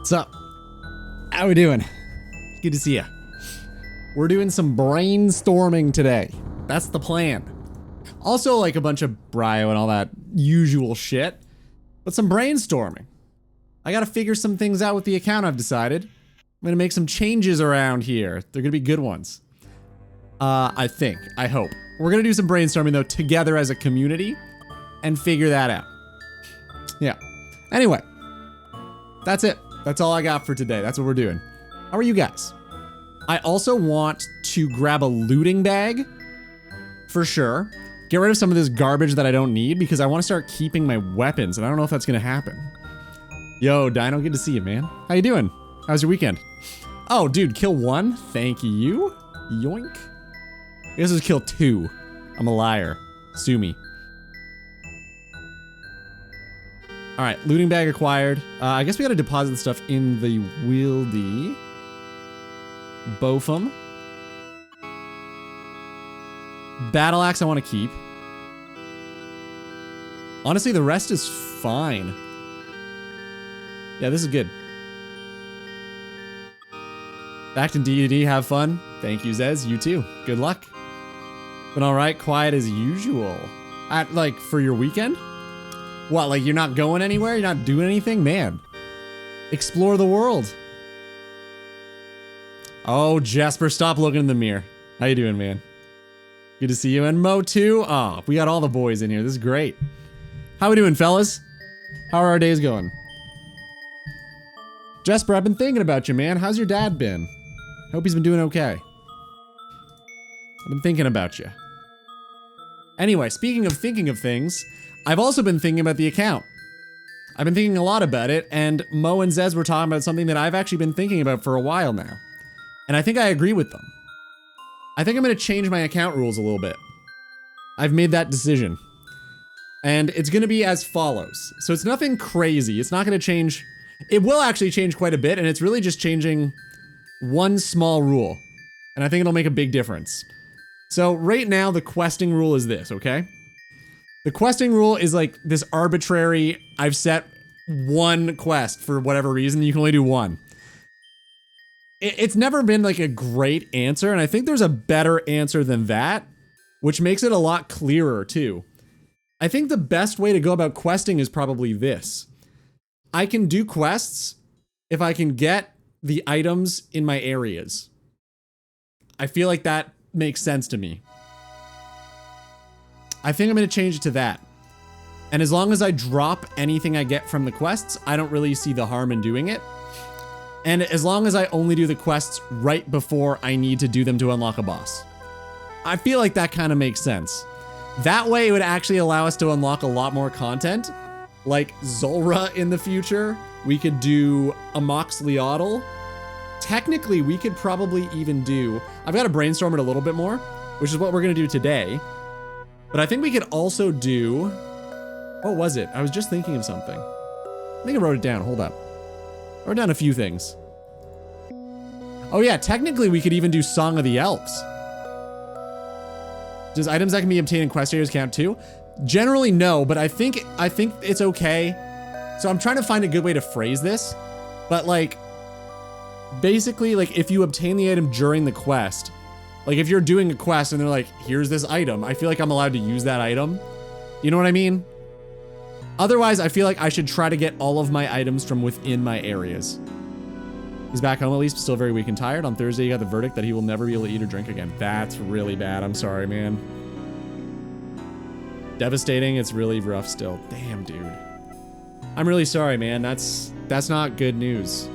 What's up? How we doing? Good to see ya. We're doing some brainstorming today. That's the plan. Also like a bunch of Bryo and all that usual shit, but some brainstorming. I gotta figure some things out with the account, I've decided. I'm gonna make some changes around here. They're gonna be good ones. I think, I hope. We're gonna do some brainstorming though together as a community and figure that out. Yeah. Anyway, that's it. That's all I got for today. That's what we're doing. How are you guys? I also want to grab a looting bag for sure. Get rid of some of this garbage that I don't need because I want to start keeping my weapons and I don't know if that's gonna happen. Yo, Dino, good to see you, man. How you doing? How's your weekend? Oh, dude, kill one? Thank you. Yoink. I guess it was kill two. I'm a liar. Sue me. All right, looting bag acquired. I guess we gotta deposit the stuff in the wieldy. Bofum. Battle axe I want to keep. Honestly, the rest is fine. Yeah, this is good. Back to D&D, have fun. Thank you, Zez. You too. Good luck. Been all right, quiet as usual. Like, for your weekend? What, like you're not going anywhere? You're not doing anything? Man. Explore the world. Oh, Jasper, stop looking in the mirror. How you doing, man? Good to see you. And Mo too. Oh, we got all the boys in here. This is great. How we doing, fellas? How are our days going? Jasper, I've been thinking about you, man. How's your dad been? Hope he's been doing okay. I've been thinking about you. Anyway, speaking of thinking of things, I've also been thinking about the account. I've been thinking a lot about it, and Mo and Zez were talking about something that I've actually been thinking about for a while now. And I think I agree with them. I think I'm gonna change my account rules a little bit. I've made that decision. And it's gonna be as follows. So it's nothing crazy. It's not gonna change. It will actually change quite a bit, and it's really just changing one small rule. And I think it'll make a big difference. So right now, the questing rule is this, okay? The questing rule is like this arbitrary, I've set one quest for whatever reason, you can only do one. It's never been like a great answer, and I think there's a better answer than that, which makes it a lot clearer too. I think the best way to go about questing is probably this. I can do quests if I can get the items in my areas. I feel like that makes sense to me. I think I'm gonna change it to that. And as long as I drop anything I get from the quests, I don't really see the harm in doing it. And as long as I only do the quests right before I need to do them to unlock a boss. I feel like that kind of makes sense. That way it would actually allow us to unlock a lot more content. Like Zulrah in the future. We could do a Moxliotl. Technically, we could probably even do... I've got to brainstorm it a little bit more, which is what we're going to do today. But I think we could also do... What was it? I was just thinking of something. I think I wrote it down. Hold up. I wrote down a few things. Oh yeah, technically we could even do Song of the Elves. Does items that can be obtained in quest areas count too? Generally no, but I think it's okay. So I'm trying to find a good way to phrase this. But like, basically like if you obtain the item during the quest, like if you're doing a quest and they're like, here's this item, I feel like I'm allowed to use that item. You know what I mean? Otherwise, I feel like I should try to get all of my items from within my areas. He's back home at least, still very weak and tired. On Thursday, he got the verdict that he will never be able to eat or drink again. That's really bad. I'm sorry, man. Devastating. It's really rough still. Damn, dude. I'm really sorry, man. That's not good news.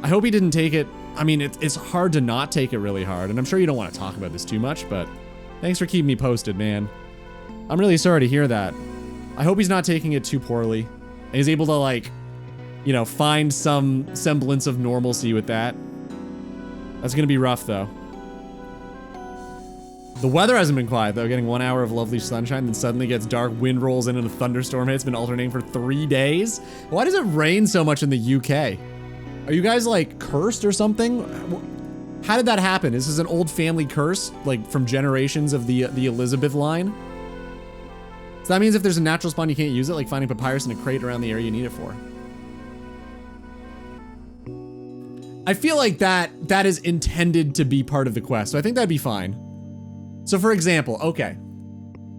I hope he didn't take it. I mean, it's hard to not take it really hard, and I'm sure you don't want to talk about this too much, but thanks for keeping me posted, man. I'm really sorry to hear that. I hope he's not taking it too poorly. And he's able to, like, you know, find some semblance of normalcy with that. That's gonna be rough, though. The weather hasn't been quiet, though. Getting 1 hour of lovely sunshine, then suddenly gets dark, wind rolls in, and a thunderstorm hits. Been alternating for 3 days. Why does it rain so much in the UK? Are you guys, like, cursed or something? How did that happen? Is this an old family curse, like, from generations of the Elizabeth line? So that means if there's a natural spawn you can't use it, like finding papyrus in a crate around the area you need it for. I feel like that is intended to be part of the quest, so I think that'd be fine. So for example, okay,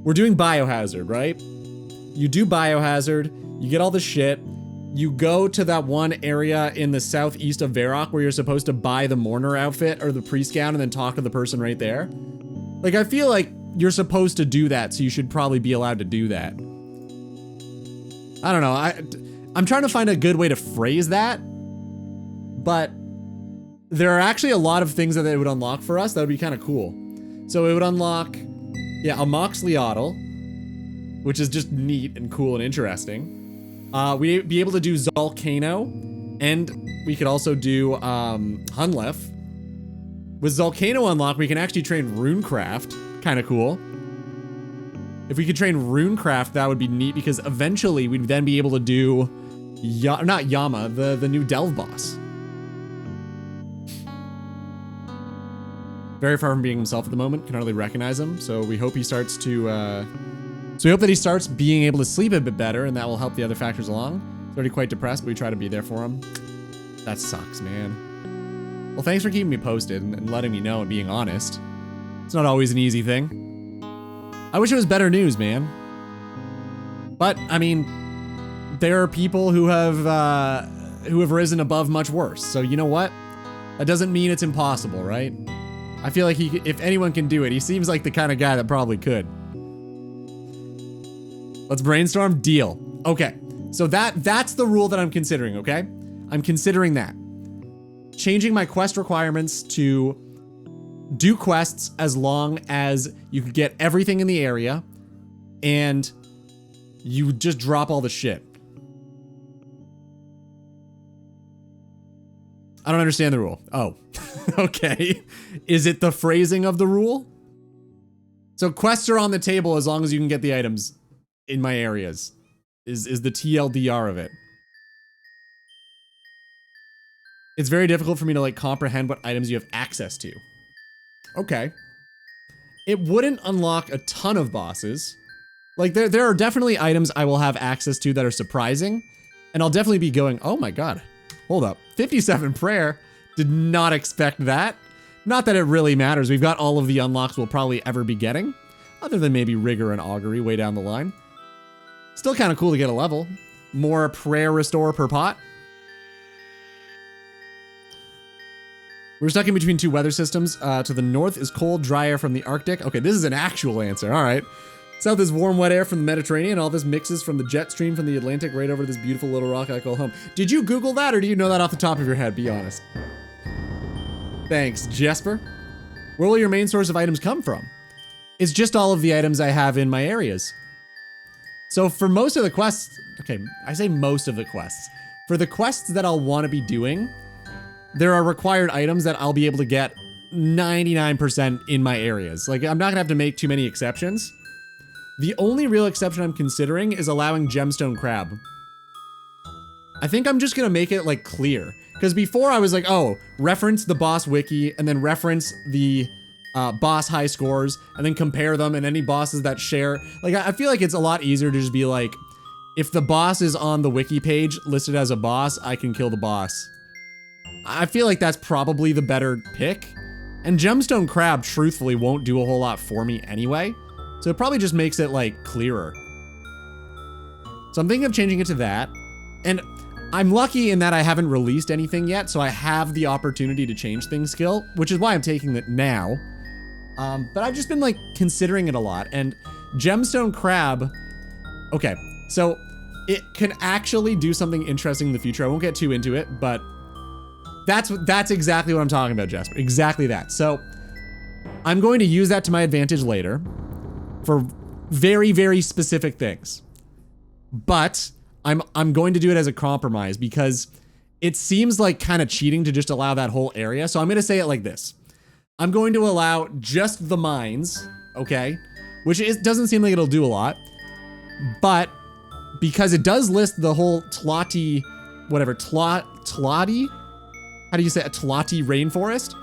we're doing biohazard, right? You do biohazard, you get all the shit, you go to that one area in the southeast of Varrock where you're supposed to buy the mourner outfit or the priest gown and then talk to the person right there. Like, I feel like you're supposed to do that, so you should probably be allowed to do that. I don't know, I'm trying to find a good way to phrase that, but there are actually a lot of things that it would unlock for us that would be kind of cool. So it would unlock, yeah, a Moxliotl, which is just neat and cool and interesting. We'd be able to do Zolcano, and we could also do Hunlef. With Zolcano unlocked, we can actually train Runecraft, kind of cool. If we could train Runecraft, that would be neat because eventually we'd then be able to do, not Yama, the new Delve boss. Very far from being himself at the moment, can hardly recognize him, so we hope he starts to, so we hope that he starts being able to sleep a bit better, and that will help the other factors along. He's already quite depressed, but we try to be there for him. That sucks, man. Well, thanks for keeping me posted and letting me know and being honest. It's not always an easy thing. I wish it was better news, man. But, I mean, there are people who have risen above much worse, so you know what? That doesn't mean it's impossible, right? I feel like if anyone can do it, he seems like the kind of guy that probably could. Let's brainstorm. Deal. Okay, so that's the rule that I'm considering, okay? I'm considering that. Changing my quest requirements to do quests as long as you can get everything in the area and you just drop all the shit. I don't understand the rule. Oh, okay. Is it the phrasing of the rule? So quests are on the table as long as you can get the items in my areas, is the TLDR of it. It's very difficult for me to like comprehend what items you have access to. Okay. It wouldn't unlock a ton of bosses. Like there are definitely items I will have access to that are surprising, and I'll definitely be going, oh my god. Hold up, 57 prayer? Did not expect that. Not that it really matters. We've got all of the unlocks we'll probably ever be getting, other than maybe Rigor and Augury way down the line. Still kind of cool to get a level. More prayer restore per pot. We're stuck in between two weather systems. To the north is cold, dry air from the Arctic. Okay, this is an actual answer, all right. South is warm, wet air from the Mediterranean. All this mixes from the jet stream from the Atlantic right over this beautiful little rock I call home. Did you Google that, or do you know that off the top of your head? Be honest. Thanks, Jesper. Where will your main source of items come from? It's just all of the items I have in my areas. So for most of the quests, okay, I say most of the quests. For the quests that I'll want to be doing, there are required items that I'll be able to get 99% in my areas. Like, I'm not gonna have to make too many exceptions. The only real exception I'm considering is allowing Gemstone Crab. I think I'm just gonna make it like clear. Because before I was like, oh, reference the boss wiki and then reference the boss high scores and then compare them and any bosses that share. Like, I feel like it's a lot easier to just be like, if the boss is on the wiki page listed as a boss, I can kill the boss. I feel like that's probably the better pick. And Gemstone Crab, truthfully, won't do a whole lot for me anyway. So it probably just makes it, like, clearer. So I'm thinking of changing it to that. And I'm lucky in that I haven't released anything yet, so I have the opportunity to change things still, which is why I'm taking it now. But I've just been, like, considering it a lot. And Gemstone Crab... Okay, so it can actually do something interesting in the future. I won't get too into it, but... That's exactly what I'm talking about, Jasper. Exactly that. So I'm going to use that to my advantage later for very, very specific things. But I'm going to do it as a compromise because it seems like kind of cheating to just allow that whole area. So I'm going to say it like this. I'm going to allow just the mines, okay? Which doesn't seem like it'll do a lot. But because it does list the whole Tlati, whatever, Tlati? How do you say it? Tlati rainforest?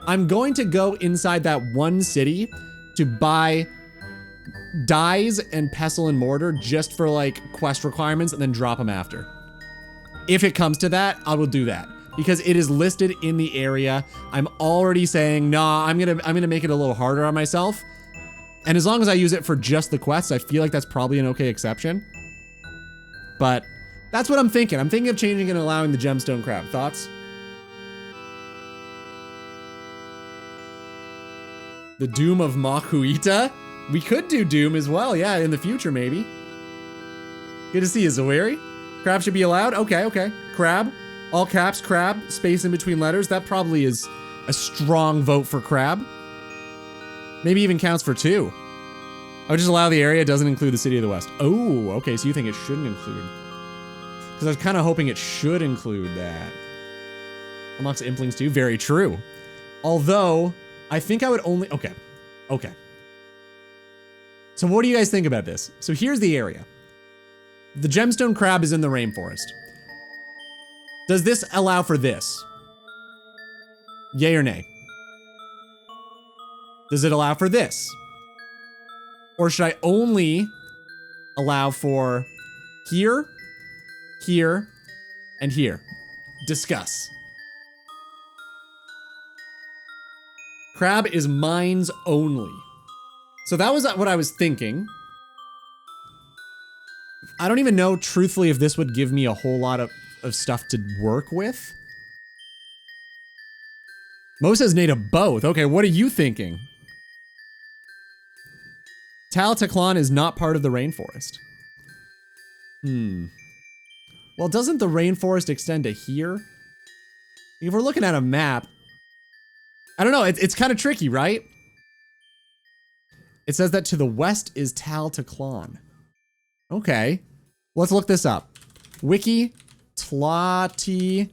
I'm going to go inside that one city to buy dyes and pestle and mortar just for like quest requirements and then drop them after. If it comes to that, I will do that. because it is listed in the area. I'm already saying, nah, I'm gonna make it a little harder on myself. And as long as I use it for just the quests, I feel like that's probably an okay exception. But that's what I'm thinking. I'm thinking of changing and allowing the gemstone crab. Thoughts? The Doom of Makuita? We could do Doom as well, yeah, in the future maybe. Good to see you, Zaweri. Crab should be allowed? Okay, okay. Crab. All caps, crab. Space in between letters. That probably is a strong vote for crab. Maybe even counts for 2. I would just allow the area, doesn't include the City of the West. Oh, okay, so you think it shouldn't include. Because I was kind of hoping it should include that. Unlocks Implings too, very true. Although, I think I would only, okay. So what do you guys think about this? So here's the area. The gemstone crab is in the rainforest. Does this allow for this? Yay or nay? Does it allow for this? Or should I only allow for here, here, and here? Discuss. Crab is mines only. So that was what I was thinking. I don't even know, truthfully, if this would give me a whole lot of stuff to work with. Mo says nay to both. Okay, what are you thinking? Tal Teclan is not part of the rainforest. Well, doesn't the rainforest extend to here? If we're looking at a map, I don't know, it's kind of tricky, right? It says that to the west is Tal Teclan. Okay, let's look this up. Wiki Tlati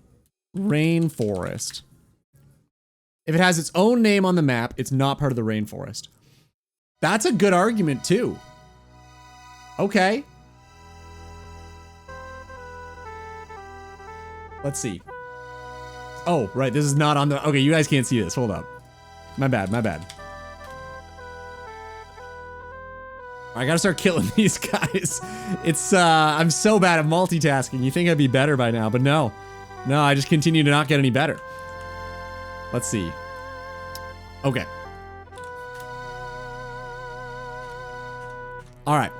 Rainforest. If it has its own name on the map, it's not part of the rainforest. That's a good argument too. Okay. Let's see. Oh, right, this is not on the, okay, you guys can't see this, hold up. My bad. I gotta start killing these guys. It's, I'm so bad at multitasking. You think I'd be better by now, but no. No, I just continue to not get any better. Let's see. Okay. All right.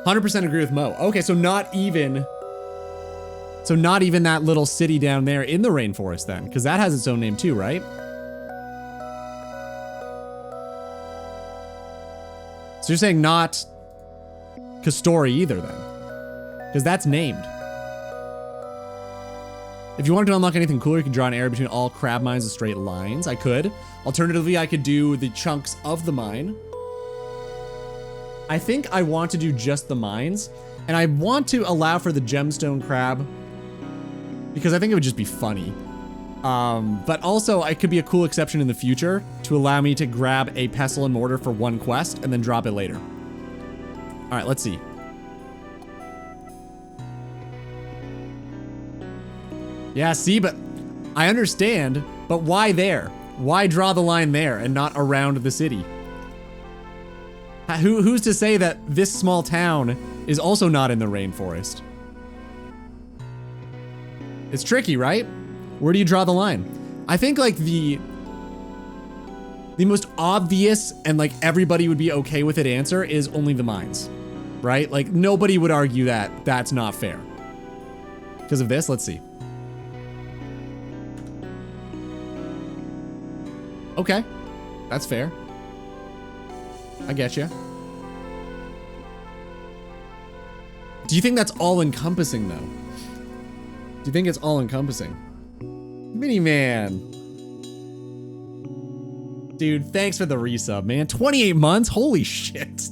100% agree with Mo. Okay, so not even that little city down there in the rainforest then, because that has its own name too, right? So you're saying not Kastori either then, because that's named. If you wanted to unlock anything cooler, you can draw an area between all crab mines with straight lines. I could. Alternatively, I could do the chunks of the mine. I think I want to do just the mines, and I want to allow for the gemstone crab because I think it would just be funny. But also, it could be a cool exception in the future to allow me to grab a pestle and mortar for one quest and then drop it later. All right, let's see. Yeah, see, but I understand, but why there? Why draw the line there and not around the city? Who's to say that this small town is also not in the rainforest? It's tricky, right? Where do you draw the line? I think like the most obvious and like everybody would be okay with it answer is only the mines, right? Like nobody would argue that that's not fair. Because of this, let's see. Okay, that's fair. I get you. Do you think that's all-encompassing, though? Do you think it's all-encompassing? Mini-Man. Dude, thanks for the resub, man. 28 months? Holy shit.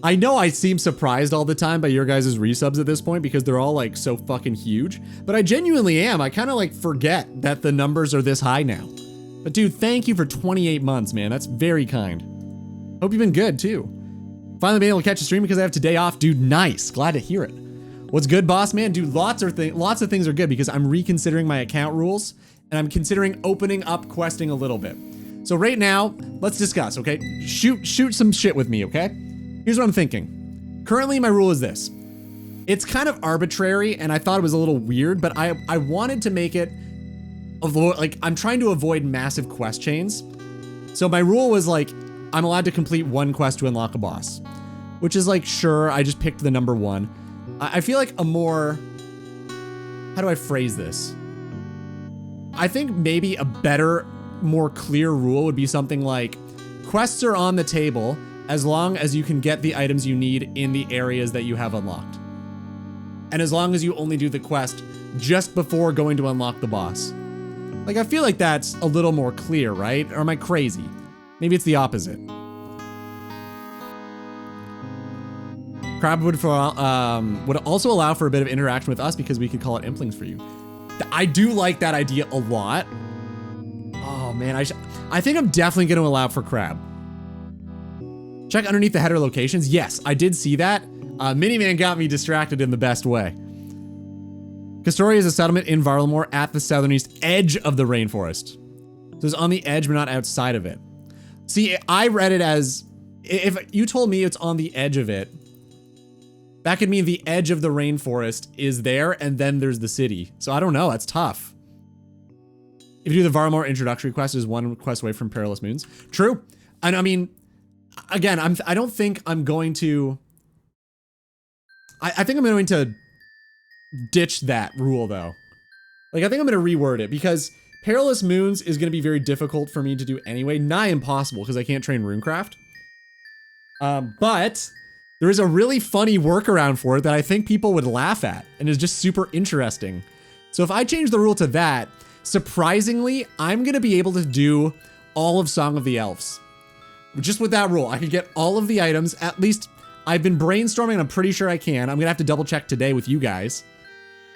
I know I seem surprised all the time by your guys' resubs at this point because they're all, like, so fucking huge. But I genuinely am. I kind of, like, forget that the numbers are this high now. But dude, thank you for 28 months, man. That's very kind. Hope you've been good, too. Finally been able to catch a stream because I have today off. Dude, nice. Glad to hear it. What's good, boss man? Dude, lots of things are good because I'm reconsidering my account rules and I'm considering opening up questing a little bit. So right now, let's discuss, okay? Shoot some shit with me, okay? Here's what I'm thinking. Currently, my rule is this. It's kind of arbitrary, and I thought it was a little weird, but I wanted to make it avoid, like, I'm trying to avoid massive quest chains. So my rule was like, I'm allowed to complete one quest to unlock a boss, which is like, sure, I just picked the number 1. I feel like a more, how do I phrase this? I think maybe a better, more clear rule would be something like, quests are on the table as long as you can get the items you need in the areas that you have unlocked. And as long as you only do the quest just before going to unlock the boss. Like, I feel like that's a little more clear, right? Or am I crazy? Maybe it's the opposite. Crab would also allow for a bit of interaction with us because we could call it implings for you. I do like that idea a lot. Oh man, I think I'm definitely going to allow for Crab. Check underneath the header locations. Yes, I did see that. Miniman got me distracted in the best way. Castoria is a settlement in Varlamore at the southernmost edge of the rainforest. So it's on the edge, but not outside of it. See, I read it as, if you told me it's on the edge of it, that could mean the edge of the rainforest is there, and then there's the city. So I don't know, that's tough. If you do the Varlamore introductory quest, is 1 quest away from Perilous Moons. True. And I mean, again, I don't think I'm going to, I think I'm going to ditch that rule though. Like, I think I'm going to reword it because Perilous Moons is going to be very difficult for me to do anyway. Nigh impossible because I can't train Runecraft. But there is a really funny workaround for it that I think people would laugh at and is just super interesting. So if I change the rule to that, surprisingly, I'm going to be able to do all of Song of the Elves. Just with that rule, I could get all of the items. At least I've been brainstorming and I'm pretty sure I can. I'm going to have to double check today with you guys.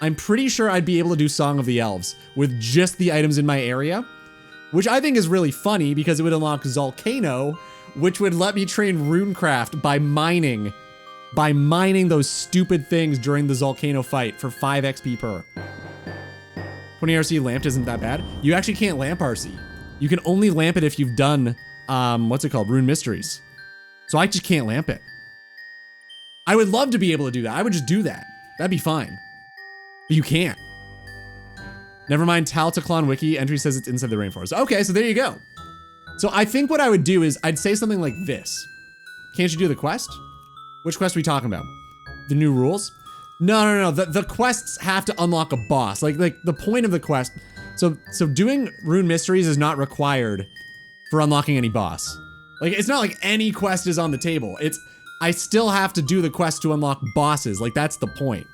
I'm pretty sure I'd be able to do Song of the Elves with just the items in my area, which I think is really funny because it would unlock Zolcano, which would let me train Runecraft by mining those stupid things during the Zolcano fight for 5 XP per. 20 RC lamped isn't that bad. You actually can't lamp RC. You can only lamp it if you've done, what's it called? Rune Mysteries. So I just can't lamp it. I would love to be able to do that. I would just do that. That'd be fine. But you can't. Never mind, Taltaclon Wiki entry says it's inside the rainforest. Okay, so there you go. So I think what I would do is I'd say something like this. Can't you do the quest? Which quest are we talking about? The new rules? No. The quests have to unlock a boss. Like the point of the quest. So doing Rune Mysteries is not required for unlocking any boss. Like, it's not like any quest is on the table. It's, I still have to do the quest to unlock bosses. Like, that's the point.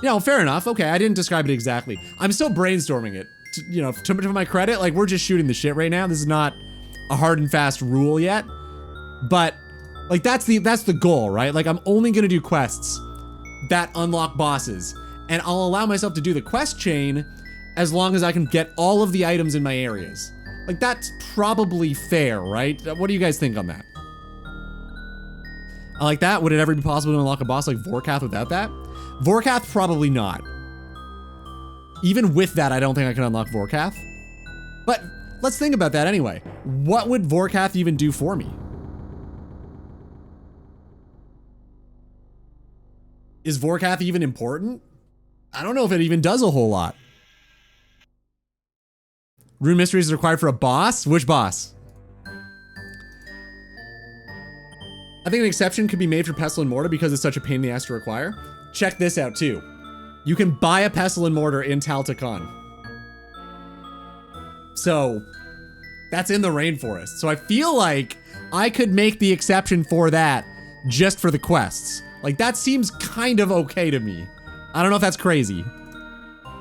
You know, fair enough. Okay, I didn't describe it exactly. I'm still brainstorming it. You know, to my credit, like, we're just shooting the shit right now. This is not a hard and fast rule yet. But, like, that's the goal, right? Like, I'm only gonna do quests that unlock bosses. And I'll allow myself to do the quest chain as long as I can get all of the items in my areas. Like, that's probably fair, right? What do you guys think on that? I like that. Would it ever be possible to unlock a boss like Vorkath without that? Vorkath, probably not. Even with that, I don't think I can unlock Vorkath. But let's think about that anyway. What would Vorkath even do for me? Is Vorkath even important? I don't know if it even does a whole lot. Rune Mysteries is required for a boss? Which boss? I think an exception could be made for Pestle and Mortar because it's such a pain in the ass to require. Check this out too. You can buy a Pestle and Mortar in Taltacon. So, that's in the rainforest. So I feel like I could make the exception for that just for the quests. Like, that seems kind of okay to me. I don't know if that's crazy.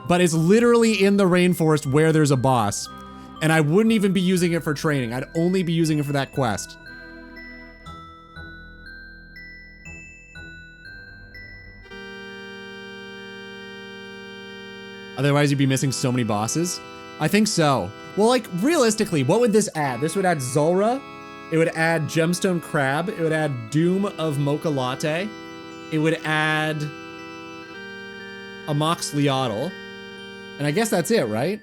But it's literally in the rainforest where there's a boss. And I wouldn't even be using it for training. I'd only be using it for that quest. Otherwise, you'd be missing so many bosses. I think so. Well, like, realistically, what would this add? This would add Zulrah. It would add Gemstone Crab. It would add Doom of Mocha Latte. It would add a Mox Liotl. And I guess that's it, right?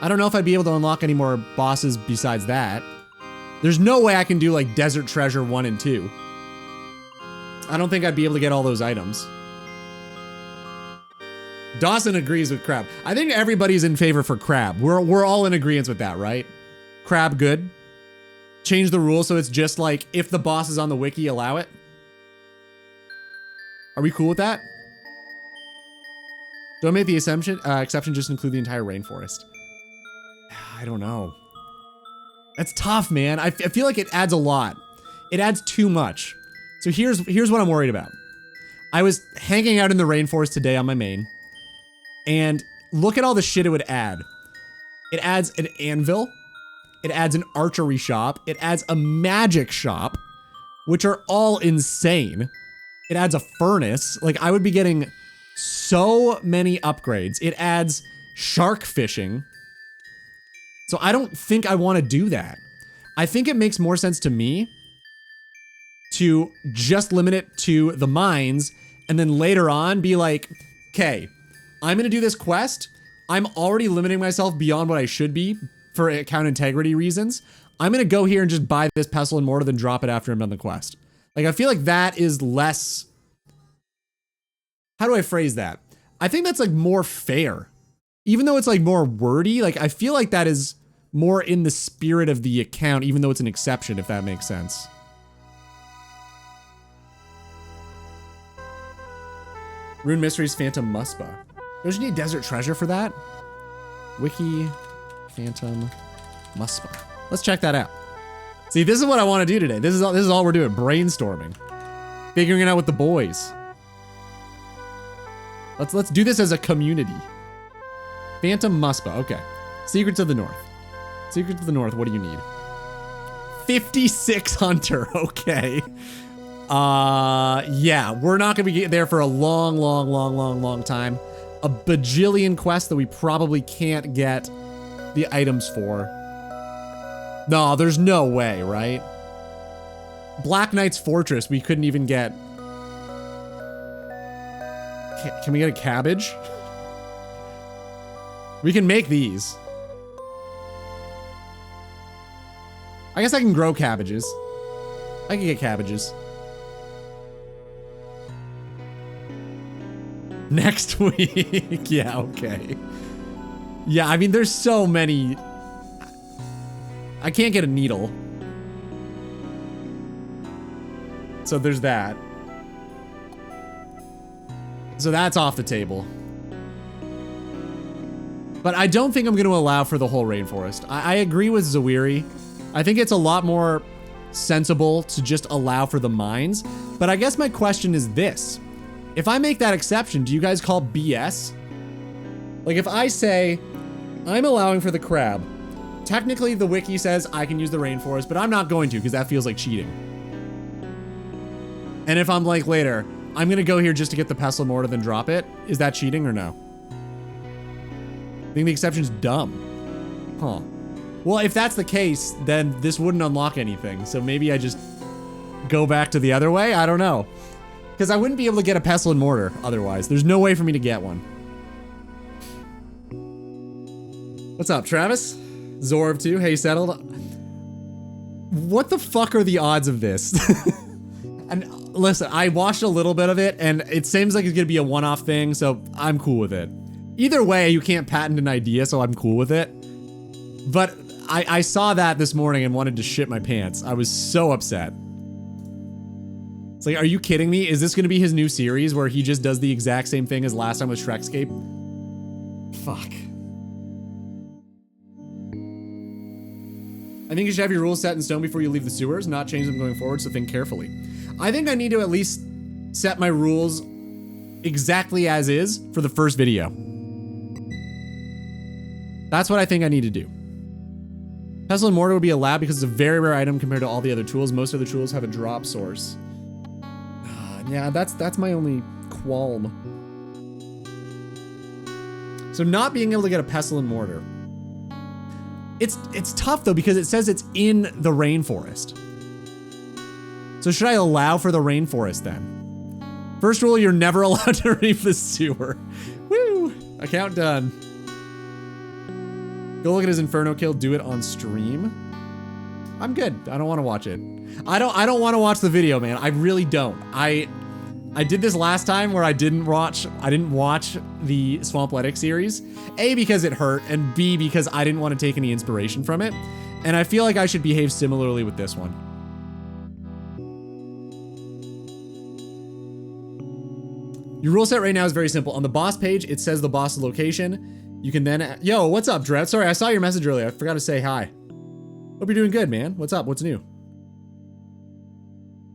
I don't know if I'd be able to unlock any more bosses besides that. There's no way I can do, like, Desert Treasure 1 and 2. I don't think I'd be able to get all those items. Dawson agrees with crab. I think everybody's in favor for crab. We're all in agreement with that, right? Crab good. Change the rule so it's just like if the boss is on the wiki, allow it. Are we cool with that? Don't make the exception just include the entire rainforest. I don't know. That's tough, man. I feel like it adds a lot. It adds too much. So here's what I'm worried about. I was hanging out in the rainforest today on my main, and look at all the shit it would add. It adds an anvil. It adds an archery shop. It adds a magic shop, which are all insane. It adds a furnace. Like, I would be getting so many upgrades. It adds shark fishing. So I don't think I want to do that. I think it makes more sense to me to just limit it to the mines and then later on be like, okay, I'm going to do this quest. I'm already limiting myself beyond what I should be for account integrity reasons. I'm going to go here and just buy this pestle and mortar, then drop it after I'm done the quest. Like, I feel like that is less... How do I phrase that? I think that's like more fair. Even though it's like more wordy, like I feel like that is more in the spirit of the account, even though it's an exception, if that makes sense. Rune Mysteries Phantom Muspa. Don't you need Desert Treasure for that? Wiki Phantom Muspa. Let's check that out. See, this is what I want to do today. This is all we're doing. Brainstorming. Figuring it out with the boys. Let's do this as a community. Phantom Muspa. Okay. Secrets of the North. Secrets of the North. What do you need? 56 Hunter. Okay. Yeah, we're not gonna be there for a long time. A bajillion quests that we probably can't get the items for. No, there's no way, right? Black Knight's Fortress, we couldn't even get. Can we get a cabbage? We can make these. I guess I can grow cabbages. I can get cabbages. Next week. Yeah, okay. Yeah, I mean, there's so many. I can't get a needle. So there's that. So that's off the table. But I don't think I'm going to allow for the whole rainforest. I agree with Zawiri. I think it's a lot more sensible to just allow for the mines. But I guess my question is this. If I make that exception, do you guys call BS? Like if I say, I'm allowing for the crab. Technically the wiki says I can use the rainforest, but I'm not going to because that feels like cheating. And if I'm like later, I'm gonna go here just to get the pestle and mortar then drop it, is that cheating or no? I think the exception's dumb. Huh. Well, if that's the case, then this wouldn't unlock anything. So maybe I just go back to the other way? I don't know. Because I wouldn't be able to get a pestle and mortar otherwise. There's no way for me to get one. What's up, Travis? Zorv too. Hey, settled. What the fuck are the odds of this? And listen, I watched a little bit of it and it seems like it's gonna be a one-off thing, so I'm cool with it. Either way, you can't patent an idea, so I'm cool with it. But I saw that this morning and wanted to shit my pants. I was so upset. It's like, are you kidding me? Is this gonna be his new series where he just does the exact same thing as last time with Shrekscape? Fuck. I think you should have your rules set in stone before you leave the sewers, not change them going forward, so think carefully. I think I need to at least set my rules exactly as is for the first video. That's what I think I need to do. Pestle and mortar would be allowed because it's a very rare item compared to all the other tools. Most other tools have a drop source. Yeah, that's my only qualm. So not being able to get a pestle and mortar. It's tough though because it says it's in the rainforest. So should I allow for the rainforest then? First rule, you're never allowed to leave the sewer. Woo! Account done. Go look at his Inferno kill, do it on stream. I'm good. I don't want to watch it. I don't want to watch the video, man. I really don't. I I did this last time where I didn't watch the Swampletic series. A, because it hurt, and B, because I didn't want to take any inspiration from it. And I feel like I should behave similarly with this one. Your rule set right now is very simple. On the boss page, it says the boss's location. You can then, yo, what's up, Dret? Sorry, I saw your message earlier. I forgot to say hi. Hope you're doing good, man. What's up? What's new?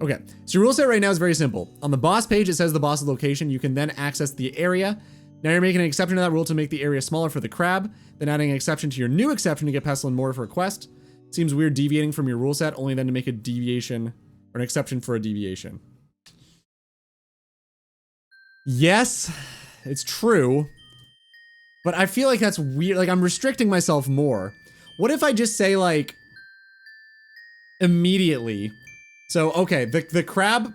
Okay, so your rule set right now is very simple. On the boss page, it says the boss's location. You can then access the area. Now you're making an exception to that rule to make the area smaller for the crab, then adding an exception to your new exception to get pestle and mortar for a quest. Seems weird deviating from your rule set, only then to make a deviation or an exception for a deviation. Yes, it's true, but I feel like that's weird. Like, I'm restricting myself more. What if I just say, like, immediately? So, okay, the crab,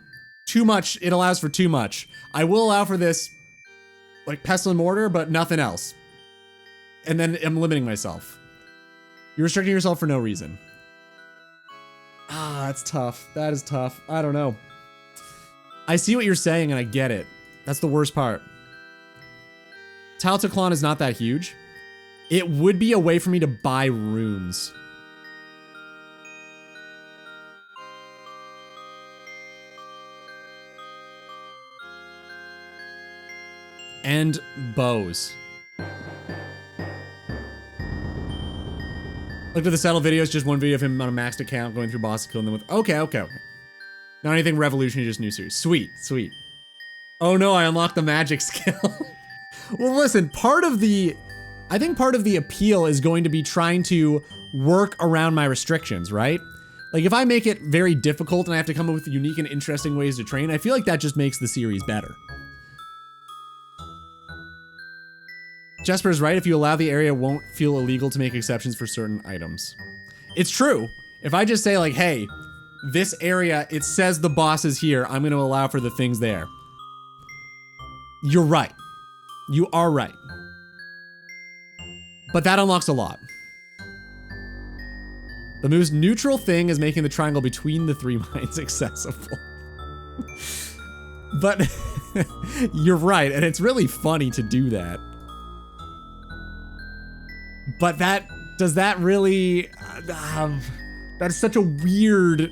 too much, it allows for too much. I will allow for this, like, pestle and mortar, but nothing else. And then I'm limiting myself. You're restricting yourself for no reason. Ah, that's tough. That is tough. I don't know. I see what you're saying and I get it. That's the worst part. Taltaclon is not that huge. It would be a way for me to buy runes. And bows. Looked at the settle videos, just one video of him on a maxed account going through bosses, killing them with. Okay. Not anything revolutionary, just new series. Sweet. Oh no, I unlocked the magic skill. Well, listen, I think part of the appeal is going to be trying to work around my restrictions, right? Like, if I make it very difficult and I have to come up with unique and interesting ways to train, I feel like that just makes the series better. Jesper's right, if you allow the area, it won't feel illegal to make exceptions for certain items. It's true. If I just say, like, hey, this area, it says the boss is here, I'm gonna allow for the things there. You're right. You are right. But that unlocks a lot. The most neutral thing is making the triangle between the 3 mines accessible. But you're right, and it's really funny to do that. But does that really, that's such a weird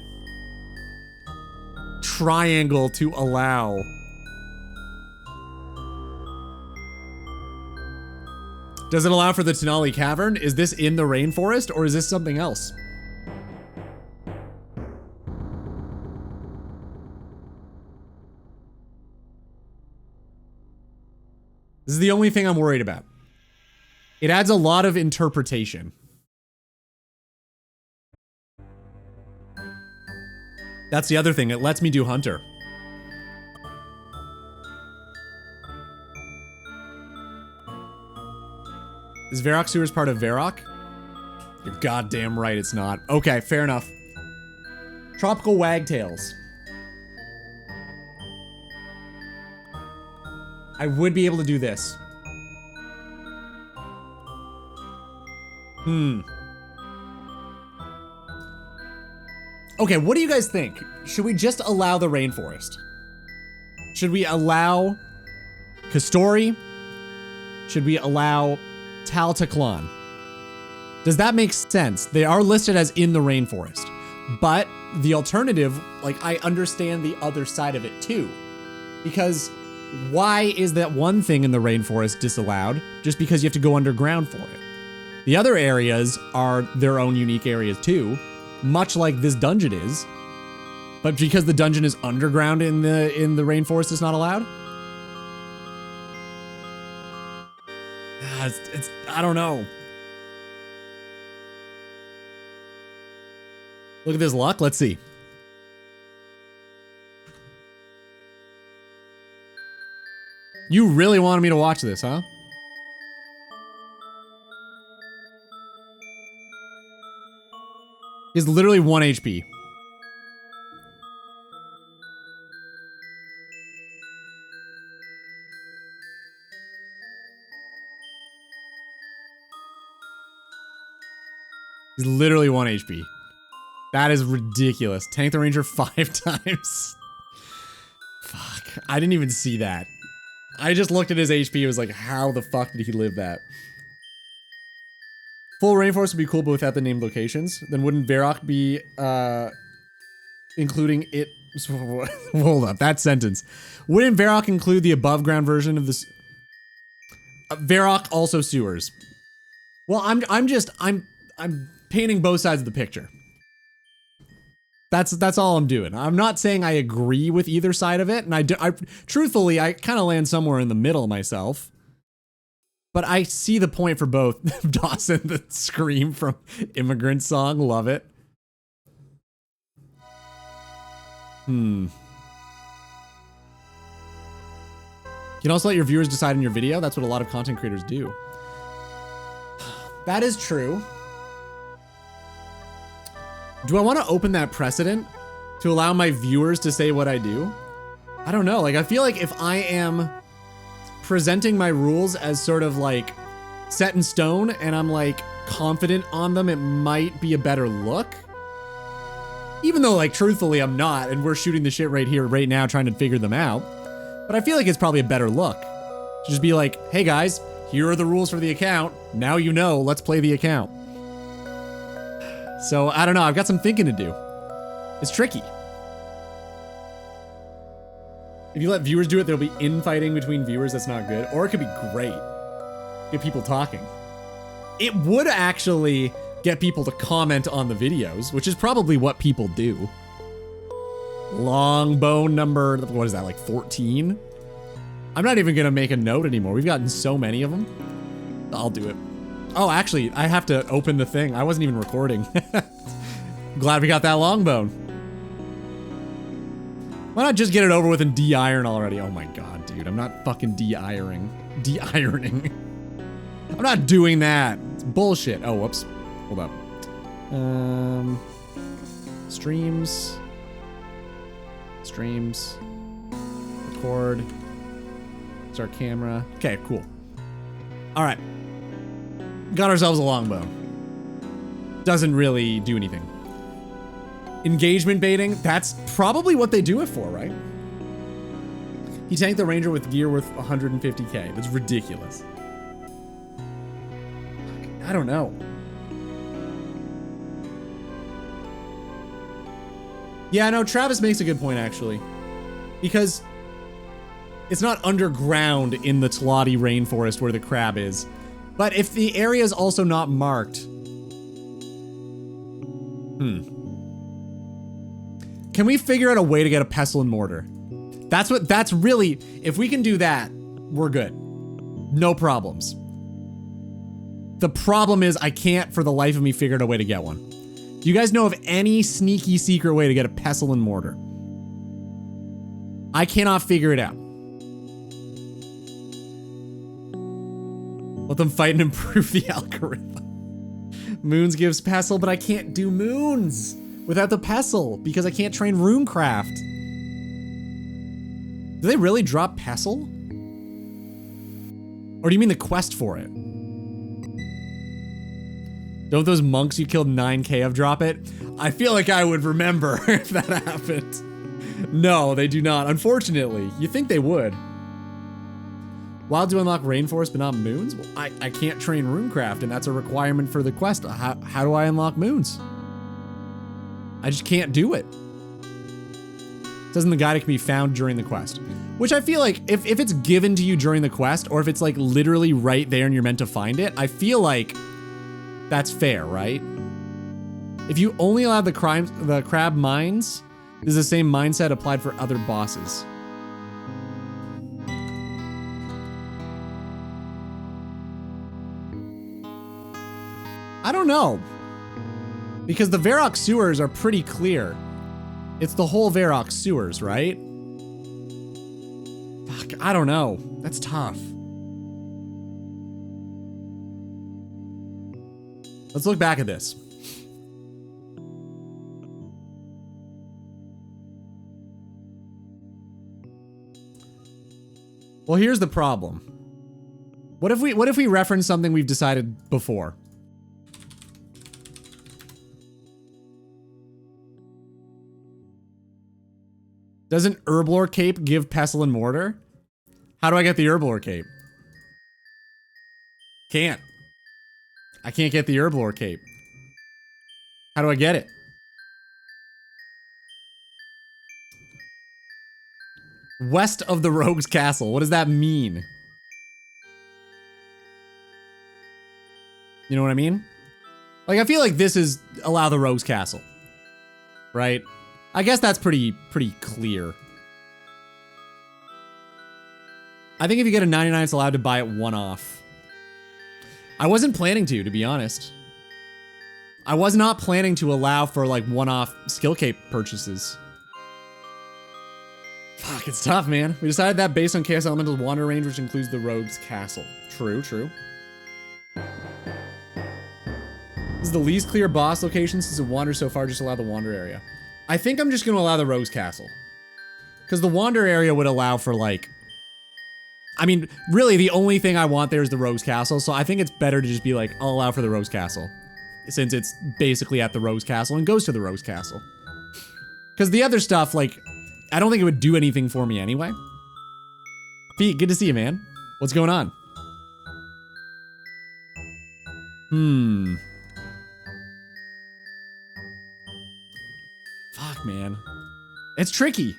triangle to allow. Does it allow for the Tenali Cavern? Is this in the rainforest or is this something else? This is the only thing I'm worried about. It adds a lot of interpretation. That's the other thing, it lets me do Hunter. Is Varrock Sewers part of Varrock? You're goddamn right it's not. Okay, fair enough. Tropical Wagtails. I would be able to do this. Okay, what do you guys think? Should we just allow the rainforest? Should we allow Kastori? Should we allow Taltaclon? Does that make sense? They are listed as in the rainforest, but the alternative, like, I understand the other side of it too, because why is that one thing in the rainforest disallowed just because you have to go underground for it? The other areas are their own unique areas too, much like this dungeon is, but because the dungeon is underground in the rainforest, it's not allowed. I don't know. Look at this luck. Let's see. You really wanted me to watch this, huh? He's literally 1 HP. He's literally 1 HP. That is ridiculous. Tank the Ranger 5 times. Fuck. I didn't even see that. I just looked at his HP and was like, how the fuck did he live that? Full rainforest would be cool, but without the named locations. Then wouldn't Varrock be, including it? Hold up, that sentence. Wouldn't Varrock include the above ground version of this? Varrock also sewers. Well, I'm painting both sides of the picture. That's all I'm doing. I'm not saying I agree with either side of it, and I truthfully, I kind of land somewhere in the middle myself. But I see the point for both. Dawson, the scream from Immigrant Song, love it. You can also let your viewers decide in your video. That's what a lot of content creators do. That is true. Do I want to open that precedent to allow my viewers to say what I do? I don't know. Like, I feel like if I am presenting my rules as sort of like set in stone and I'm like confident on them, it might be a better look. Even though, like, truthfully, I'm not, and we're shooting the shit right here, right now, trying to figure them out. But I feel like it's probably a better look. To just be like, hey guys, here are the rules for the account. Now you know, let's play the account. So, I don't know, I've got some thinking to do. It's tricky. If you let viewers do it, there'll be infighting between viewers, that's not good. Or it could be great. Get people talking. It would actually get people to comment on the videos, which is probably what people do. Longbone number, what is that, like 14? I'm not even gonna make a note anymore. We've gotten so many of them. I'll do it. Oh, actually, I have to open the thing. I wasn't even recording. Glad we got that longbone. Why not just get it over with and de-iron already? Oh my god, dude, I'm not fucking de-ironing. De-ironing. I'm not doing that. It's bullshit. Oh, whoops. Hold up. Streams. Streams. Record. Start camera. Okay, cool. All right. Got ourselves a longbone. Doesn't really do anything. Engagement baiting. That's probably what they do it for, right? He tanked the ranger with gear worth 150k. That's ridiculous. I don't know. Yeah, no, Travis makes a good point, actually. Because it's not underground in the Tlati rainforest where the crab is. But if the area is also not marked... Can we figure out a way to get a pestle and mortar? That's really... If we can do that, we're good. No problems. The problem is I can't, for the life of me, figure out a way to get one. Do you guys know of any sneaky secret way to get a pestle and mortar? I cannot figure it out. Let them fight and improve the algorithm. Moons gives pestle, but I can't do moons without the pestle because I can't train runecraft. Do they really drop pestle? Or do you mean the quest for it? Don't those monks you killed 9k of drop it? I feel like I would remember if that happened. No, they do not, unfortunately. You think they would. Wild to unlock rainforest but not moons? Well, I can't train runecraft and that's a requirement for the quest. How do I unlock moons? I just can't do it. It says in the guide it can be found during the quest. Which I feel like if it's given to you during the quest or if it's like literally right there and you're meant to find it, I feel like that's fair, right? If you only allow the crab mines, this is the same mindset applied for other bosses. I don't know. Because the Varrock sewers are pretty clear. It's the whole Varrock sewers, right? Fuck, I don't know. That's tough. Let's look back at this. Well, here's the problem. What if we reference something we've decided before? Doesn't Herblore Cape give Pestle and Mortar? How do I get the Herblore Cape? Can't. I can't get the Herblore Cape. How do I get it? West of the Rogue's Castle. What does that mean? You know what I mean? Like, I feel like this is allow the Rogue's Castle. Right? I guess that's pretty clear. I think if you get a 99, it's allowed to buy it one-off. I wasn't planning to be honest. I was not planning to allow for, like, one-off skill cape purchases. Fuck, it's tough, man. We decided that based on Chaos Elemental's Wander range, which includes the Rogue's Castle. True, true. This is the least clear boss location since it wanders so far, just allow the Wander area. I think I'm just gonna allow the Rogue's Castle. Because the Wander area would allow for, like... I mean, really, the only thing I want there is the Rogue's Castle, so I think it's better to just be like, I'll allow for the Rogue's Castle. Since it's basically at the Rogue's Castle and goes to the Rogue's Castle. Because the other stuff, like... I don't think it would do anything for me anyway. Pete, good to see you, man. What's going on? Fuck, man. It's tricky.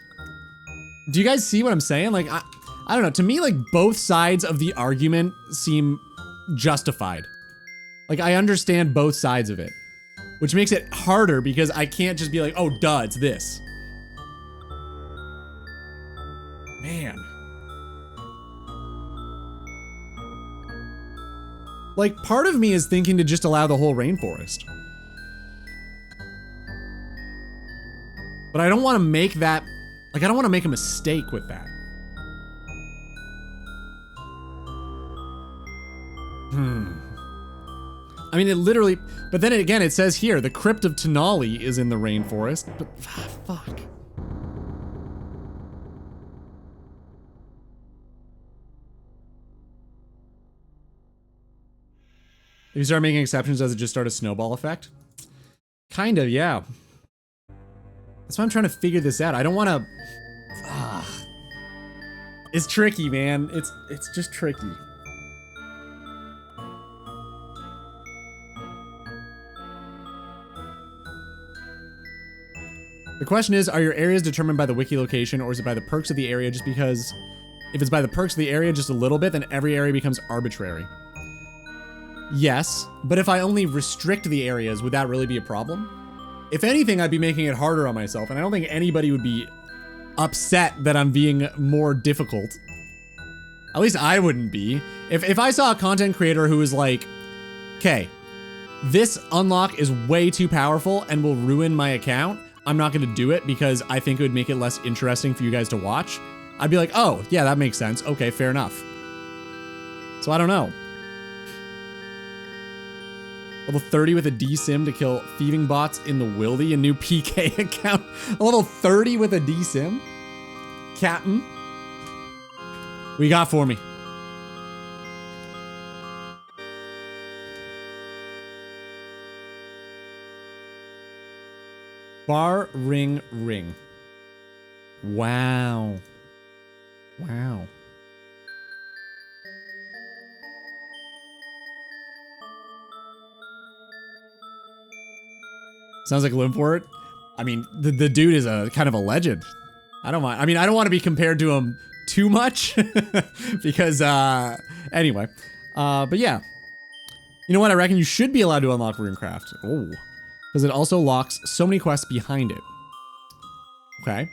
Do you guys see what I'm saying? Like, I don't know. To me, like, both sides of the argument seem justified. Like, I understand both sides of it. Which makes it harder because I can't just be like, oh, duh, it's this. Man. Like, part of me is thinking to just allow the whole rainforest. But I don't want to make that... Like, I don't want to make a mistake with that. I mean, it literally... But then again, it says here, the Crypt of Tenali is in the rainforest. But, fuck. If you start making exceptions, does it just start a snowball effect? Kind of, yeah. That's why I'm trying to figure this out. I don't want to... It's tricky, man. It's just tricky. The question is, are your areas determined by the wiki location, or is it by the perks of the area? Just because if it's by the perks of the area just a little bit, then every area becomes arbitrary. Yes, but if I only restrict the areas, would that really be a problem? If anything, I'd be making it harder on myself, and I don't think anybody would be upset that I'm being more difficult. At least I wouldn't be. If I saw a content creator who was like, okay, this unlock is way too powerful and will ruin my account, I'm not gonna do it because I think it would make it less interesting for you guys to watch, I'd be like, oh, yeah, that makes sense. Okay, fair enough. So I don't know. Level 30 with a D-Sim to kill thieving bots in the Wildy, a new PK account. A level 30 with a D-Sim? Captain? What you got for me? Bar, ring, ring. Wow. Wow. Sounds like Limport. I mean, the dude is a kind of a legend. I don't mind. I mean, I don't want to be compared to him too much because, anyway. But yeah. You know what? I reckon you should be allowed to unlock Runecraft. Oh. Because it also locks so many quests behind it. Okay.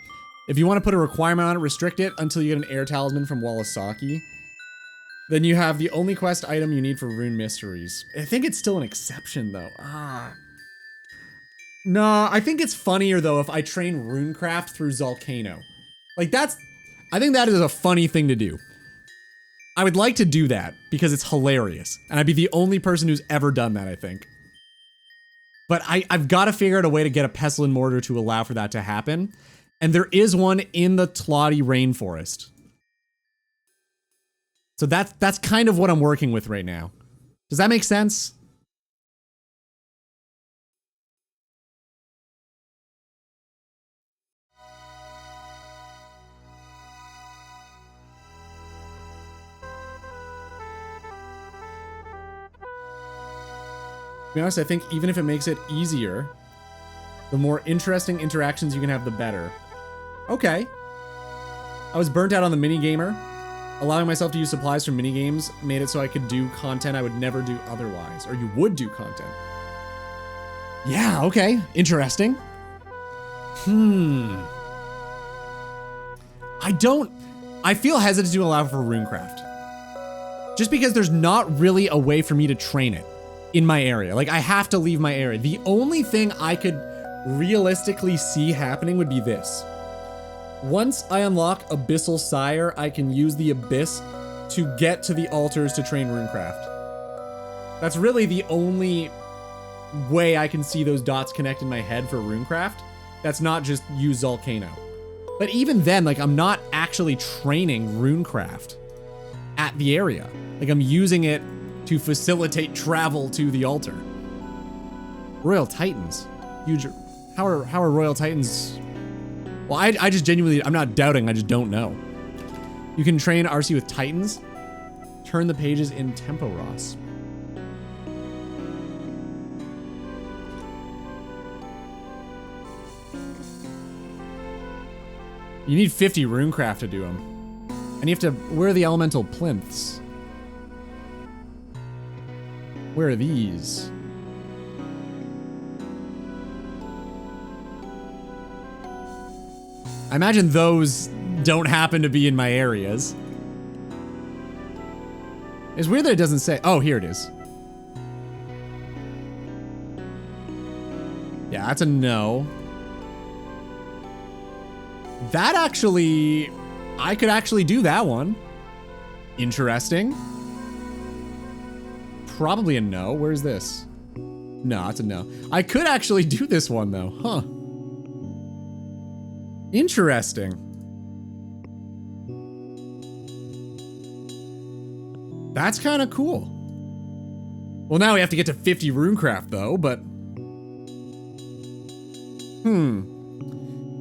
If you want to put a requirement on it, restrict it until you get an air talisman from Walasaki. Then you have the only quest item you need for Rune Mysteries. I think it's still an exception, though. No, I think it's funnier, though, if I train Runecraft through Zolcano. Like, I think that is a funny thing to do. I would like to do that, because it's hilarious. And I'd be the only person who's ever done that, I think. But I've got to figure out a way to get a Pestle and Mortar to allow for that to happen. And there is one in the Tladi Rainforest. So that's kind of what I'm working with right now. Does that make sense? be honest, I think even if it makes it easier, the more interesting interactions you can have, the better. Okay. I was burnt out on the minigamer. Allowing myself to use supplies from minigames made it so I could do content I would never do otherwise. Or you would do content. Yeah, okay. Interesting. I feel hesitant to allow for runecraft. Just because there's not really a way for me to train it in my area. Like, I have to leave my area. The only thing I could realistically see happening would be this. Once I unlock Abyssal Sire, I can use the Abyss to get to the altars to train runecraft. That's really the only way I can see those dots connect in my head for runecraft. That's not just use Volcano. But even then, like, I'm not actually training runecraft at the area. Like, I'm using it to facilitate travel to the altar. Royal Titans. Huge. How are Royal Titans? Well, I just genuinely, I'm not doubting, I just don't know. You can train RC with Titans. Turn the pages in Tempo Ross. You need 50 runecraft to do them. And you have to, where are the elemental plinths? Where are these? I imagine those don't happen to be in my areas. It's weird that it doesn't say, oh, here it is. Yeah, that's a no. That actually, I could actually do that one. Interesting. Probably a no. Where's this? No, it's a no. I could actually do this one though, huh? Interesting. That's kind of cool. Well, now we have to get to 50 runecraft though, but...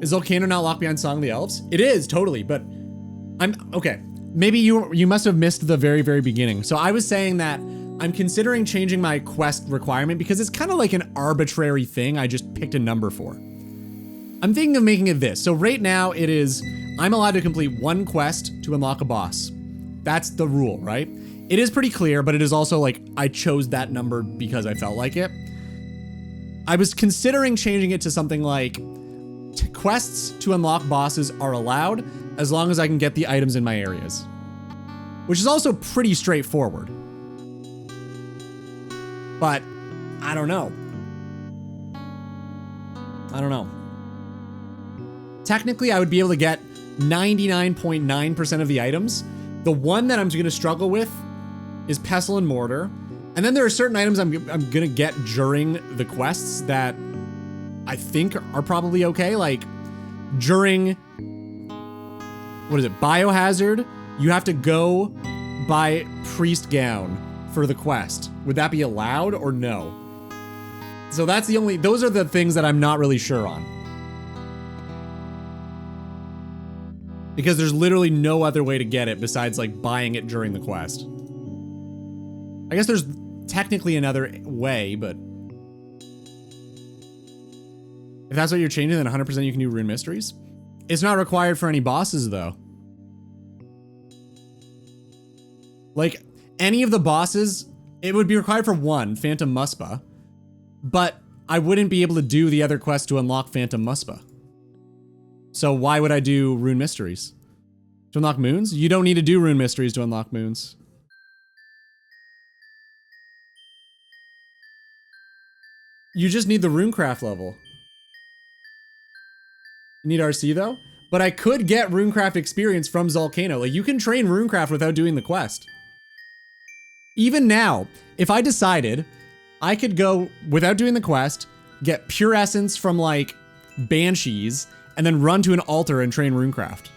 Is Volcano not locked behind Song of the Elves? It is, totally, but okay. Maybe you must have missed the very, very beginning. So I was saying that I'm considering changing my quest requirement because it's kind of like an arbitrary thing I just picked a number for. I'm thinking of making it this. So right now it is, I'm allowed to complete one quest to unlock a boss. That's the rule, right? It is pretty clear, but it is also like, I chose that number because I felt like it. I was considering changing it to something like, quests to unlock bosses are allowed as long as I can get the items in my areas. Which is also pretty straightforward. But, I don't know. I don't know. Technically, I would be able to get 99.9% of the items. The one that I'm gonna struggle with is Pestle and Mortar. And then there are certain items I'm gonna get during the quests that I think are probably okay. Like, during, what is it, Biohazard, you have to go buy Priest Gown for the quest. Would that be allowed or no? So that's the only, those are the things that I'm not really sure on. Because there's literally no other way to get it besides like buying it during the quest. I guess there's technically another way, but if that's what you're changing, then 100% you can do Rune Mysteries. It's not required for any bosses though. Like any of the bosses, it would be required for one, Phantom Muspa, but I wouldn't be able to do the other quest to unlock Phantom Muspa. So why would I do Rune Mysteries? To unlock moons? You don't need to do Rune Mysteries to unlock moons. You just need the runecraft level. You need RC though? But I could get runecraft experience from Volcano. Like, you can train runecraft without doing the quest. Even now, if I decided I could go without doing the quest, get pure essence from like banshees, and then run to an altar and train runecraft.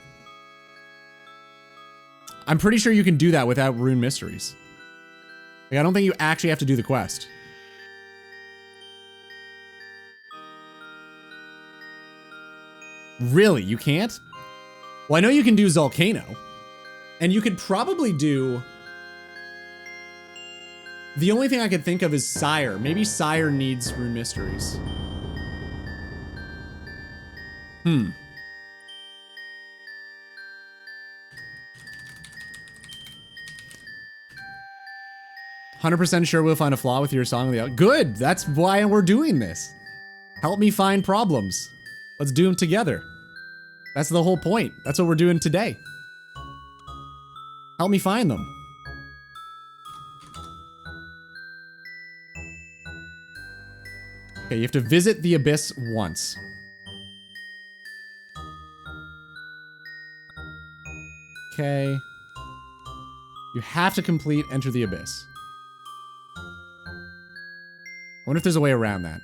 I'm pretty sure you can do that without Rune Mysteries. Like, I don't think you actually have to do the quest. Really? You can't? Well, I know you can do Volcano. And you could probably do... The only thing I could think of is Sire. Maybe Sire needs Rune Mysteries. 100% sure we'll find a flaw with your song. Good, that's why we're doing this. Help me find problems. Let's do them together. That's the whole point. That's what we're doing today. Help me find them. Okay, you have to visit the abyss once. Okay. You have to complete Enter the Abyss. I wonder if there's a way around that.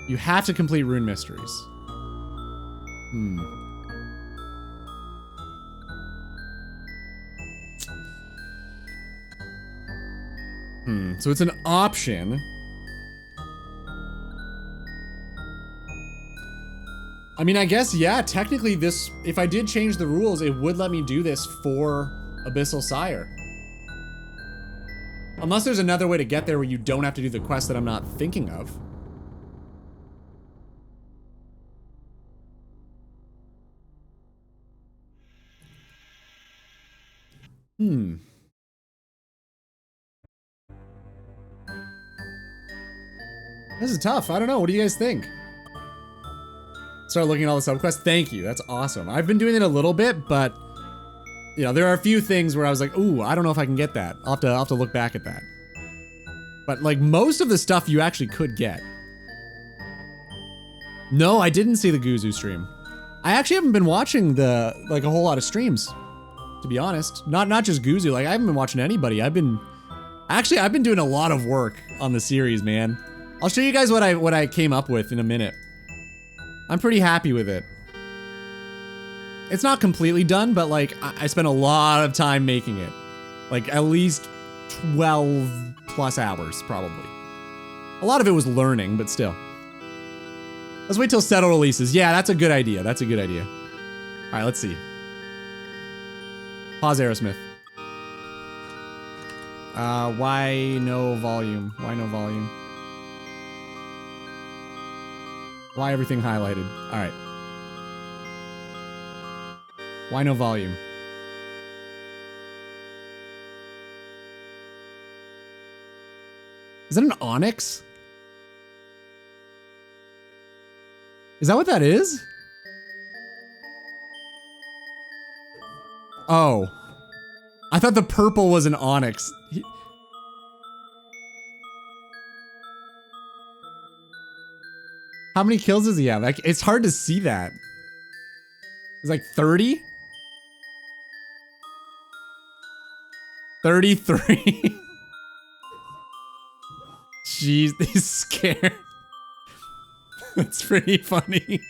You have to complete Rune Mysteries. So it's an option. I mean, I guess, yeah, technically this, if I did change the rules, it would let me do this for Abyssal Sire. Unless there's another way to get there where you don't have to do the quest that I'm not thinking of. This is tough. I don't know. What do you guys think? Start looking at all the subquests. Thank you. That's awesome. I've been doing it a little bit, but you know, there are a few things where I was like, ooh, I don't know if I can get that. I'll have to look back at that. But like most of the stuff you actually could get. No, I didn't see the Guzu stream. I actually haven't been watching a whole lot of streams, to be honest. Not just Guzu. Like I haven't been watching anybody. I've been doing a lot of work on the series, man. I'll show you guys what I came up with in a minute. I'm pretty happy with it. It's not completely done, but like I spent a lot of time making it. Like at least 12 plus hours, probably. A lot of it was learning, but still. Let's wait till Settle releases. Yeah, that's a good idea. That's a good idea. All right, let's see. Pause Aerosmith. Why no volume? Why no volume? Why everything highlighted? All right. Why no volume? Is that an onyx? Is that what that is? Oh. I thought the purple was an onyx. How many kills does he have? Like, it's hard to see that. It's like 30? 33? Jeez, he's scared. That's pretty funny.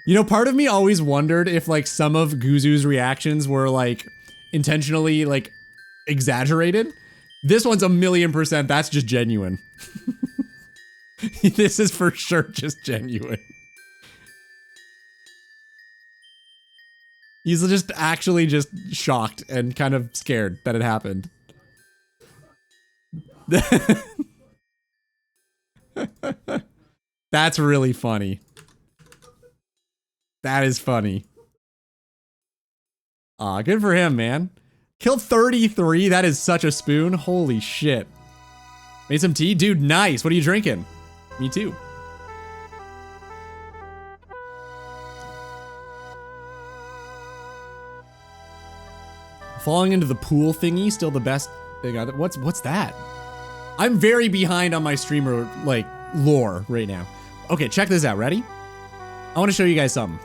You know, part of me always wondered if like some of Guzu's reactions were like intentionally like exaggerated. This one's 1,000,000%. That's just genuine. This is for sure just genuine. He's just actually just shocked and kind of scared that it happened. That's really funny. That is funny. Aw, good for him, man. Killed 33, that is such a spoon. Holy shit. Made some tea? Dude, nice. What are you drinking? Me too. Falling into the pool thingy, still the best thing. What's that? I'm very behind on my streamer, like, lore right now. Okay, check this out. Ready? I want to show you guys something.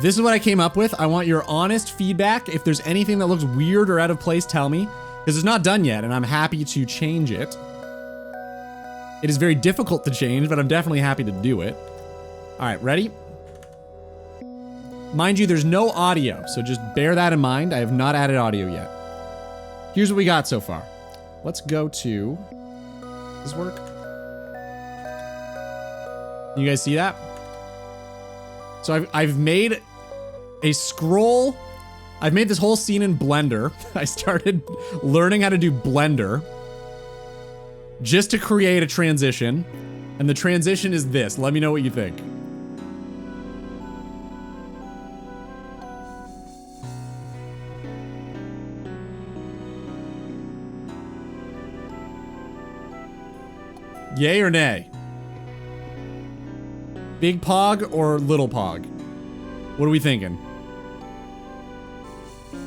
This is what I came up with. I want your honest feedback. If there's anything that looks weird or out of place, tell me. Because it's not done yet, and I'm happy to change it. It is very difficult to change, but I'm definitely happy to do it. All right, ready? Mind you, there's no audio, so just bear that in mind. I have not added audio yet. Here's what we got so far. Let's go to... Does this work? You guys see that? So I've made a scroll. I've made this whole scene in Blender. I started learning how to do Blender just to create a transition. And the transition is this. Let me know what you think. Yay or nay? Big Pog or Little Pog? What are we thinking?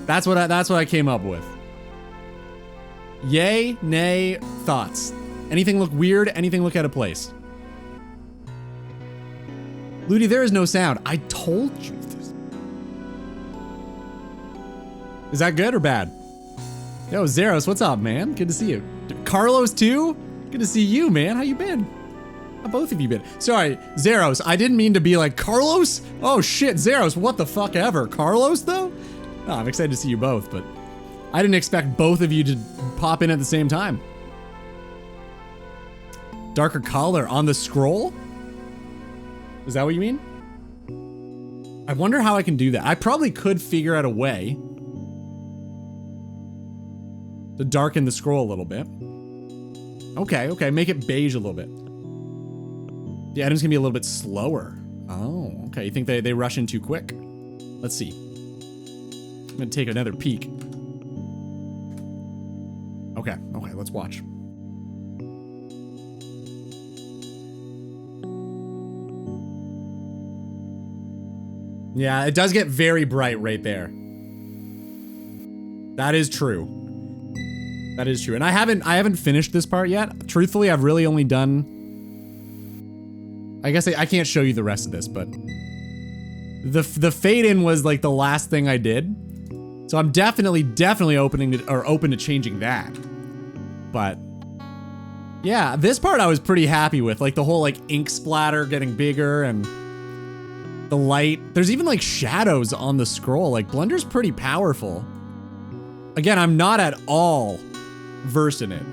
That's what I came up with. Yay, nay, thoughts. Anything look weird? Anything look out of place? Ludi, there is no sound. I told you this. Is that good or bad? Yo, Zeros, what's up, man? Good to see you. Carlos too? Good to see you, man. How you been? How both of you been? Sorry, Zeros, I didn't mean to be like, Carlos? Oh shit, Zeros, what the fuck ever. Carlos though? Oh, I'm excited to see you both, but I didn't expect both of you to pop in at the same time. Darker color on the scroll? Is that what you mean? I wonder how I can do that. I probably could figure out a way to darken the scroll a little bit. Okay, make it beige a little bit. The item's gonna be a little bit slower. Oh, okay, you think they rush in too quick? Let's see. I'm gonna take another peek. Okay, let's watch. Yeah, it does get very bright right there. That is true. That is true. And I haven't finished this part yet. Truthfully, I've really only done... I guess I can't show you the rest of this, but... The fade in was like the last thing I did. So I'm definitely open to changing that. But... yeah, this part I was pretty happy with. Like the whole like ink splatter getting bigger and... the light. There's even like shadows on the scroll. Like Blender's pretty powerful. Again, I'm not at all versed in it.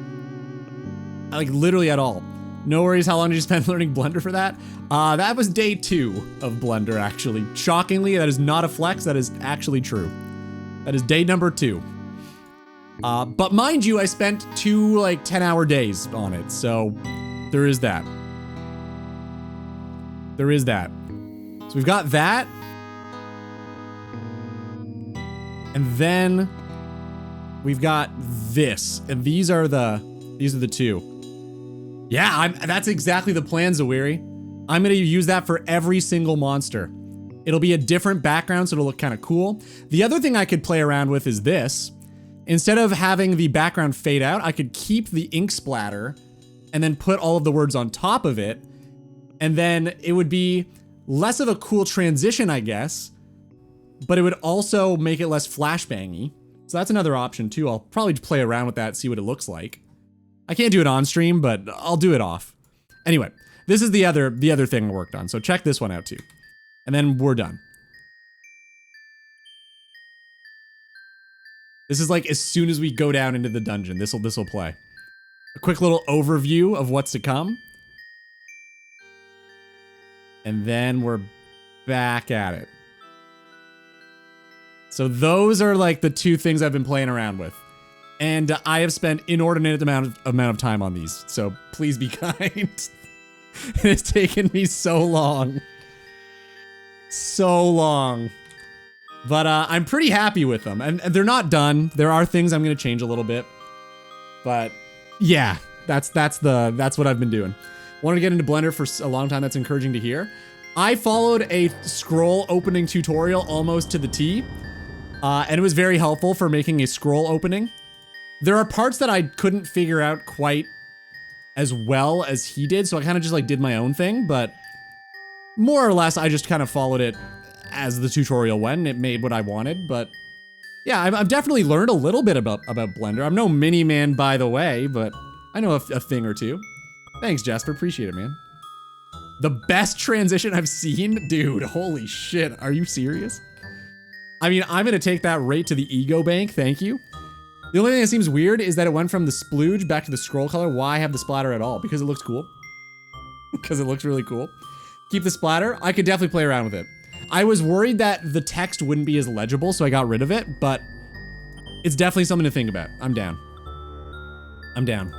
Like literally at all. No worries, how long did you spend learning Blender for that? That was day 2 of Blender, actually. Shockingly, that is not a flex, that is actually true. That is day number 2. But mind you, I spent 2 like 10-hour days on it, so there is that. There is that. So we've got that. And then we've got this, and these are the 2. Yeah, that's exactly the plan, Zawiri. I'm gonna use that for every single monster. It'll be a different background, so it'll look kind of cool. The other thing I could play around with is this. Instead of having the background fade out, I could keep the ink splatter and then put all of the words on top of it, and then it would be less of a cool transition, I guess, but it would also make it less flashbangy. So that's another option too. I'll probably play around with that, see what it looks like. I can't do it on stream, but I'll do it off. Anyway, this is the other thing I worked on. So check this one out too. And then we're done. This is like as soon as we go down into the dungeon, this'll play. A quick little overview of what's to come. And then we're back at it. So those are like the 2 things I've been playing around with. And I have spent inordinate amount of time on these, so please be kind. It's taken me so long. So long. But I'm pretty happy with them. And they're not done. There are things I'm gonna change a little bit. But yeah, that's what I've been doing. Wanted to get into Blender for a long time. That's encouraging to hear. I followed a scroll opening tutorial almost to the T. And it was very helpful for making a scroll opening. There are parts that I couldn't figure out quite as well as he did, so I kind of just like did my own thing, but more or less I just kind of followed it as the tutorial went, and it made what I wanted. But yeah, I've definitely learned a little bit about Blender. I'm no mini-man, by the way, but I know a thing or two. Thanks, Jasper, appreciate it, man. The best transition I've seen? Dude, holy shit, are you serious? I mean, I'm gonna take that right to the ego bank, thank you. The only thing that seems weird is that it went from the splooge back to the scroll color. Why have the splatter at all? Because it looks cool. Because it looks really cool. Keep the splatter. I could definitely play around with it. I was worried that the text wouldn't be as legible, so I got rid of it, but it's definitely something to think about. I'm down. I'm down.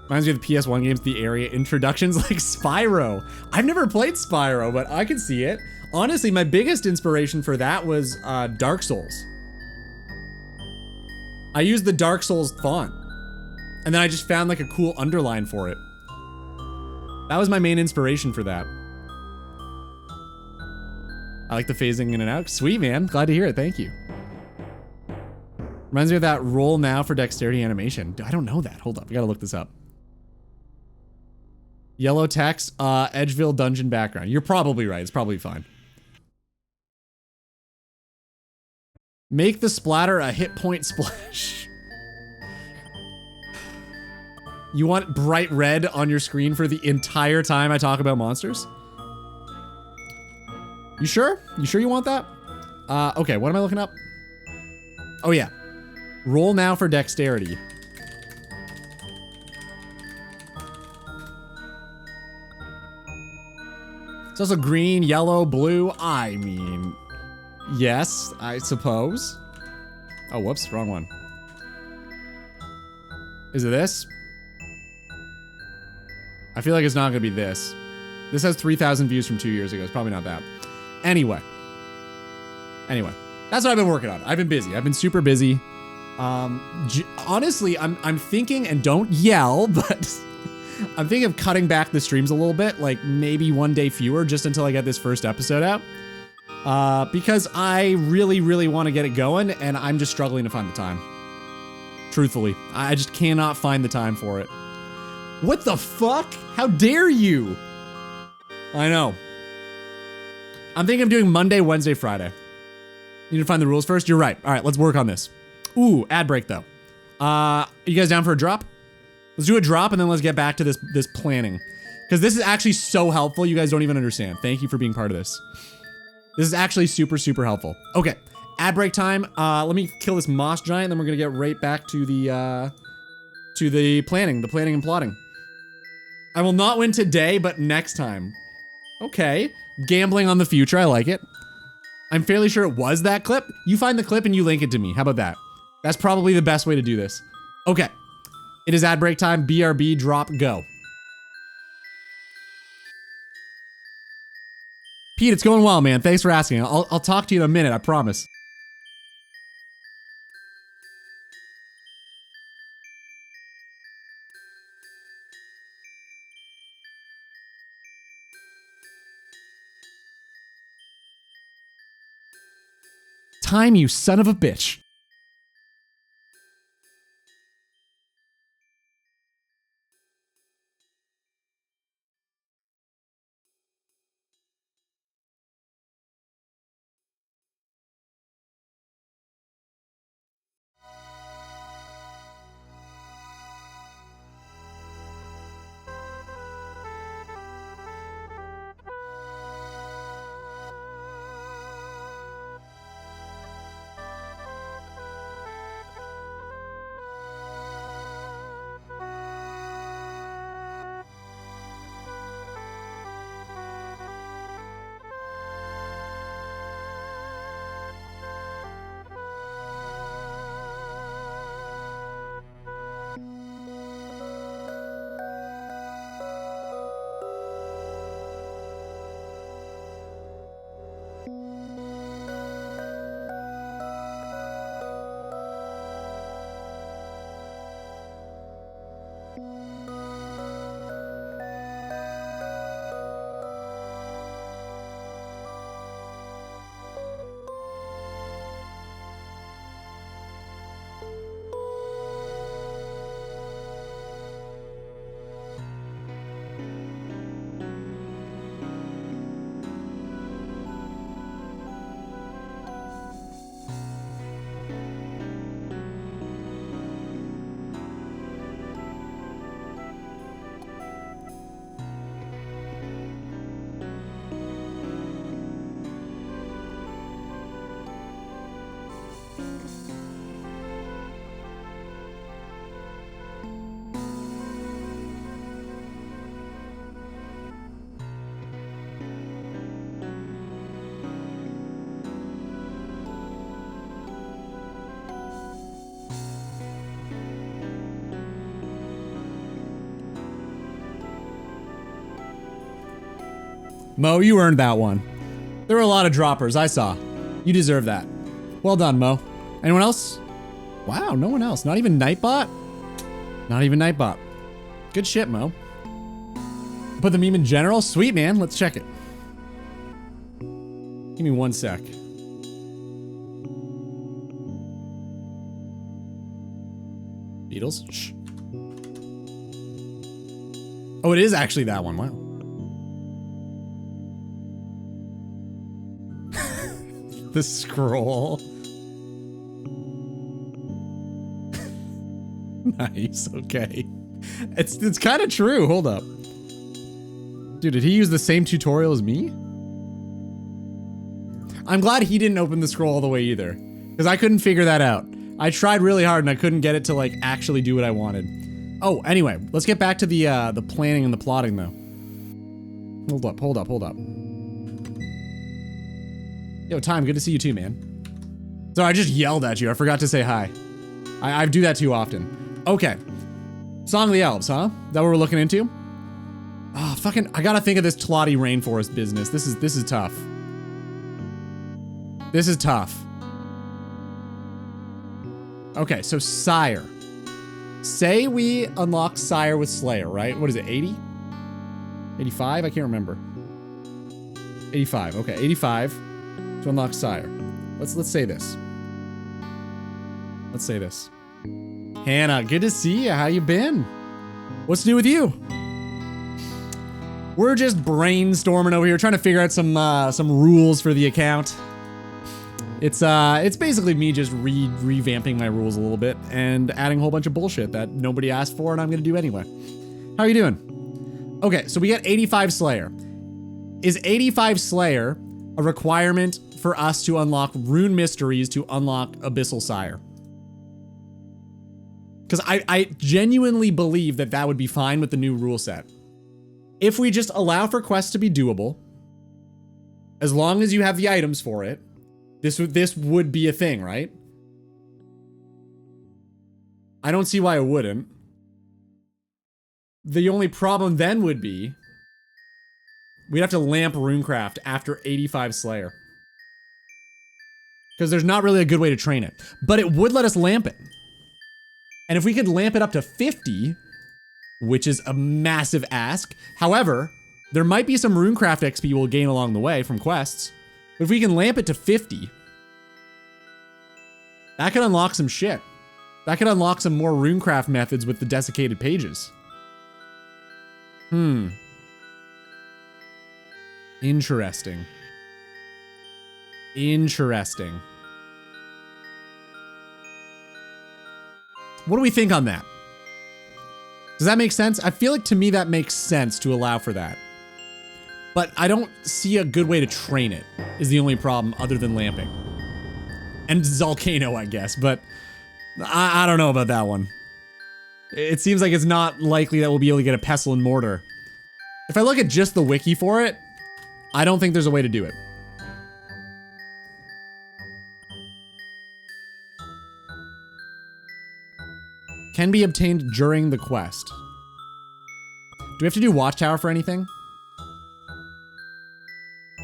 Reminds me of the PS1 games, the area introductions like Spyro. I've never played Spyro, but I can see it. Honestly, my biggest inspiration for that was Dark Souls. I used the Dark Souls font, and then I just found like a cool underline for it. That was my main inspiration for that. I like the phasing in and out. Sweet, man. Glad to hear it. Thank you. Reminds me of that roll now for dexterity animation. I don't know that. Hold up. We gotta look this up. Yellow text, Edgeville dungeon background. You're probably right. It's probably fine. Make the splatter a hit point splash. You want bright red on your screen for the entire time I talk about monsters? You sure? You sure you want that? Okay, what am I looking up? Oh yeah. Roll now for dexterity. It's also green, yellow, blue. I mean, yes, I suppose. Oh, whoops, wrong one. Is it this? I feel like it's not gonna be this. This has 3,000 views from 2 years ago. It's probably not that. Anyway, that's what I've been working on. I've been busy. I've been super busy. Honestly, I'm thinking, and don't yell, but I'm thinking of cutting back the streams a little bit, like maybe one day fewer, just until I get this first episode out. Because I really, really want to get it going, and I'm just struggling to find the time. Truthfully, I just cannot find the time for it. What the fuck? How dare you? I know. I'm thinking of doing Monday, Wednesday, Friday. You need to find the rules first? You're right. All right, let's work on this. Ooh, ad break though. Are you guys down for a drop? Let's do a drop and then let's get back to this planning. Because this is actually so helpful, you guys don't even understand. Thank you for being part of this. This is actually super, super helpful. Okay, ad break time. Let me kill this moss giant, then we're gonna get right back to the planning and plotting. I will not win today, but next time. Okay, gambling on the future, I like it. I'm fairly sure it was that clip. You find the clip and you link it to me. How about that? That's probably the best way to do this. Okay, it is ad break time. BRB, drop, go. Pete, it's going well, man. Thanks for asking. I'll talk to you in a minute, I promise. Time, you son of a bitch. Mo, you earned that one. There were a lot of droppers, I saw. You deserve that. Well done, Mo. Anyone else? Wow, no one else. Not even Nightbot? Not even Nightbot. Good shit, Mo. Put the meme in general? Sweet, man. Let's check it. Give me 1 sec. Beatles? Shh. Oh, it is actually that one. Wow. The scroll. Nice, okay. It's kind of true. Hold up. Dude, did he use the same tutorial as me? I'm glad he didn't open the scroll all the way either, because I couldn't figure that out. I tried really hard and I couldn't get it to like actually do what I wanted. Oh, anyway, let's get back to the planning and the plotting though. Hold up. Yo, Time, good to see you too, man. So I just yelled at you. I forgot to say hi. I do that too often. Okay. Song of the Elves, huh? That what we're looking into? Oh, fucking, I gotta think of this Tlati rainforest business. This is tough. This is tough. Okay, so Sire. Say we unlock Sire with Slayer, right? What is it, 80? 85? I can't remember. 85, okay, 85 to unlock Sire. Let's say this. Let's say this. Hannah, good to see you. How you been? What's new with you? We're just brainstorming over here, trying to figure out some rules for the account. It's basically me just revamping my rules a little bit and adding a whole bunch of bullshit that nobody asked for and I'm gonna do anyway. How are you doing? Okay, so we got 85 Slayer. Is 85 Slayer a requirement for us to unlock Rune Mysteries to unlock Abyssal Sire? Because I genuinely believe that that would be fine with the new rule set. If we just allow for quests to be doable, as long as you have the items for it, this would be a thing, right? I don't see why it wouldn't. The only problem then would be we'd have to lamp Runecraft after 85 Slayer. Because there's not really a good way to train it. But it would let us lamp it. And if we could lamp it up to 50, which is a massive ask. However, there might be some Runecraft XP we'll gain along the way from quests. But if we can lamp it to 50, that could unlock some shit. That could unlock some more Runecraft methods with the desiccated pages. Interesting. Interesting. What do we think on that? Does that make sense? I feel like to me that makes sense to allow for that. But I don't see a good way to train it, is the only problem other than lamping. And Volcano, I guess, but I don't know about that one. It seems like it's not likely that we'll be able to get a Pestle and Mortar. If I look at just the wiki for it, I don't think there's a way to do it. Can be obtained during the quest. Do we have to do Watchtower for anything?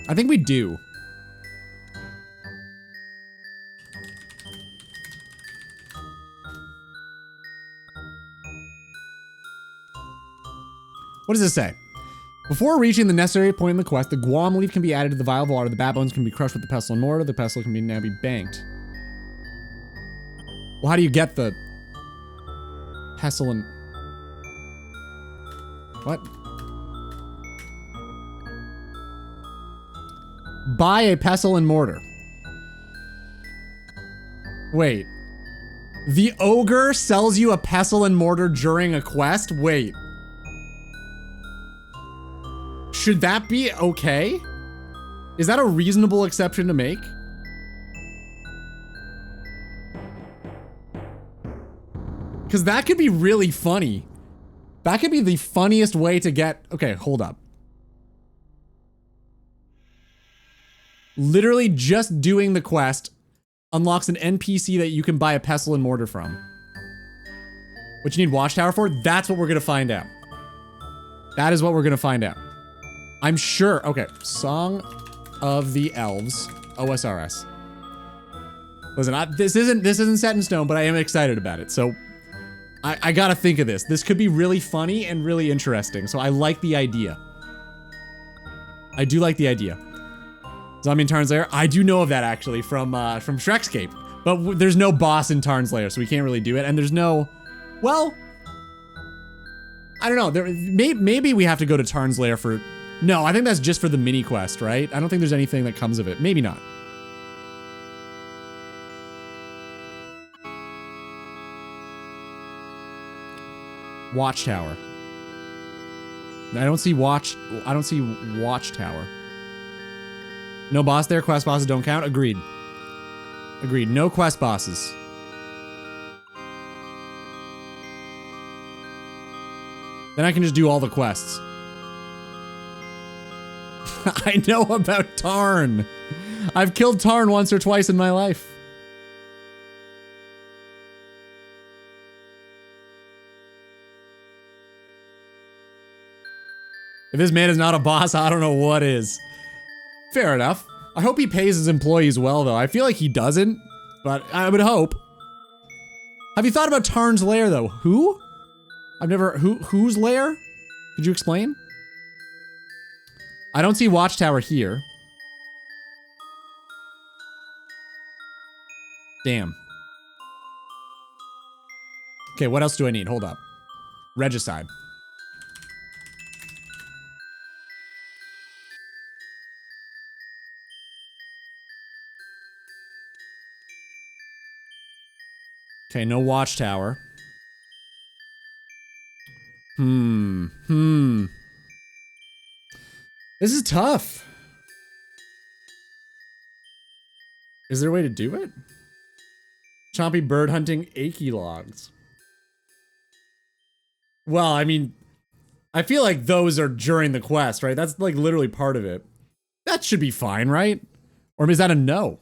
I think we do. What does this say? Before reaching the necessary point in the quest, the Guam leaf can be added to the vial of water. The bat bones can be crushed with the pestle and mortar. The pestle can now be banked. Well, how do you get the pestle and... What? Buy a pestle and mortar. Wait. The ogre sells you a pestle and mortar during a quest? Wait. Should that be okay? Is that a reasonable exception to make? Because that could be really funny. That could be the funniest way to get... Okay, hold up. Literally just doing the quest unlocks an NPC that you can buy a pestle and mortar from. What you need Watchtower for? That's what we're going to find out. That is what we're going to find out. I'm sure. Okay, Song of the Elves, OSRS. Listen, this isn't set in stone, but I am excited about it. So I gotta think of this. This could be really funny and really interesting. So I like the idea. I do like the idea. Zombie in Tarn's Lair. I do know of that actually from Shrekscape, but there's no boss in Tarn's Lair, so we can't really do it. And there's no, well, I don't know. Maybe we have to go to Tarn's Lair for. No, I think that's just for the mini quest, right? I don't think there's anything that comes of it. Maybe not. Watchtower. I don't see Watchtower. No boss there. Quest bosses don't count. Agreed. Agreed. No quest bosses. Then I can just do all the quests. I know about Tarn. I've killed Tarn once or twice in my life. If this man is not a boss, I don't know what is. Fair enough. I hope he pays his employees well, though. I feel like he doesn't, but I would hope. Have you thought about Tarn's Lair, though? Who? I've never... Whose lair? Could you explain? I don't see Watchtower here. Damn. Okay, what else do I need? Hold up. Regicide. Okay, no Watchtower. This is tough. Is there a way to do it? Chompy bird hunting achy logs. Well, I mean, I feel like those are during the quest, right? That's like literally part of it. That should be fine, right? Or is that a no?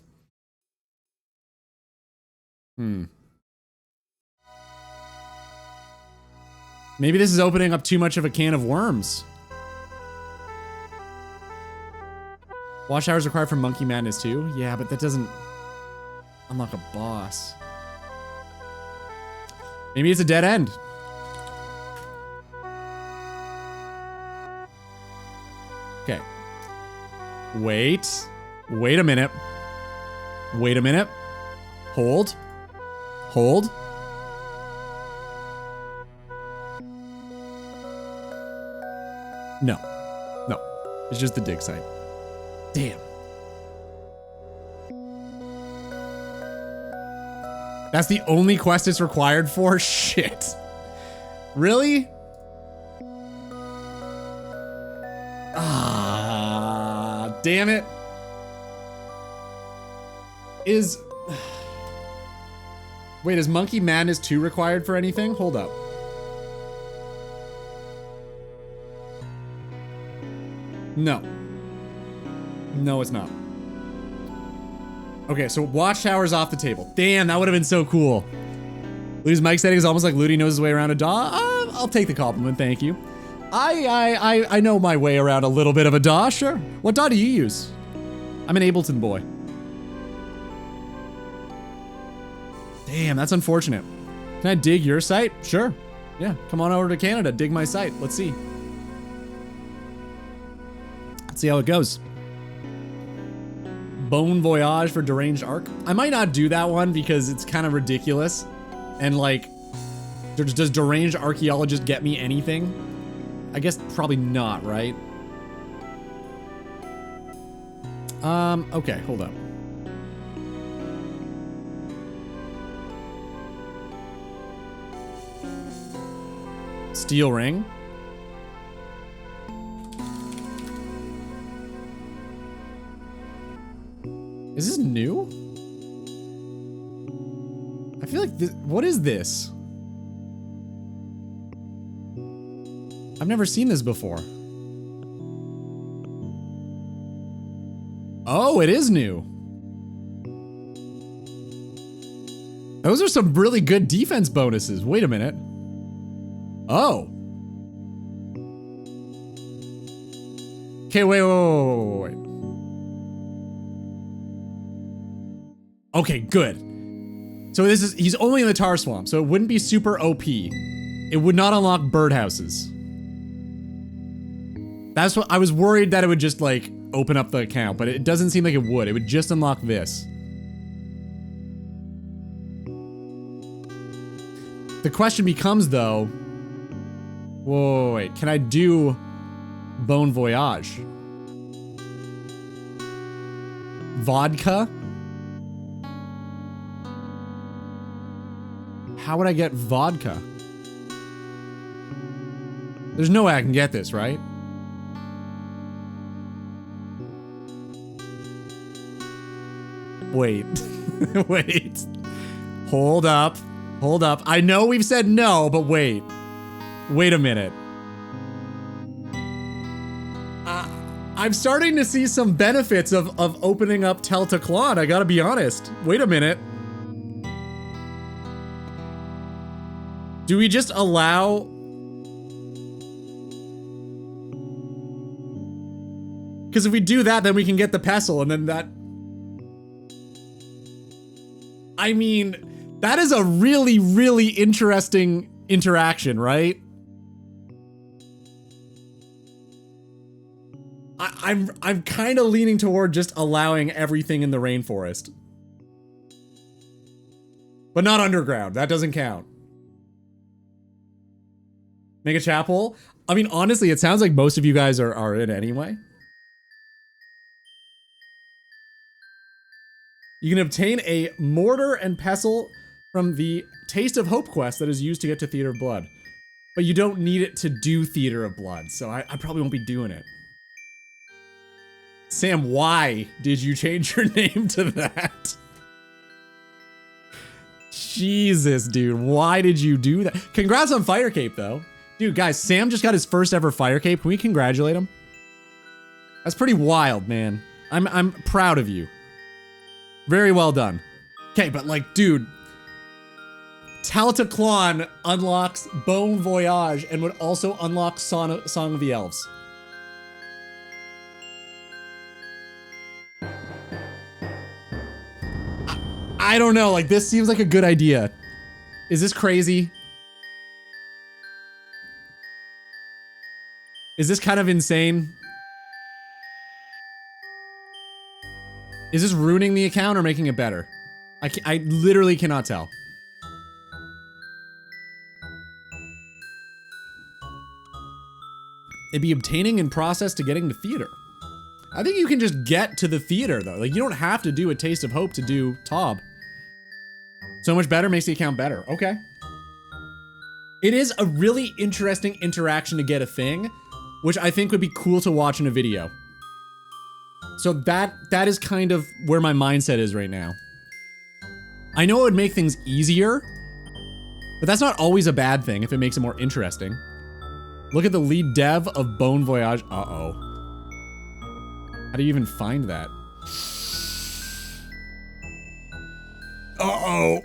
Maybe this is opening up too much of a can of worms. Watchtower is required for Monkey Madness too? Yeah, but that doesn't unlock a boss. Maybe it's a dead end. Okay. Wait a minute. Wait a minute. Hold. Hold. No. No. It's just the dig site. Damn. That's the only quest it's required for? Shit. Really? Ah, damn it. Wait, is Monkey Madness 2 required for anything? Hold up. No. No, it's not. Okay, so Watchtower's off the table. Damn, that would have been so cool. Ludi's mic setting is almost like Ludi knows his way around a DAW. I'll take the compliment, thank you. I know my way around a little bit of a DAW, sure. What DAW do you use? I'm an Ableton boy. Damn, that's unfortunate. Can I dig your site? Sure. Yeah, come on over to Canada, dig my site. Let's see. Let's see how it goes. Bone Voyage for Deranged Arc. I might not do that one because it's kind of ridiculous. And like, does Deranged Archaeologist get me anything? I guess probably not, right? Okay, hold up. Steel Ring. Is this new? I feel like this, what is this? I've never seen this before. Oh, it is new. Those are some really good defense bonuses. Wait a minute. Oh. Okay, wait. Okay, good. So he's only in the tar swamp, so it wouldn't be super OP. It would not unlock birdhouses. That's what I was worried that it would just like open up the account, but it doesn't seem like it would. It would just unlock this. The question becomes though, whoa, wait, can I do Bon Voyage? Vodka? How would I get vodka? There's no way I can get this, right? Wait. Wait. Hold up. Hold up. I know we've said no, but wait. Wait a minute. I'm starting to see some benefits of opening up Teltaclon, I gotta be honest. Wait a minute. Do we just allow... Because if we do that, then we can get the pestle, and then that... I mean, that is a really, really interesting interaction, right? I'm kind of leaning toward just allowing everything in the rainforest. But not underground, that doesn't count. Make a chapel? I mean, honestly, it sounds like most of you guys are in anyway. You can obtain a mortar and pestle from the Taste of Hope quest that is used to get to Theater of Blood. But you don't need it to do Theater of Blood, so I probably won't be doing it. Sam, why did you change your name to that? Jesus, dude, why did you do that? Congrats on Fire Cape, though. Dude, guys, Sam just got his first ever Fire Cape. Can we congratulate him? That's pretty wild, man. I'm proud of you. Very well done. Okay, but like, dude, Teltaclon unlocks Bon Voyage and would also unlock Song of the Elves. I don't know, like this seems like a good idea. Is this crazy? Is this kind of insane? Is this ruining the account or making it better? I literally cannot tell. It'd be obtaining in process to getting to theater. I think you can just get to the theater though. Like you don't have to do a Taste of Hope to do Tob. So much better makes the account better. Okay. It is a really interesting interaction to get a thing, which I think would be cool to watch in a video. So that is kind of where my mindset is right now. I know it would make things easier, but that's not always a bad thing if it makes it more interesting. Look at the lead dev of Bon Voyage. Uh-oh. How do you even find that? Uh-oh.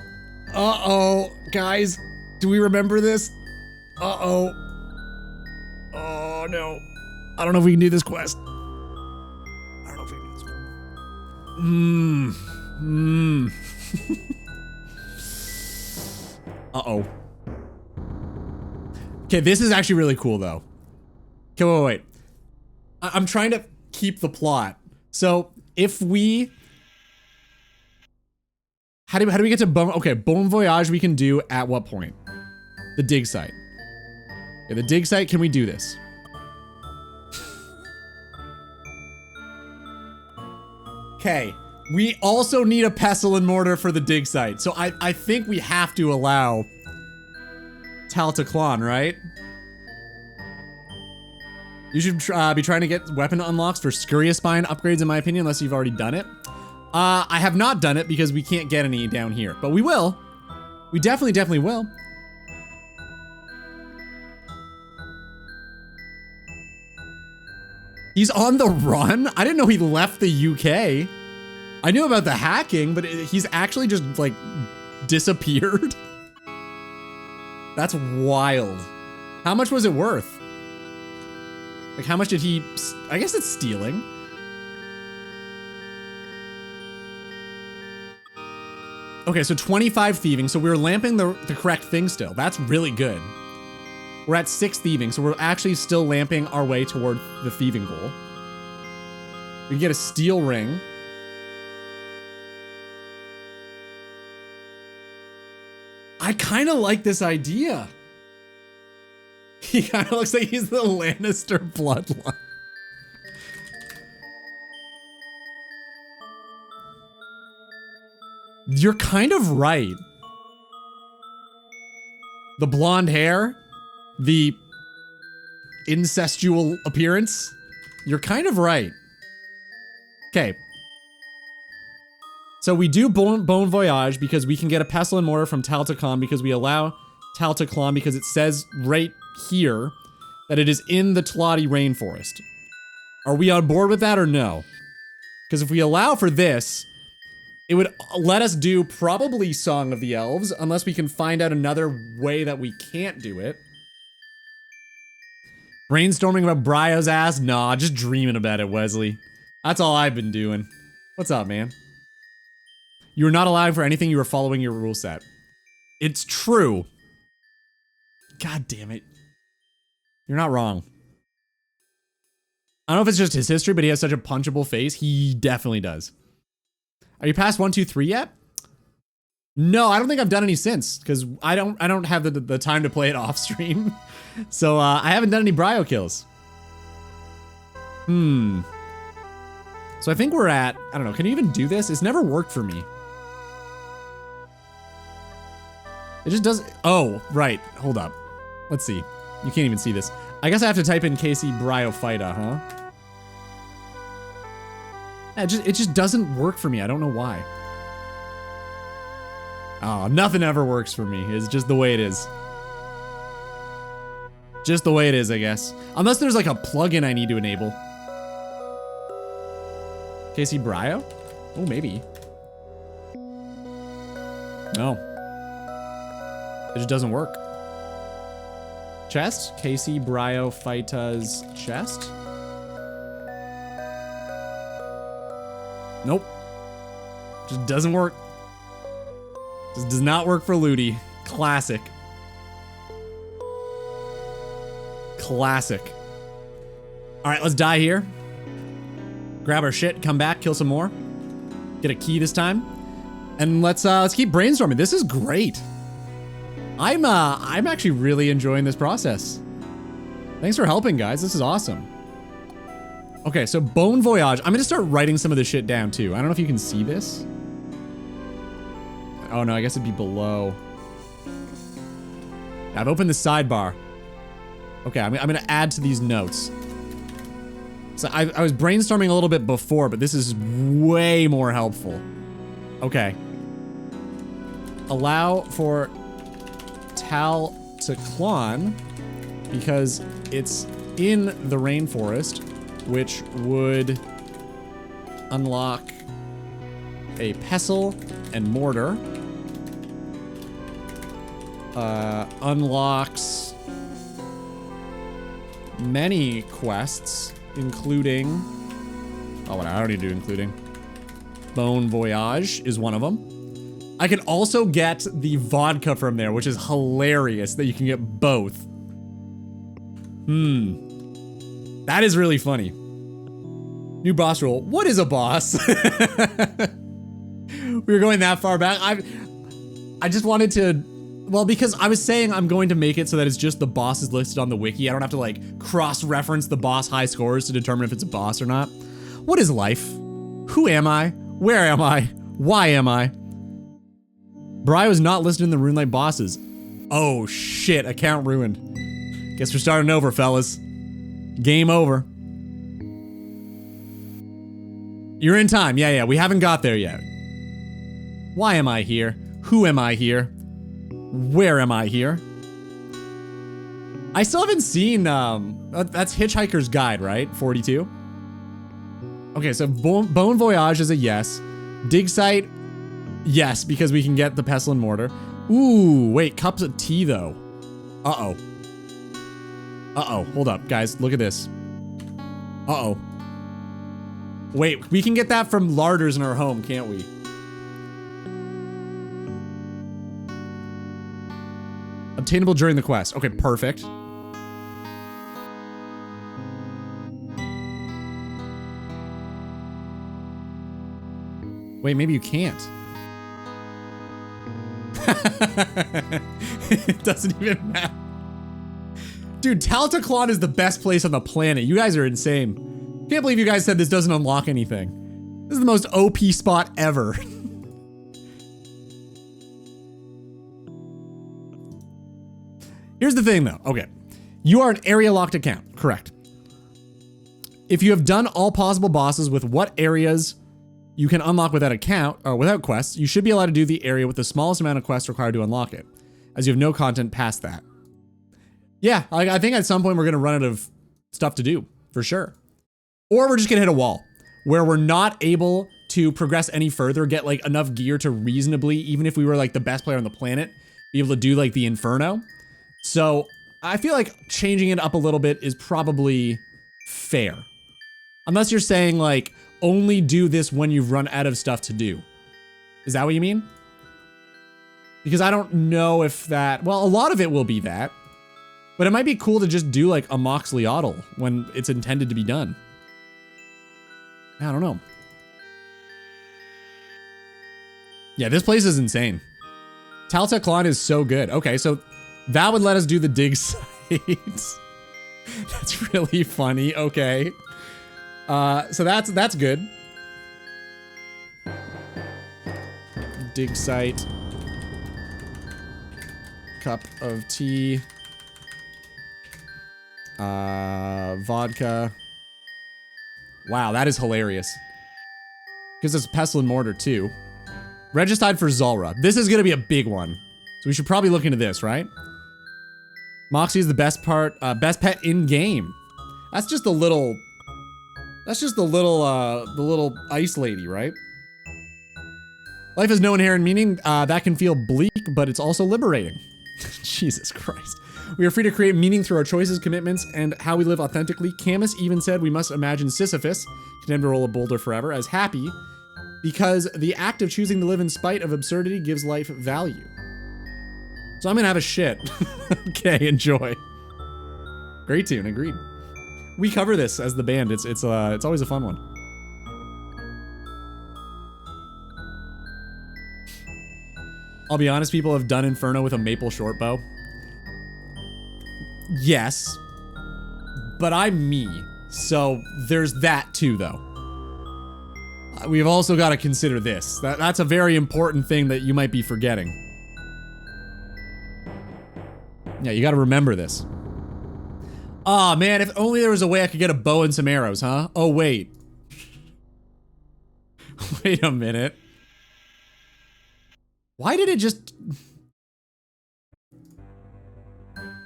Uh-oh. Guys, do we remember this? Uh-oh. Oh, no. I don't know if we can do this quest. I don't know if we can do this quest. Uh-oh. Okay, this is actually really cool, though. Okay, wait. I'm trying to keep the plot. So, if we... How do we get to Bon... Okay, Bon Voyage we can do at what point? The dig site. Okay, the dig site, can we do this? Okay, we also need a pestle and mortar for the dig site. So I think we have to allow Teltaclon, right? You should be trying to get weapon unlocks for Scurria Spine upgrades in my opinion, unless you've already done it. I have not done it because we can't get any down here, but we will. We definitely will. He's on the run? I didn't know he left the UK. I knew about the hacking, but he's actually just like disappeared. That's wild. How much was it worth? Like, how much did he... I guess it's stealing. Okay, so 25 thieving. So we're lamping the correct thing still. That's really good. We're at 6 thieving, so we're actually still lamping our way toward the thieving goal. We get a steel ring. I kind of like this idea. He kind of looks like he's the Lannister bloodline. You're kind of right. The blonde hair, the incestual appearance. You're kind of right. Okay. So we do Bon Voyage because we can get a pestle and mortar from Tal Takon because we allow Tal Takon because it says right here that it is in the Tladi rainforest. Are we on board with that or no? Because if we allow for this, it would let us do probably Song of the Elves unless we can find out another way that we can't do it. Brainstorming about Bryo's ass? Nah, just dreaming about it, Wesley. That's all I've been doing. What's up, man? You were not allowing for anything, you were following your rule set. It's true. God damn it. You're not wrong. I don't know if it's just his history, but he has such a punchable face. He definitely does. Are you past 1, 2, 3 yet? No, I don't think I've done any since, because I don't have the time to play it off stream. So I haven't done any Bryo kills. So I think we're at, I don't know, can you even do this? It's never worked for me. It just doesn't, oh, right, hold up. Let's see. You can't even see this. I guess I have to type in KC Bryophyta, huh? It just doesn't work for me. I don't know why. Oh, nothing ever works for me. It's just the way it is. Just the way it is, I guess. Unless there's like a plugin I need to enable. KC Bryo? Oh, maybe. No. It just doesn't work. Chest? KC Bryophyta's chest? Nope. Just doesn't work. Just does not work for Ludi. Classic. Classic. Alright, let's die here. Grab our shit, come back, kill some more. Get a key this time. And let's keep brainstorming. This is great. I'm actually really enjoying this process. Thanks for helping, guys. This is awesome. Okay, so Bon Voyage. I'm gonna start writing some of this shit down too. I don't know if you can see this. Oh no, I guess it'd be below. I've opened the sidebar. Okay, I'm gonna add to these notes. So I was brainstorming a little bit before, but this is way more helpful. Okay. Allow for Tal Takon because it's in the rainforest, which would unlock a pestle and mortar. Unlocks many quests, including... Oh, what I don't need to do including. Bon Voyage is one of them. I can also get the vodka from there, which is hilarious that you can get both. That is really funny. New boss rule. What is a boss? We were going that far back. I just wanted to... Well, because I was saying I'm going to make it so that it's just the bosses listed on the wiki. I don't have to like cross-reference the boss high scores to determine if it's a boss or not. What is life? Who am I? Where am I? Why am I? Bryo is not listed in the Runelight bosses. Oh shit, account ruined. Guess we're starting over, fellas. Game over. You're in time. Yeah, we haven't got there yet. Why am I here? Who am I here? Where am I here? I still haven't seen, that's Hitchhiker's Guide, right? 42? Okay, so Bon Voyage is a yes. Dig Site, yes, because we can get the pestle and mortar. Ooh, wait, cups of tea, though. Uh-oh. Uh-oh, hold up, guys, look at this. Uh-oh. Wait, we can get that from larders in our home, can't we? Obtainable during the quest. Okay, perfect. Wait, maybe you can't. It doesn't even matter. Dude, Taltaclon is the best place on the planet. You guys are insane. Can't believe you guys said this doesn't unlock anything. This is the most OP spot ever. Here's the thing though. Okay. You are an area locked account. Correct. If you have done all possible bosses with what areas you can unlock without account or without quests, you should be allowed to do the area with the smallest amount of quests required to unlock it, as you have no content past that. Yeah, I think at some point we're gonna run out of stuff to do, for sure. Or we're just gonna hit a wall where we're not able to progress any further, get like enough gear to reasonably, even if we were like the best player on the planet, be able to do like the Inferno. So I feel like changing it up a little bit is probably fair. Unless you're saying like, only do this when you've run out of stuff to do. Is that what you mean? Because I don't know if that, well, a lot of it will be that, but it might be cool to just do like a Moxley-Oddle when it's intended to be done. I don't know. Yeah, this place is insane. Taltaclon is so good. Okay, so that would let us do the dig sites. That's really funny. Okay. So that's good. Dig site. Cup of tea. Vodka. Wow, that is hilarious. Because it's pestle and mortar too. Regicide for Zulrah. This is gonna be a big one. So we should probably look into this, right? Moxie is the best best pet in game. That's just the little the little ice lady, right? Life has no inherent meaning. That can feel bleak, but it's also liberating. Jesus Christ. We are free to create meaning through our choices, commitments, and how we live authentically. Camus even said we must imagine Sisyphus, condemned to roll a boulder forever, as happy because the act of choosing to live in spite of absurdity gives life value. So I'm gonna have a shit. Okay, enjoy. Great tune, agreed. We cover this as the band. It's always a fun one. I'll be honest, people have done Inferno with a maple short bow. Yes, but I'm me, so there's that too, though. We've also got to consider this. That's a very important thing that you might be forgetting. Yeah, you got to remember this. Aw, man, if only there was a way I could get a bow and some arrows, huh? Oh, wait. Wait a minute. Why did it just...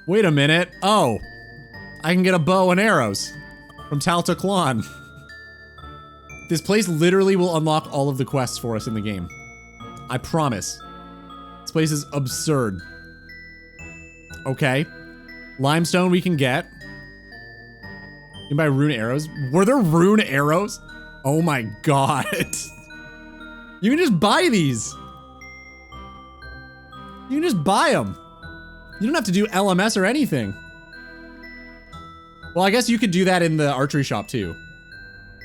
Wait a minute. Oh. I can get a bow and arrows from Taltaclon. This place literally will unlock all of the quests for us in the game. I promise. This place is absurd. Okay. Limestone we can get. You can buy rune arrows. Were there rune arrows? Oh my god. You can just buy these. You can just buy them. You don't have to do LMS or anything. Well, I guess you could do that in the archery shop too.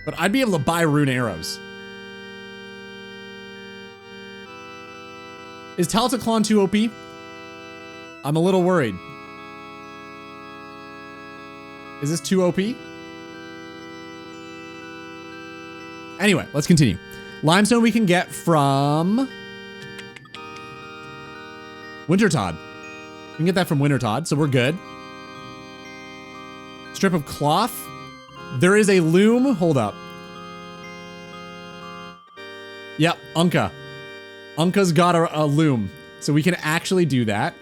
But I'd be able to buy rune arrows. Is Taltaclon too OP? I'm a little worried. Is this too OP? Anyway, let's continue. Limestone we can get from Wintertodd. We can get that from Wintertodd, so we're good. Strip of cloth. There is a loom. Hold up. Yep, Unka. Unka's got a loom, so we can actually do that.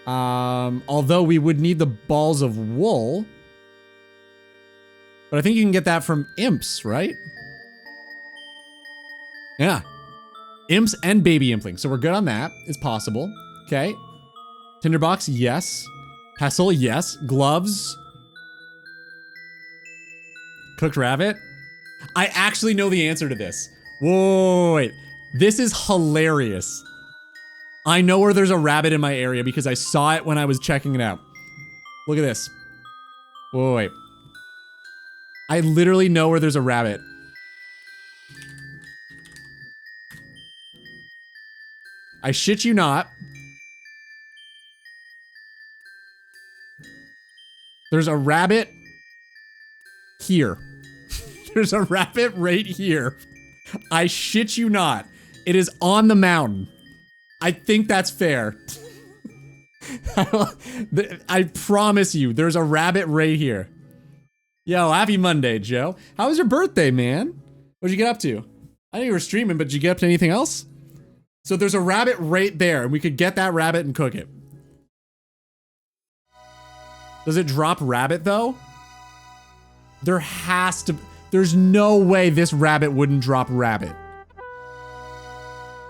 Although we would need the balls of wool. But I think you can get that from imps, right? Yeah. Imps and baby impling. So we're good on that. It's possible. Okay. Tinderbox, yes. Pestle, yes. Gloves. Cooked rabbit? I actually know the answer to this. Whoa, wait. This is hilarious. I know where there's a rabbit in my area because I saw it when I was checking it out. Look at this. Whoa, wait. I literally know where there's a rabbit. I shit you not. There's a rabbit here. There's a rabbit right here. I shit you not. It is on the mountain. I think that's fair. I promise you, there's a rabbit right here. Yo, happy Monday, Joe. How was your birthday, man? What'd you get up to? I know you were streaming, but did you get up to anything else? So there's a rabbit right there, and we could get that rabbit and cook it. Does it drop rabbit, though? There has to... There's no way this rabbit wouldn't drop rabbit.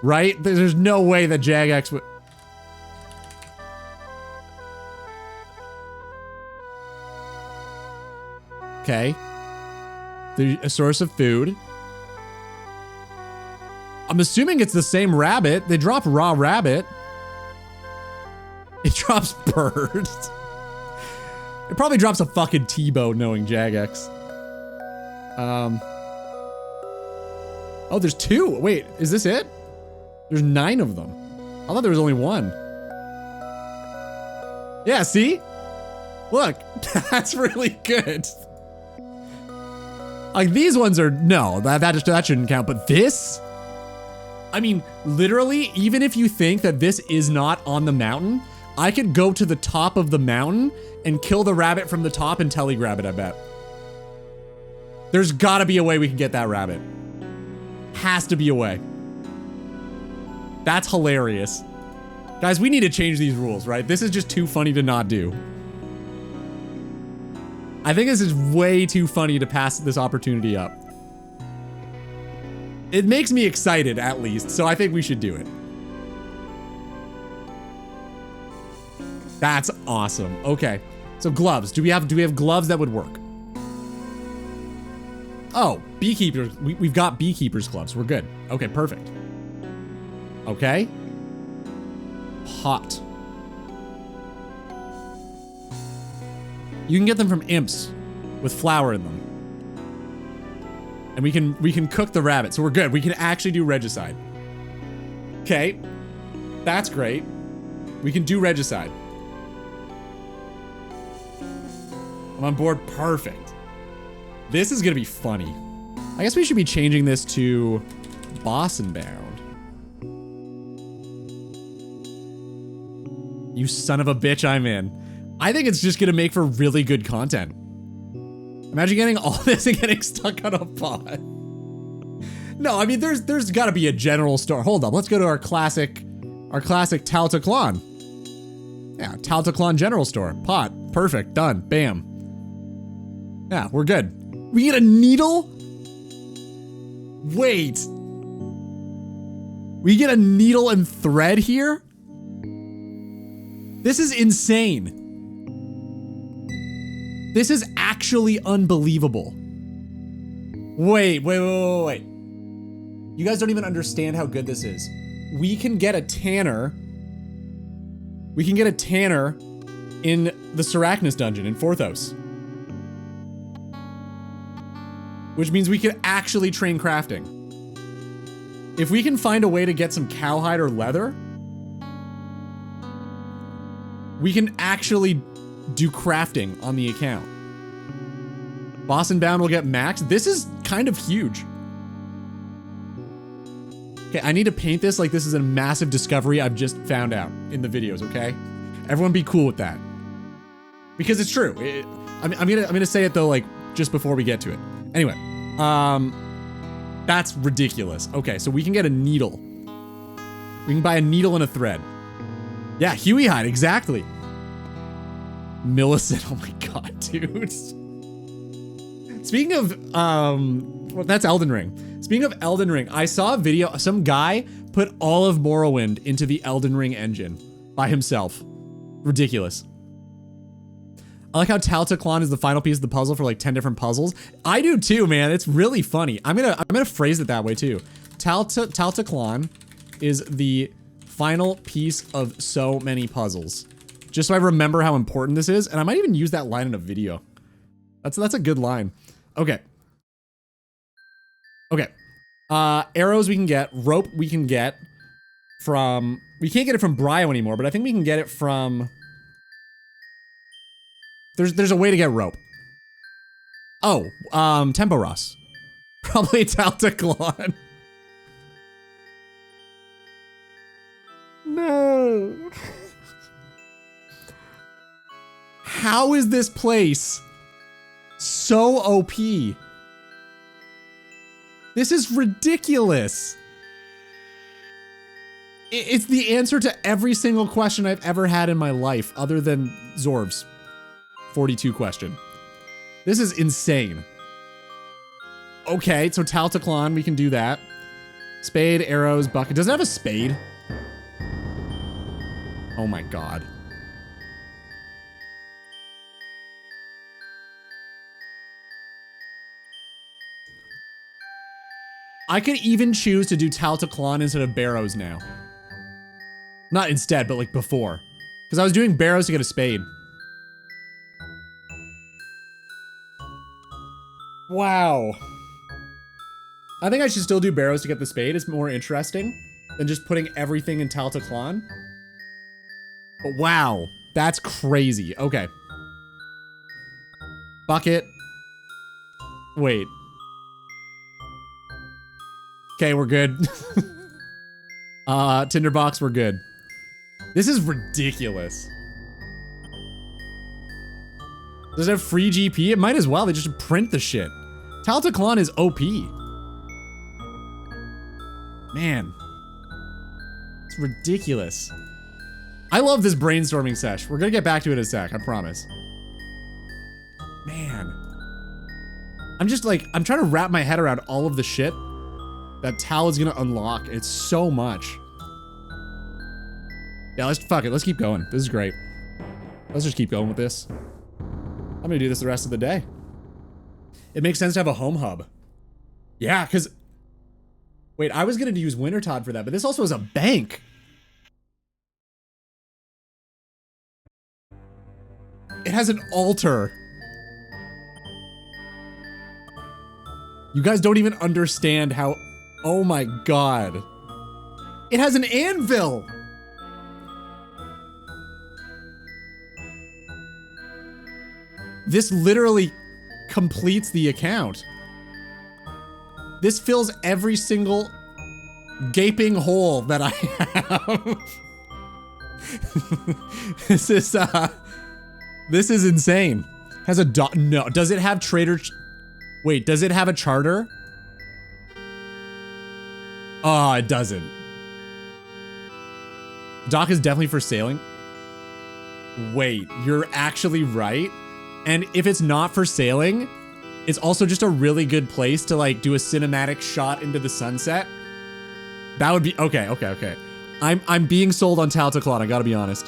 Right? There's no way that Jagex would... Okay. A source of food. I'm assuming it's the same rabbit. They drop raw rabbit. It drops birds. It probably drops a fucking T-bone knowing Jagex. Oh, there's 2. Wait, is this it? There's 9 of them. I thought there was only 1. Yeah, see? Look, that's really good. Like, these ones are, no, that shouldn't count, but this? I mean, literally, even if you think that this is not on the mountain, I could go to the top of the mountain and kill the rabbit from the top and telegrab it, I bet. There's gotta be a way we can get that rabbit. Has to be a way. That's hilarious. Guys, we need to change these rules, right? This is just too funny to not do. I think this is way too funny to pass this opportunity up. It makes me excited, at least, so I think we should do it. That's awesome. Okay, so gloves. Do we have gloves that would work? Oh, beekeepers. We've got beekeepers gloves. We're good. Okay, perfect. Okay. Pot. You can get them from imps with flour in them. And we can cook the rabbit, so we're good. We can actually do regicide. Okay. That's great. We can do regicide. I'm on board. Perfect. This is gonna be funny. I guess we should be changing this to boss and bound. You son of a bitch, I'm in. I think it's just gonna make for really good content. Imagine getting all this and getting stuck on a pot. No, I mean, there's gotta be a general store. Hold up, let's go to our classic Taltaclon. Yeah, Taltaclon general store. Pot, perfect, done, bam. Yeah, we're good. We get a needle? Wait. We get a needle and thread here? This is insane. This is actually unbelievable. Wait. You guys don't even understand how good this is. We can get a tanner. We can get a tanner in the Seracnus dungeon in Forthos. Which means we can actually train crafting. If we can find a way to get some cowhide or leather, we can actually do crafting on the account. Boss and Bound will get max. This is kind of huge. Okay, I need to paint this like this is a massive discovery I've just found out in the videos, okay? Everyone be cool with that. Because it's true. I'm gonna say it though, like, just before we get to it. Anyway, that's ridiculous. Okay, so we can get a needle. We can buy a needle and a thread. Yeah, Huey hide, exactly. Millicent, oh my god, dude. Speaking of, well, that's Elden Ring. Speaking of Elden Ring, I saw a video, some guy put all of Morrowind into the Elden Ring engine by himself. Ridiculous. I like how Taltaclon is the final piece of the puzzle for like 10 different puzzles. I do too, man. It's really funny. I'm gonna phrase it that way too. Taltaclon is the final piece of so many puzzles. Just so I remember how important this is, and I might even use that line in a video. That's a good line. Okay. Okay. Arrows we can get. Rope we can get from... We can't get it from Bryo anymore, but I think we can get it from... There's a way to get rope. Oh, Tempo Ross. Probably Taltaclon. No. How is this place so OP? This is ridiculous. It's the answer to every single question I've ever had in my life, other than Zorb's 42 question. This is insane. Okay, so Taltaclon, we can do that. Spade, arrows, bucket. Does it have a spade? Oh my god. I could even choose to do Taltaclon instead of Barrows now. Not instead, but like before. Because I was doing Barrows to get a spade. Wow. I think I should still do Barrows to get the spade. It's more interesting than just putting everything in Taltaclon. But wow, that's crazy. Okay. Bucket. Wait. Okay, we're good. Tinderbox, we're good. This is ridiculous. Does it have free GP? It might as well. They just print the shit. Taltaclon is OP. Man. It's ridiculous. I love this brainstorming sesh. We're gonna get back to it in a sec, I promise. Man. I'm just like, I'm trying to wrap my head around all of the shit that Tal is gonna unlock. It's so much. Yeah, fuck it. Let's keep going. This is great. Let's just keep going with this. I'm gonna do this the rest of the day. It makes sense to have a home hub. Yeah, because... Wait, I was gonna use Wintertod for that, but this also has a bank. It has an altar. You guys don't even understand how... Oh my god. It has an anvil! This literally completes the account. This fills every single gaping hole that I have. This is insane. Has a no, does it have trader? Wait, does it have a charter? Oh, it doesn't. Dock is definitely for sailing. Wait, you're actually right. And if it's not for sailing, it's also just a really good place to like do a cinematic shot into the sunset. That would be, okay. I'm being sold on Taltaclon, I gotta be honest.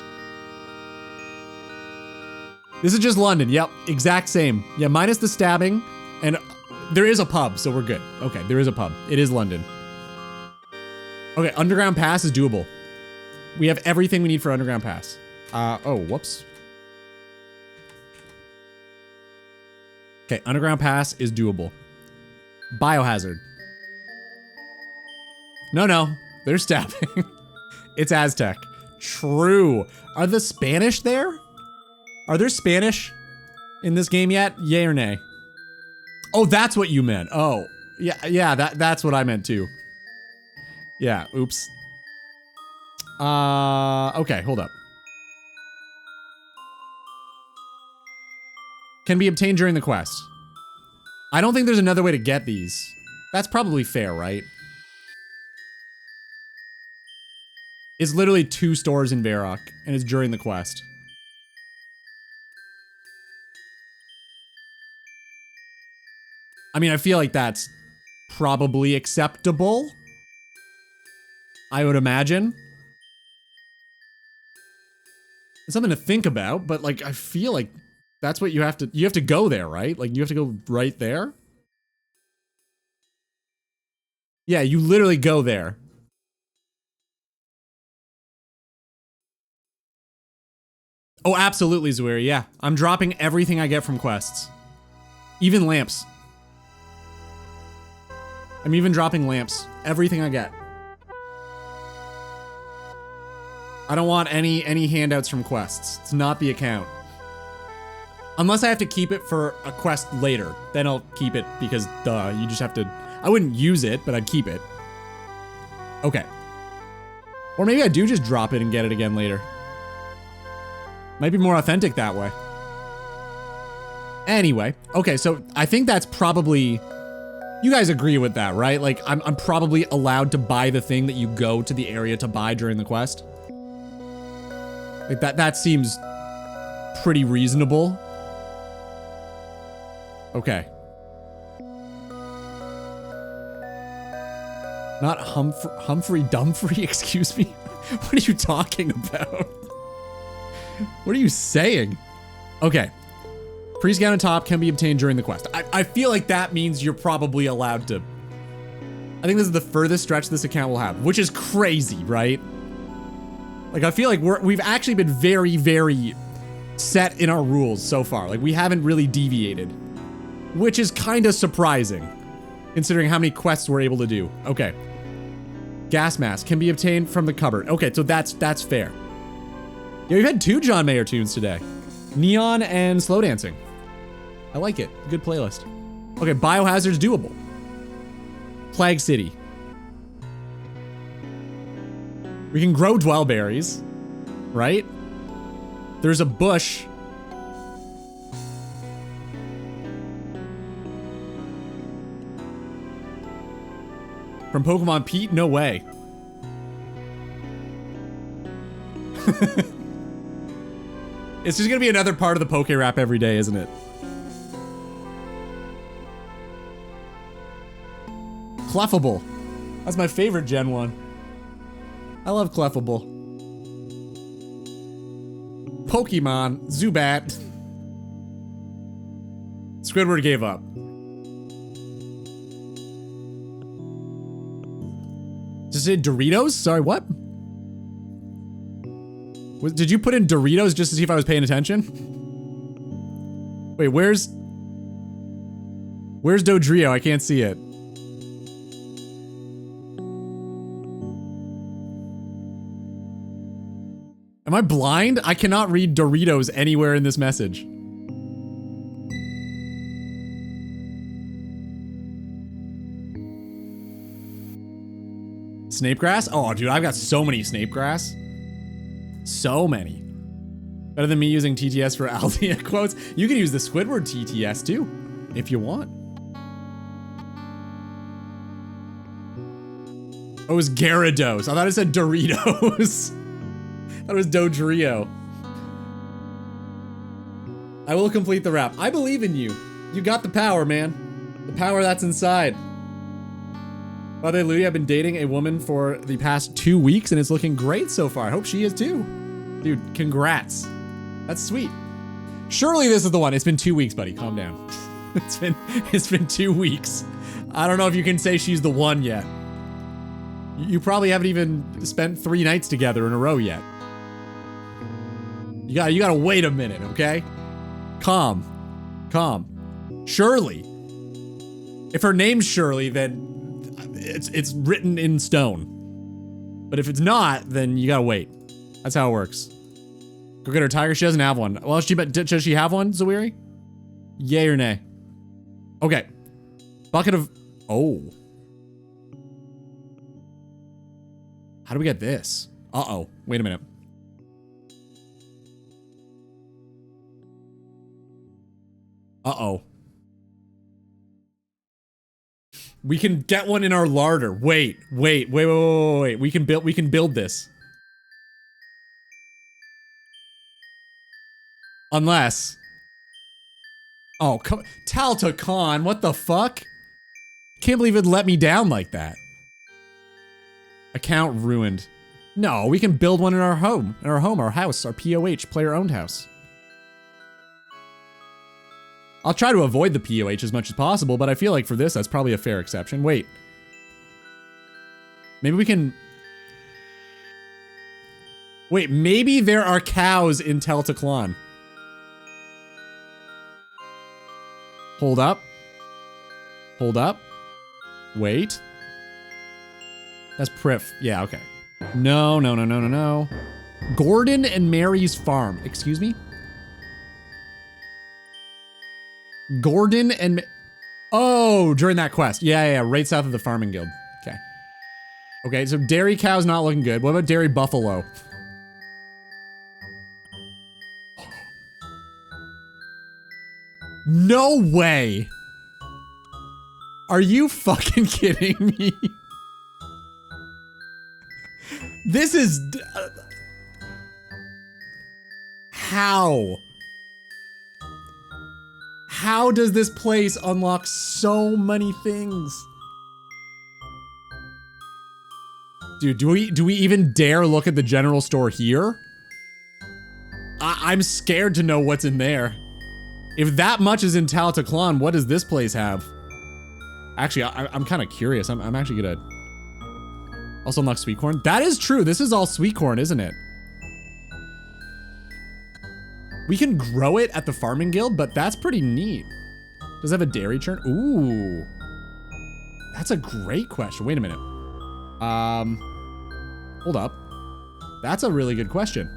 This is just London, yep, exact same. Yeah, minus the stabbing, and there is a pub, so we're good. Okay, there is a pub. It is London. Okay, Underground Pass is doable. We have everything we need for Underground Pass. Oh, whoops. Okay, Underground Pass is doable. Biohazard. No, they're stabbing. It's Aztec. True. Are the Spanish there? Are there Spanish in this game yet? Yay or nay? Oh, that's what you meant. Oh, yeah, that's what I meant too. Yeah, oops. Okay, hold up. Can be obtained during the quest. I don't think there's another way to get these. That's probably fair, right? It's literally 2 stores in Varrock, and it's during the quest. I mean, I feel like that's probably acceptable. I would imagine. It's something to think about, but like, I feel like That's what you have to go there, right? Like you have to go right there. Yeah, you literally go there. Oh, absolutely, Zuiri. Yeah, I'm dropping everything I get from quests. Even lamps. I'm even dropping lamps. Everything I get. I don't want any handouts from quests. It's not the account. Unless I have to keep it for a quest later. Then I'll keep it because, duh, you just have to... I wouldn't use it, but I'd keep it. Okay. Or maybe I do just drop it and get it again later. Might be more authentic that way. Anyway, okay, so I think that's probably... You guys agree with that, right? Like, I'm probably allowed to buy the thing that you go to the area to buy during the quest. Like, that seems pretty reasonable. Okay. Not Humphrey Dumfrey, excuse me? What are you talking about? What are you saying? Okay. Priest gown on top can be obtained during the quest. I feel like that means you're probably allowed to... I think this is the furthest stretch this account will have, which is crazy, right? Like, I feel like we've actually been very, very set in our rules so far. Like, we haven't really deviated, which is kind of surprising, considering how many quests we're able to do. Okay. Gas mask can be obtained from the cupboard. Okay, so that's fair. Yeah, we've had 2 John Mayer tunes today. Neon and Slow Dancing. I like it. Good playlist. Okay, Biohazard's doable. Plague City. We can grow dwellberries, right? There's a bush. From Pokemon Pete? No way. It's just gonna be another part of the Poke Rap every day, isn't it? Clefable. That's my favorite Gen 1. I love Clefable. Pokemon. Zubat. Squidward gave up. Just say Doritos? Sorry, what? Did you put in Doritos just to see if I was paying attention? Wait, where's Dodrio? I can't see it. Am I blind? I cannot read Doritos anywhere in this message. Snapegrass? Oh, dude, I've got so many Snapegrass. So many. Better than me using TTS for Aldia quotes. You can use the Squidward TTS too, if you want. Oh, it was Gyarados. I thought it said Doritos. I thought it was Dodrio. I will complete the rap. I believe in you. You got the power, man. The power that's inside. By the way, Ludi, I've been dating a woman for the past 2 weeks and it's looking great so far. I hope she is too. Dude, congrats. That's sweet. Surely this is the one. It's been 2 weeks, buddy. Calm down. It's been 2 weeks. I don't know if you can say she's the one yet. You probably haven't even spent 3 nights together in a row yet. You gotta wait a minute, okay? Calm. Shirley. If her name's Shirley, then it's written in stone. But if it's not, then you gotta wait. That's how it works. Go get her tiger. She doesn't have one. Well, does she have one, Zawiri? Yay or nay? Okay. Bucket of... Oh. How do we get this? Uh-oh. Wait a minute. Uh-oh. We can get one in our larder. Wait. We can build this. Unless. Oh, come Talta Khan, what the fuck? Can't believe it let me down like that. Account ruined. No, we can build one in our home. Our house, our POH, player-owned house. I'll try to avoid the POH as much as possible, but I feel like for this, that's probably a fair exception. Wait. Maybe we can... Wait, maybe there are cows in Tel Teclan. Hold up. Hold up. Wait. That's Priff. Yeah, okay. No, no, no, no, no, no. Gordon and Mary's farm. Excuse me? Gordon and... Oh, during that quest. Yeah, right south of the farming guild. Okay. Okay, so dairy cow's not looking good. What about dairy buffalo? No way! Are you fucking kidding me? This is... How? How does this place unlock so many things? Dude, do we even dare look at the general store here? I'm scared to know what's in there. If that much is in Tel Teclan, what does this place have? Actually, I'm kind of curious. I'm actually gonna... Also unlock sweet corn. That is true. This is all sweet corn, isn't it? We can grow it at the farming guild, but that's pretty neat. Does it have a dairy churn? Ooh. That's a great question. Wait a minute. Hold up. That's a really good question.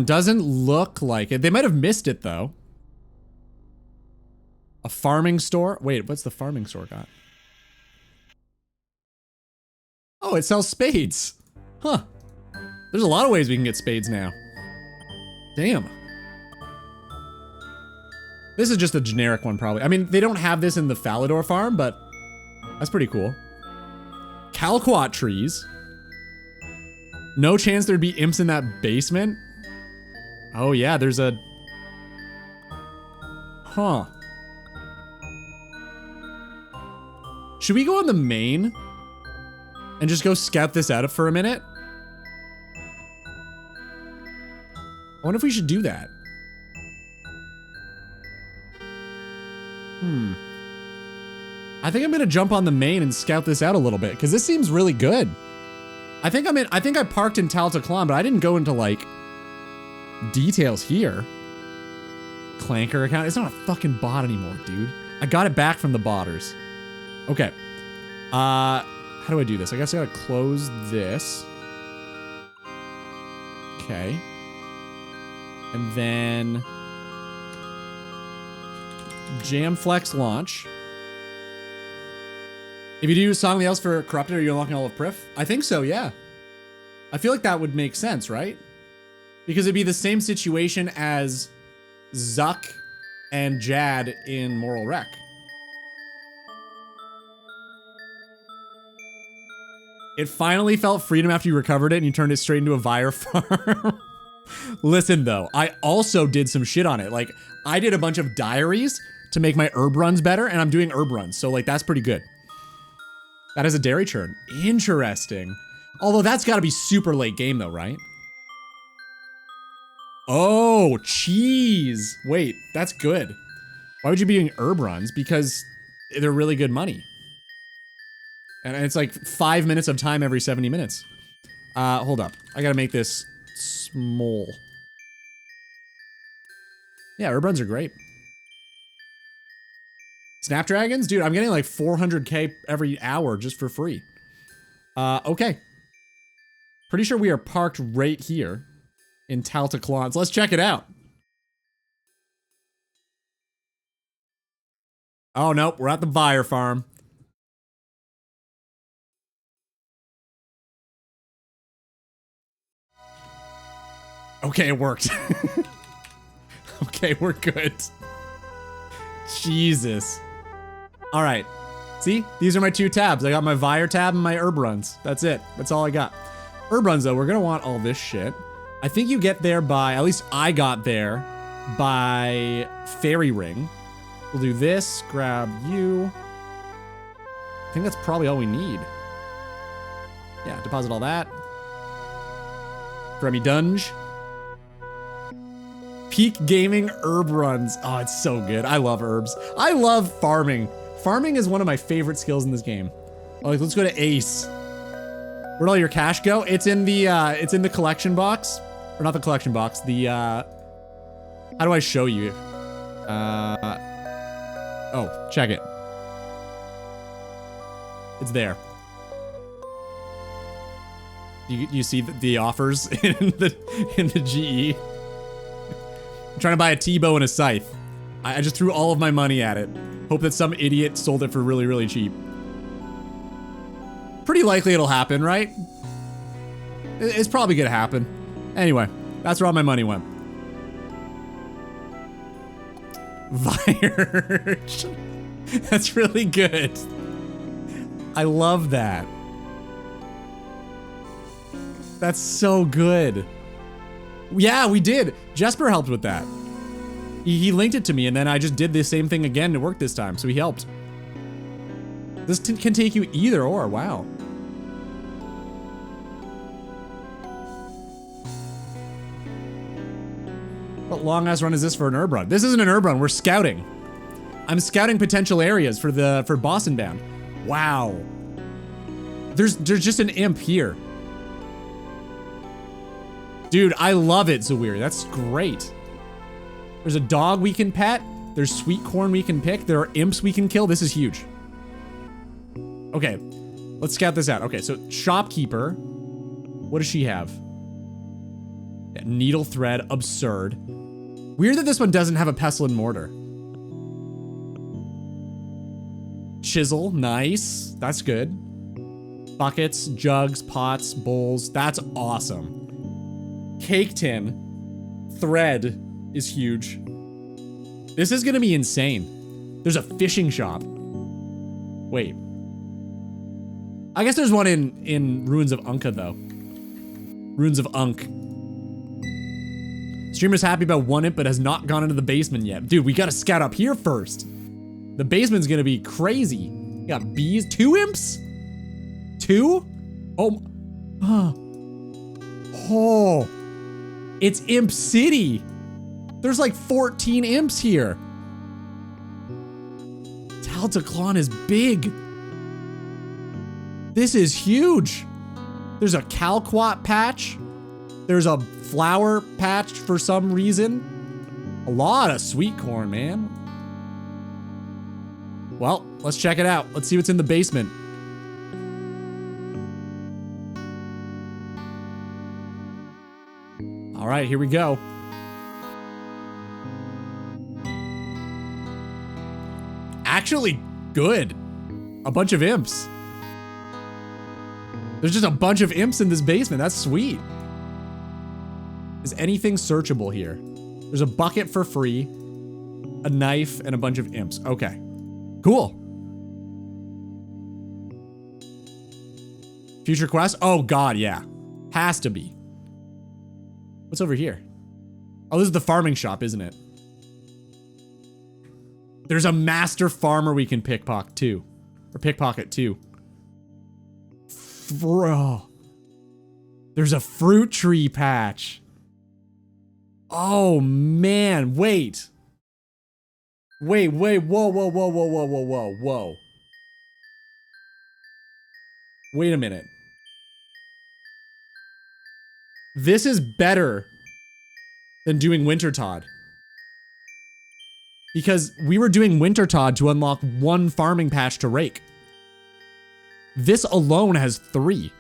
Doesn't look like it. They might have missed it though. A farming store? Wait, what's the farming store got? Oh, it sells spades. Huh. There's a lot of ways we can get spades now. Damn. This is just a generic one probably. I mean, they don't have this in the Falador farm, but that's pretty cool. Calquat trees. No chance there'd be imps in that basement? Oh yeah, there's a... Huh. Should we go on the main? And just go scout this out for a minute? I wonder if we should do that. I think I'm gonna jump on the main and scout this out a little bit, because this seems really good. I think I parked in Tel Teclan, but I didn't go into like details here. Clanker account. It's not a fucking bot anymore, dude. I got it back from the botters. Okay. How do I do this? I guess I gotta close this. Okay. And then Jamflex launch. If you do Song of the Elves for Corrupted, are you unlocking all of Priff? I think so, yeah. I feel like that would make sense, right? Because it'd be the same situation as Zuck and Jad in Moral Wreck. It finally felt freedom after you recovered it and you turned it straight into a Vire farm. Listen though, I also did some shit on it. Like, I did a bunch of diaries to make my herb runs better, and I'm doing herb runs, so like that's pretty good. That is a dairy churn. Interesting. Although that's gotta be super late game though, right? Oh, cheese. Wait, that's good. Why would you be doing herb runs? Because they're really good money. And it's like 5 minutes of time every 70 minutes. Hold up. I gotta make this small. Yeah, herb runs are great. Snapdragons? Dude, I'm getting like 400k every hour just for free. Okay. Pretty sure we are parked right here in Tel Teclan. So let's check it out. Oh, nope. We're at the Vire farm. Okay, it worked. Okay, we're good. Jesus. All right. See? These are my two tabs. I got my Vire tab and my herb runs. That's it. That's all I got. Herb runs, though, we're going to want all this shit. I think you get there by, at least I got there by Fairy Ring. We'll do this, grab you. I think that's probably all we need. Yeah, deposit all that. Fremy Dunge. Peak gaming herb runs. Oh, it's so good. I love herbs. I love farming. Farming is one of my favorite skills in this game. Oh, let's go to Ace. Where'd all your cash go? It's in the collection box. Or not the collection box. The, how do I show you? Oh, check it. It's there. You see the offers in the GE? I'm trying to buy a T-bow and a scythe. I just threw all of my money at it. Hope that some idiot sold it for really, really cheap. Pretty likely it'll happen, right? It's probably gonna happen. Anyway, that's where all my money went. Virge. That's really good. I love that. That's so good. Yeah, we did. Jesper helped with that. He linked it to me, and then I just did the same thing again to work this time, so he helped. This can take you either or, wow. What long-ass run is this for an herb run? This isn't an herb run, we're scouting. I'm scouting potential areas for Boss and Ban. Wow. There's just an imp here. Dude, I love it, Zawir. That's great. There's a dog we can pet. There's sweet corn we can pick. There are imps we can kill. This is huge. Okay, let's scout this out. Okay, so shopkeeper. What does she have? Yeah, needle thread, absurd. Weird that this one doesn't have a pestle and mortar. Chisel, nice. That's good. Buckets, jugs, pots, bowls. That's awesome. Cake tin, thread is huge. This is gonna be insane. There's a fishing shop. Wait. I guess there's one in Ruins of Unka though. Ruins of Unk. Streamer's happy about one imp but has not gone into the basement yet. Dude, we gotta scout up here first. The basement's gonna be crazy. We got bees, 2 imps? 2? Oh. Oh. It's Imp City. There's like 14 imps here. Taltaclon is big. This is huge. There's a Calquat patch. There's a flower patch for some reason. A lot of sweet corn, man. Well, let's check it out. Let's see what's in the basement. All right, here we go. Actually, good. A bunch of imps. There's just a bunch of imps in this basement. That's sweet. Is anything searchable here? There's a bucket for free, a knife, and a bunch of imps. Okay, cool. Future quest? Oh God, yeah. Has to be. What's over here? Oh, this is the farming shop, isn't it? There's a master farmer we can pickpocket too. Or pickpocket too. Bro. There's a fruit tree patch. Oh man, wait. Wait, whoa, whoa, whoa, whoa, whoa, whoa, whoa. Wait a minute. This is better than doing Wintertod. Because we were doing Wintertod to unlock 1 farming patch to rake. This alone has 3.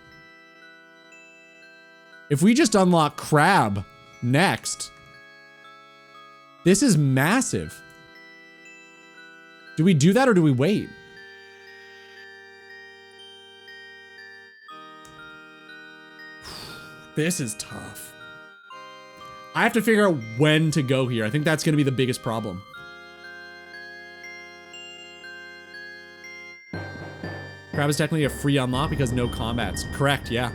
If we just unlock Crab next, this is massive. Do we do that or do we wait? This is tough. I have to figure out when to go here. I think that's going to be the biggest problem. Crab is technically a free unlock because no combats. Correct, yeah.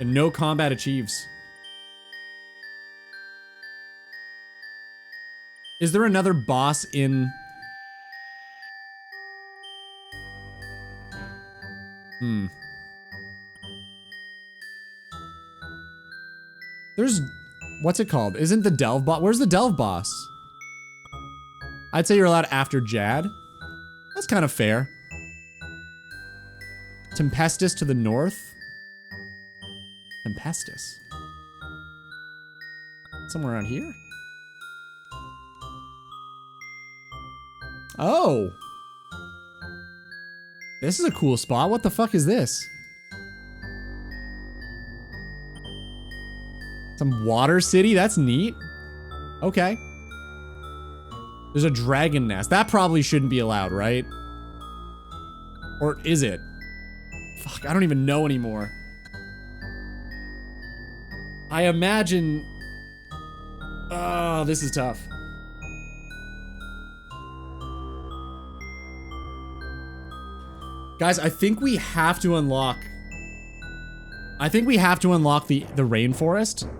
And no combat achieves. Is there another boss in... There's, what's it called? Isn't the Delve boss? Where's the Delve boss? I'd say you're allowed after Jad. That's kind of fair. Tempestus to the north. Tempestus. Somewhere around here? Oh. This is a cool spot. What the fuck is this? Some water city? That's neat. Okay. There's a dragon nest. That probably shouldn't be allowed, right? Or is it? Fuck, I don't even know anymore. I imagine... Oh, this is tough. Guys, I think we have to unlock... I think we have to unlock the rainforest.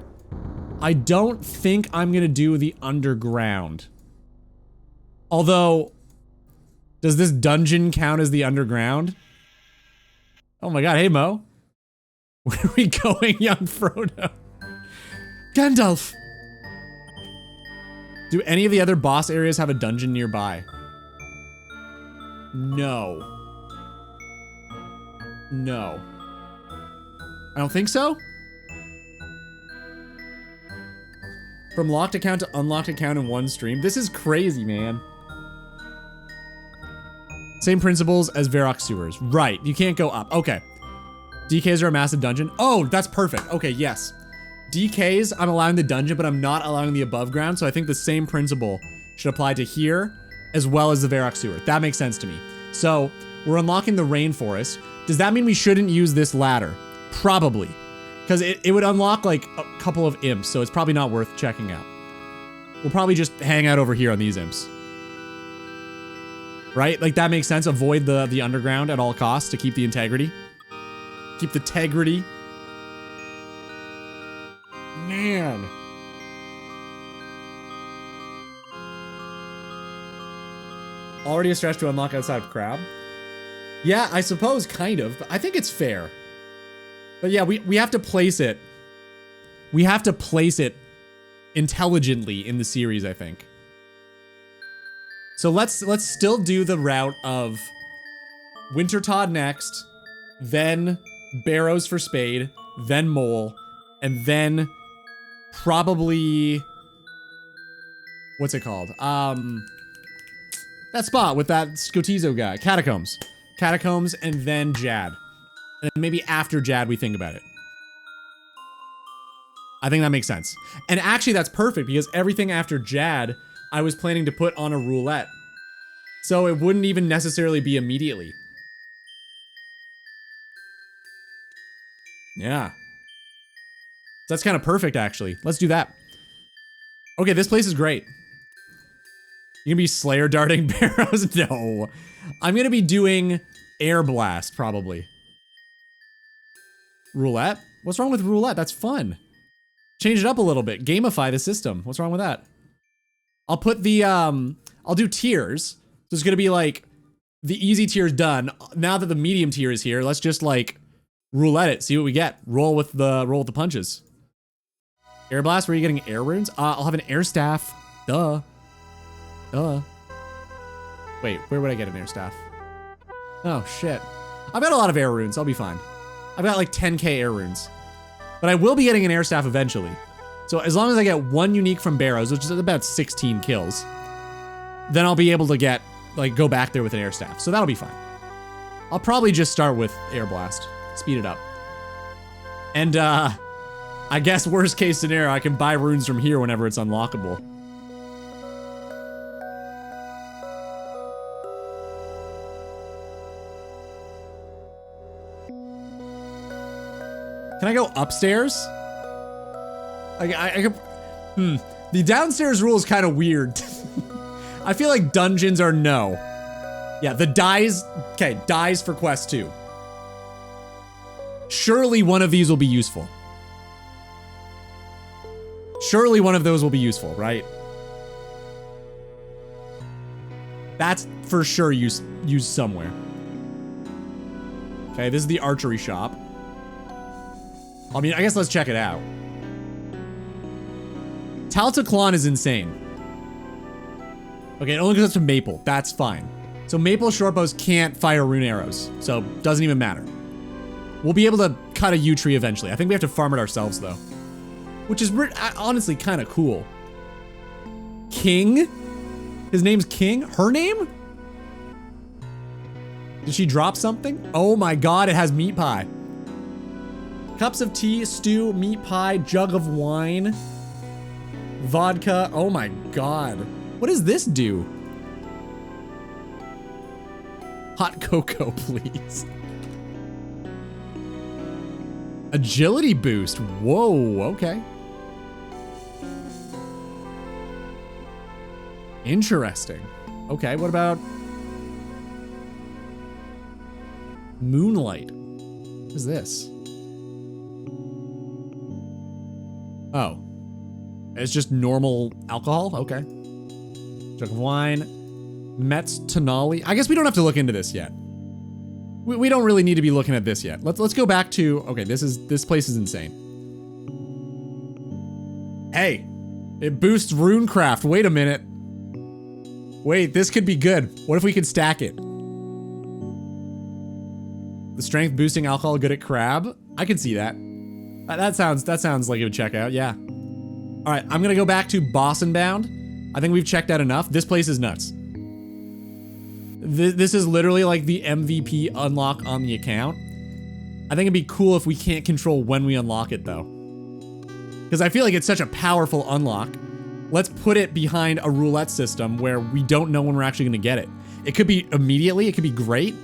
I don't think I'm gonna do the underground. Although, does this dungeon count as the underground? Oh my god, hey Mo. Where are we going, young Frodo? Gandalf! Do any of the other boss areas have a dungeon nearby? No. No. I don't think so? From locked account to unlocked account in one stream? This is crazy, man. Same principles as Varrock sewers. Right, you can't go up. Okay. DKs are a massive dungeon. Oh, that's perfect. Okay, yes. DKs, I'm allowing the dungeon, but I'm not allowing the above ground, so I think the same principle should apply to here, as well as the Varrock sewer. That makes sense to me. So, we're unlocking the rainforest. Does that mean we shouldn't use this ladder? Probably. Because it would unlock, like, a couple of imps, so it's probably not worth checking out. We'll probably just hang out over here on these imps. Right? Like, that makes sense. Avoid the underground at all costs to keep the integrity. Keep the integrity. Man. Already a stretch to unlock outside of Crab? Yeah, I suppose, kind of. But I think it's fair. But yeah, we have to place it. We have to place it intelligently in the series, I think. So let's still do the route of Wintertodd next, then Barrows for Spade, then Mole, and then probably, what's it called? That spot with that Scotizo guy, Catacombs. Catacombs and then Jad. And then maybe after Jad we think about it. I think that makes sense. And actually that's perfect because everything after Jad I was planning to put on a roulette. So it wouldn't even necessarily be immediately. Yeah. That's kind of perfect, actually. Let's do that. Okay, this place is great. You gonna be Slayer darting Barrows? No. I'm gonna be doing Air Blast, probably. Roulette? What's wrong with roulette? That's fun. Change it up a little bit. Gamify the system. What's wrong with that? I'll put the, I'll do tiers. So it's gonna be like, the easy tier is done. Now that the medium tier is here, let's just like, roulette it, see what we get. Roll with the punches. Air Blast, where are you getting air runes? I'll have an air staff. Duh. Duh. Wait, where would I get an air staff? Oh, shit. I've got a lot of air runes, I'll be fine. I've got like 10k air runes. But I will be getting an air staff eventually. So as long as I get one unique from Barrows, which is about 16 kills, then I'll be able to get, like, go back there with an air staff. So that'll be fine. I'll probably just start with Air Blast. Speed it up. And, I guess worst case scenario, I can buy runes from here whenever it's unlockable. Can I go upstairs? I could, The downstairs rule is kind of weird. I feel like dungeons are no. Yeah, the dies, okay, dies for quest 2. Surely one of these will be useful. Surely one of those will be useful, right? That's for sure used somewhere. Okay, this is the archery shop. I mean, I guess let's check it out. Taltaclon is insane. Okay, it only goes up to Maple. That's fine. So Maple shortbows can't fire rune arrows, so doesn't even matter. We'll be able to cut a yew tree eventually. I think we have to farm it ourselves though, which is honestly kind of cool. King? His name's King? Her name? Did she drop something? Oh my god, it has meat pie. Cups of tea, stew, meat pie, jug of wine, vodka. Oh my god. What does this do? Hot cocoa, please. Agility boost. Whoa, okay. Interesting. Okay, what about Moonlight? What is this? Oh. It's just normal alcohol? Okay. Jug of wine. Metz Tonali. I guess we don't have to look into this yet. We don't really need to be looking at this yet. Let's go back to, okay, this place is insane. Hey, it boosts runecraft. Wait a minute. Wait, this could be good. What if we could stack it? The strength boosting alcohol good at crab. I can see that. That sounds like it would check out. Yeah. All right, I'm gonna go back to Boss and Bound. I think we've checked out enough. This place is nuts. This is literally like the MVP unlock on the account. I think it'd be cool if we can't control when we unlock it though. Because I feel like it's such a powerful unlock. Let's put it behind a roulette system where we don't know when we're actually gonna get it. It could be immediately, it could be great.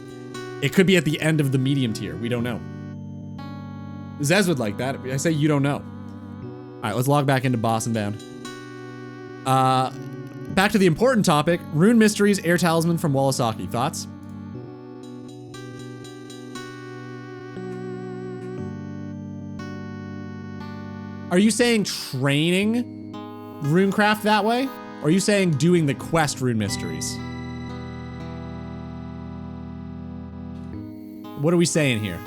It could be at the end of the medium tier, we don't know. Zez would like that. I say you don't know. All right, let's log back into Boss and Bound. Back to the important topic, Rune Mysteries, Air Talisman from Walasaki. Thoughts? Are you saying training runecraft that way? Or are you saying doing the quest Rune Mysteries? What are we saying here?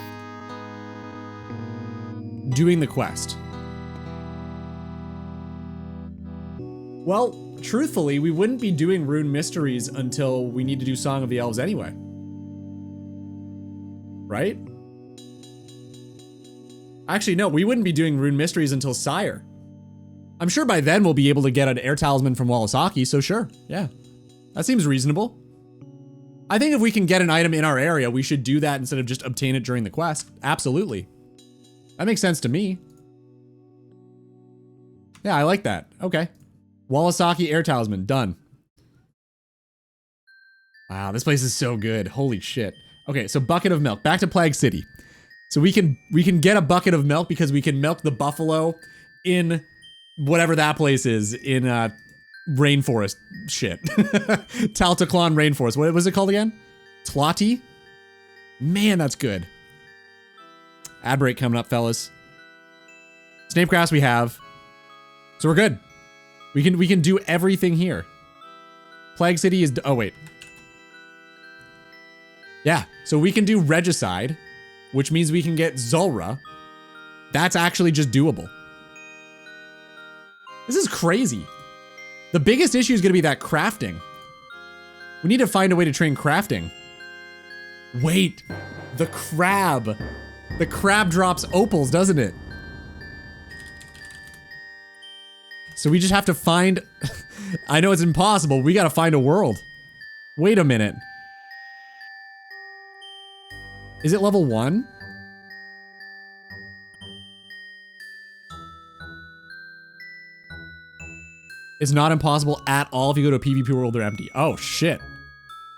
Doing the quest. Well, truthfully, we wouldn't be doing Rune Mysteries until we need to do Song of the Elves anyway. Right? Actually, no, we wouldn't be doing Rune Mysteries until Sire. I'm sure by then we'll be able to get an Air Talisman from Walasaki, so sure, yeah. That seems reasonable. I think if we can get an item in our area, we should do that instead of just obtain it during the quest. Absolutely. That makes sense to me. Yeah, I like that. Okay. Walasaki Air Talisman, done. Wow, this place is so good. Holy shit. Okay, so bucket of milk. Back to Plague City. So we can get a bucket of milk because we can milk the buffalo in whatever that place is in rainforest shit. Taltaclon rainforest. What was it called again? Tlati? Man, that's good. Ad break coming up, fellas. Snape grass we have. So we're good. We can do everything here. Plague City is, oh wait. Yeah, so we can do Regicide, which means we can get Zulrah. That's actually just doable. This is crazy. The biggest issue is gonna be that crafting. We need to find a way to train crafting. Wait, the crab. The crab drops opals, doesn't it? So we just have to find, I know it's impossible, we gotta find a world. Wait a minute. Is it level 1? It's not impossible at all if you go to a PvP world, they're empty. Oh shit.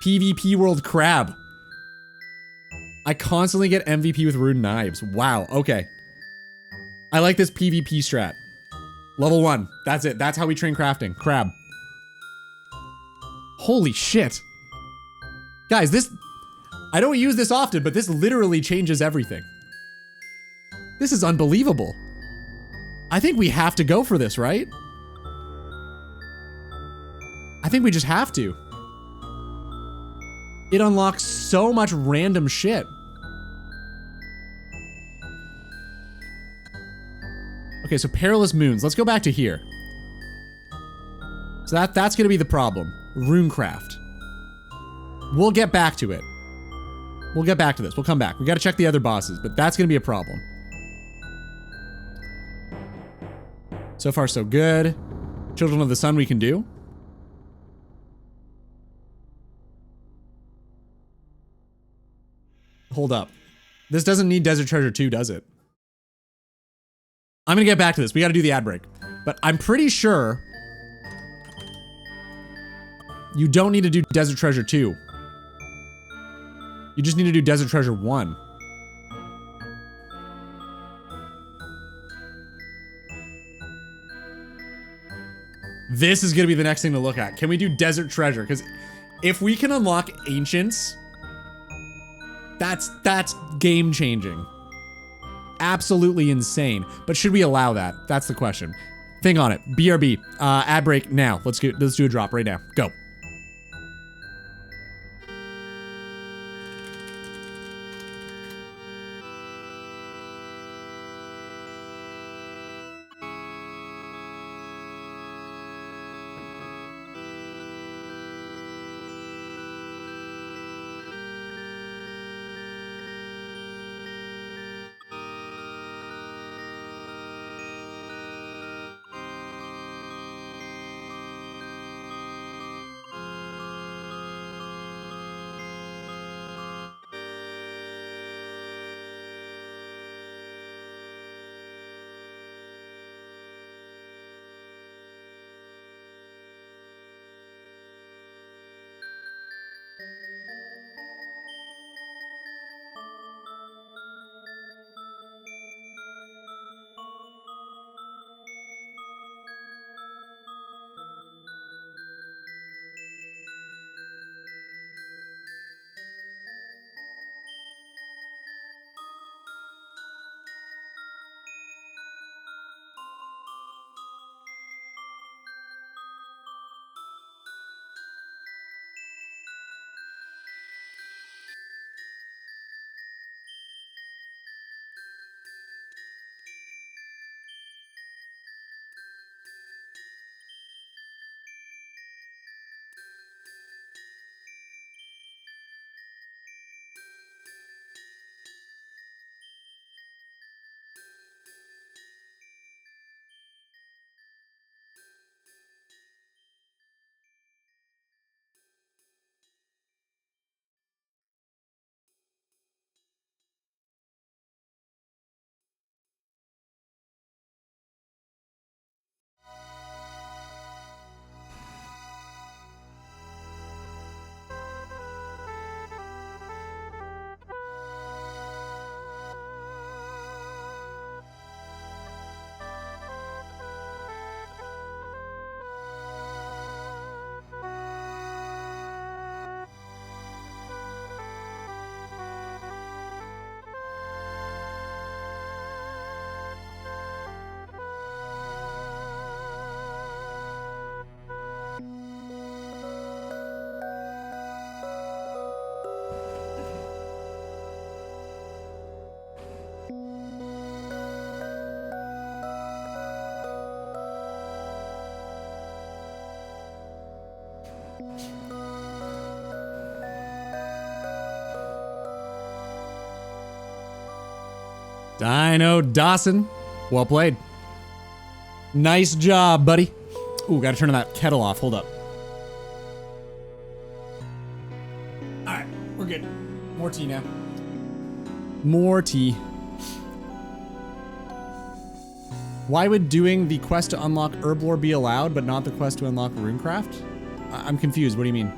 PvP world crab. I constantly get MVP with rune knives. Wow, okay. I like this PvP strat. Level 1, that's it. That's how we train crafting. Crab. Holy shit. Guys, this, I don't use this often, but this literally changes everything. This is unbelievable. I think we have to go for this, right? I think we just have to. It unlocks so much random shit. Okay, so Perilous Moons. Let's go back to here. So that's gonna be the problem. Runecraft. We'll get back to it. We'll get back to this. We'll come back. We gotta check the other bosses, but that's gonna be a problem. So far, so good. Children of the Sun we can do. Hold up. This doesn't need Desert Treasure 2, does it? I'm gonna get back to this. We gotta do the ad break. But I'm pretty sure you don't need to do Desert Treasure 2. You just need to do Desert Treasure 1. This is gonna be the next thing to look at. Can we do Desert Treasure? Because if we can unlock Ancients, that's game changing. Absolutely insane. But should we allow that? That's the question. Think on it. BRB. Ad break now. Let's do a drop right now. Go. Dino Dawson. Well played. Nice job, buddy. Ooh, gotta turn that kettle off. Hold up. Alright, we're good. More tea now. More tea. Why would doing the quest to unlock Herblore be allowed, but not the quest to unlock Runecraft? I'm confused. What do you mean?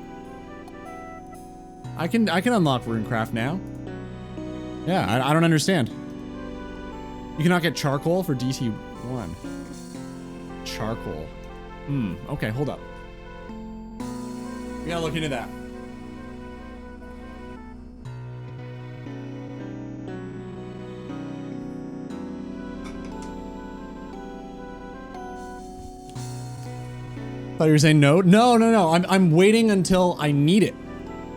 I can unlock Runecraft now. Yeah, I don't understand. You cannot get charcoal for DT1. Charcoal. Okay, hold up. We gotta look into that. Thought you were saying no? No. I'm waiting until I need it.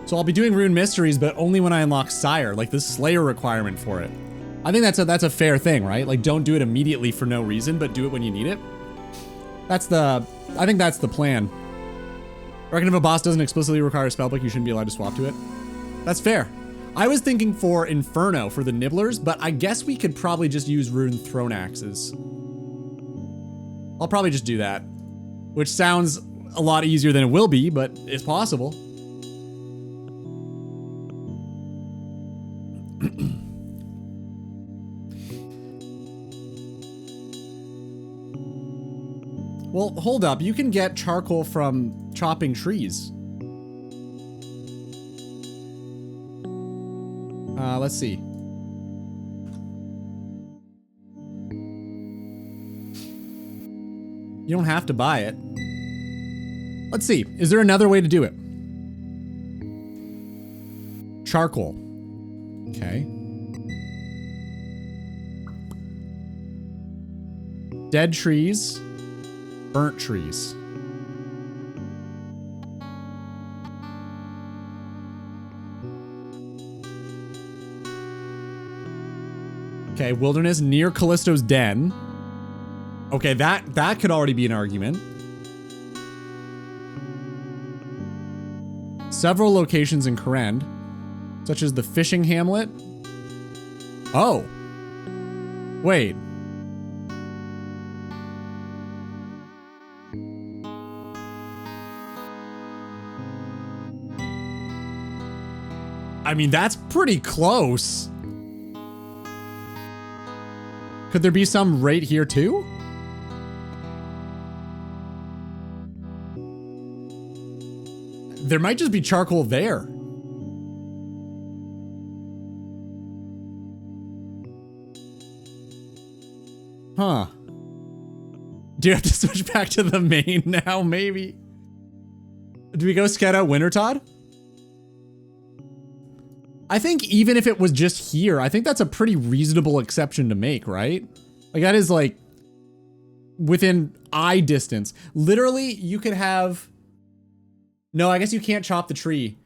So I'll be doing Rune Mysteries, but only when I unlock Sire, like the Slayer requirement for it. I think that's a fair thing, right? Like, don't do it immediately for no reason, but do it when you need it. I think that's the plan. Reckon if a boss doesn't explicitly require a spellbook, you shouldn't be allowed to swap to it. That's fair. I was thinking for Inferno for the Nibblers, but I guess we could probably just use Rune Throne Axes. I'll probably just do that, which sounds a lot easier than it will be, but it's possible. Well, hold up. You can get charcoal from chopping trees. Let's see. You don't have to buy it. Let's see. Is there another way to do it? Charcoal. Okay. Dead trees. Burnt trees. Okay, wilderness near Callisto's den. Okay, that could already be an argument. Several locations in Kourend, such as the fishing hamlet. Oh. Wait. I mean, that's pretty close. Could there be some right here too? There might just be charcoal there. Huh. Do you have to switch back to the main now, maybe? Do we go scout out Wintertodd? I think even if it was just here, I think that's a pretty reasonable exception to make, right? Like that is like within eye distance. Literally, you could have... No, I guess you can't chop the tree.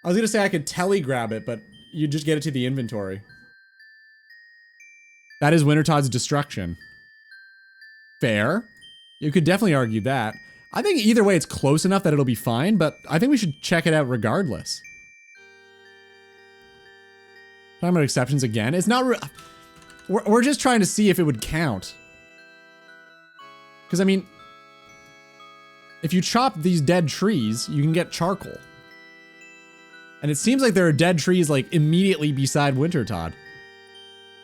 I was gonna say I could telegrab it, but you just get it to the inventory. That is Wintertodd's destruction. Fair. You could definitely argue that. I think either way it's close enough that it'll be fine, but I think we should check it out regardless. Talking about exceptions again. It's not we're just trying to see if it would count. Because, I mean, if you chop these dead trees, you can get charcoal. And it seems like there are dead trees, like, immediately beside Wintertodd.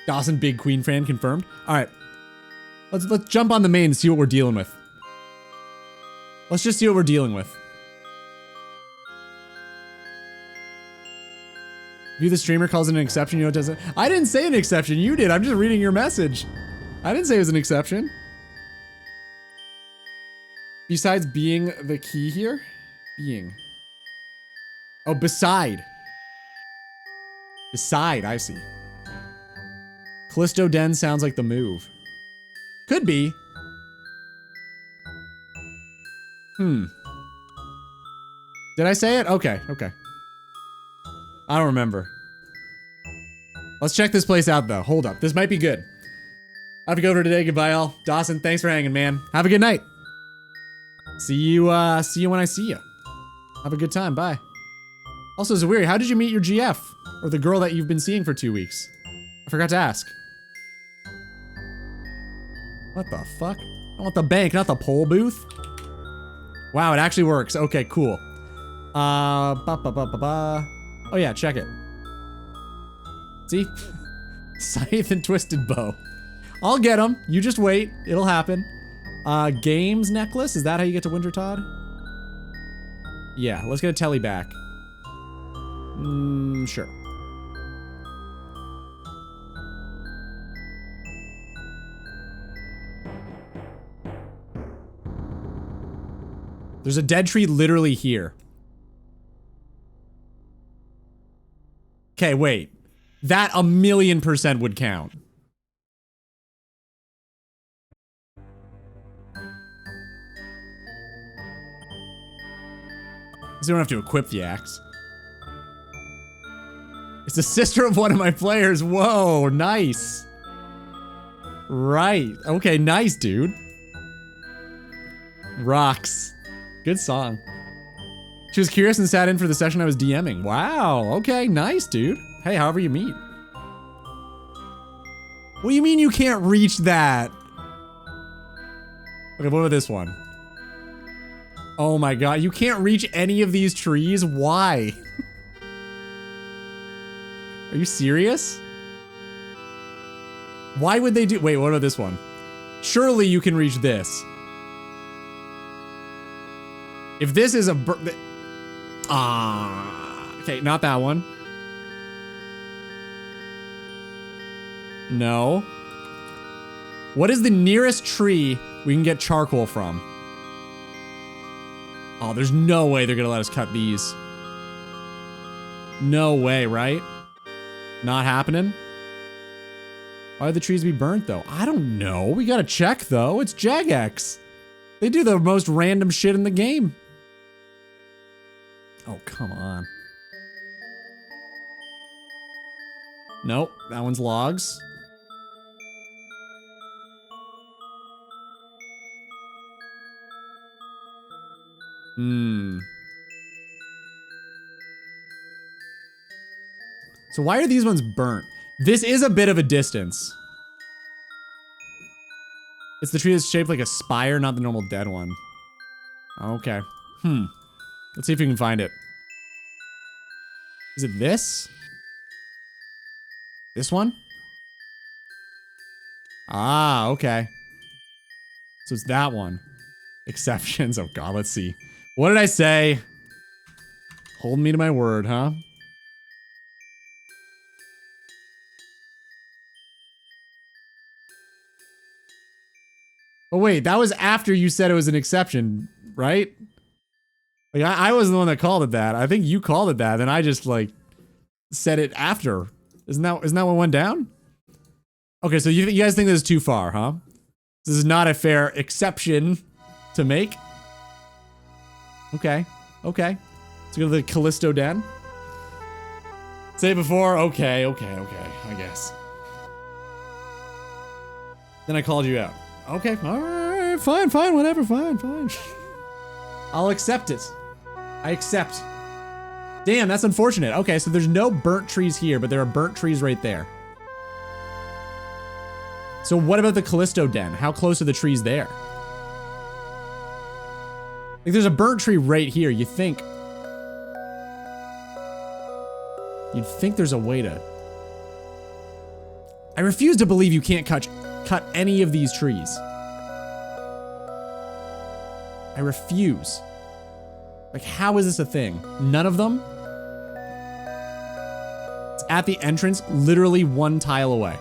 Dawson, big Queen fan, confirmed. Alright. Let's jump on the main and see what we're dealing with. Let's just see what we're dealing with. View the streamer calls it an exception, you know it doesn't. I didn't say an exception, you did. I'm just reading your message. I didn't say it was an exception. Besides being the key here? Being. Oh, beside. Beside, I see. Callisto Den sounds like the move. Could be. Did I say it? Okay, okay. I don't remember. Let's check this place out though. Hold up, this might be good. I have to go for today. Goodbye all. Dawson, thanks for hanging, man. Have a good night. See you when I see you. Have a good time, bye. Also, Zawiri, how did you meet your GF? Or the girl that you've been seeing for 2 weeks? I forgot to ask. What the fuck? I want the bank, not the poll booth. Wow, it actually works. Okay, cool. Oh yeah, check it. See? Scythe and Twisted Bow. I'll get them. You just wait. It'll happen. Games necklace? Is that how you get to Wintertodd? Yeah, let's get a telly back. Sure. There's a dead tree literally here. Okay, wait. That 1,000,000% would count. So you don't have to equip the axe. It's the sister of one of my players. Whoa, nice. Right. Okay, nice, dude. Rocks. Good song. She was curious and sat in for the session I was DMing. Wow, okay, nice, dude. Hey, however you meet. What do you mean you can't reach that? Okay, what about this one? Oh my god, you can't reach any of these trees? Why? Are you serious? Why would they do- wait, what about this one? Surely you can reach this. If this is a okay, not that one. No. What is the nearest tree we can get charcoal from? Oh, there's no way they're gonna let us cut these. No way, right? Not happening? Why would the trees be burnt, though? I don't know. We gotta check, though. It's Jagex. They do the most random shit in the game. Oh, come on. Nope, that one's logs. So why are these ones burnt? This is a bit of a distance. It's the tree that's shaped like a spire, not the normal dead one. Okay. Let's see if we can find it. Is it this? This one? Ah, okay. So it's that one. Exceptions. Oh god, let's see. What did I say? Hold me to my word, huh? Oh wait, that was after you said it was an exception, right? Like I was the one that called it that. I think you called it that, and I just like said it after. Isn't that what went down? Okay, so you guys think this is too far, huh? This is not a fair exception to make. Okay, okay. Let's go to the Callisto Den. Say it before. Okay, I guess. Then I called you out. Okay, alright, fine, whatever, fine. I'll accept it. I accept. Damn, that's unfortunate. Okay, so there's no burnt trees here, but there are burnt trees right there. So what about the Callisto Den? How close are the trees there? Like, there's a burnt tree right here. You'd think there's a way to... I refuse to believe you can't cut any of these trees. I refuse. Like, how is this a thing? None of them? It's at the entrance, literally one tile away.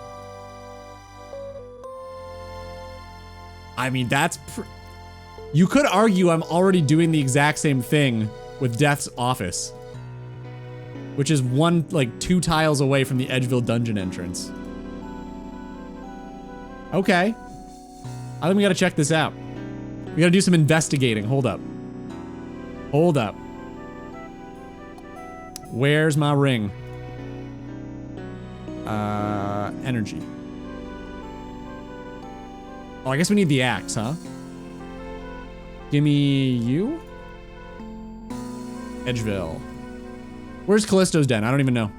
I mean, that's you could argue I'm already doing the exact same thing with Death's office, which is like 2 tiles away from the Edgeville dungeon entrance. Okay. I think we gotta check this out. We gotta do some investigating. Hold up. Hold up. Where's my ring? Energy. Oh, I guess we need the axe, huh? Give me you? Edgeville. Where's Callisto's Den? I don't even know.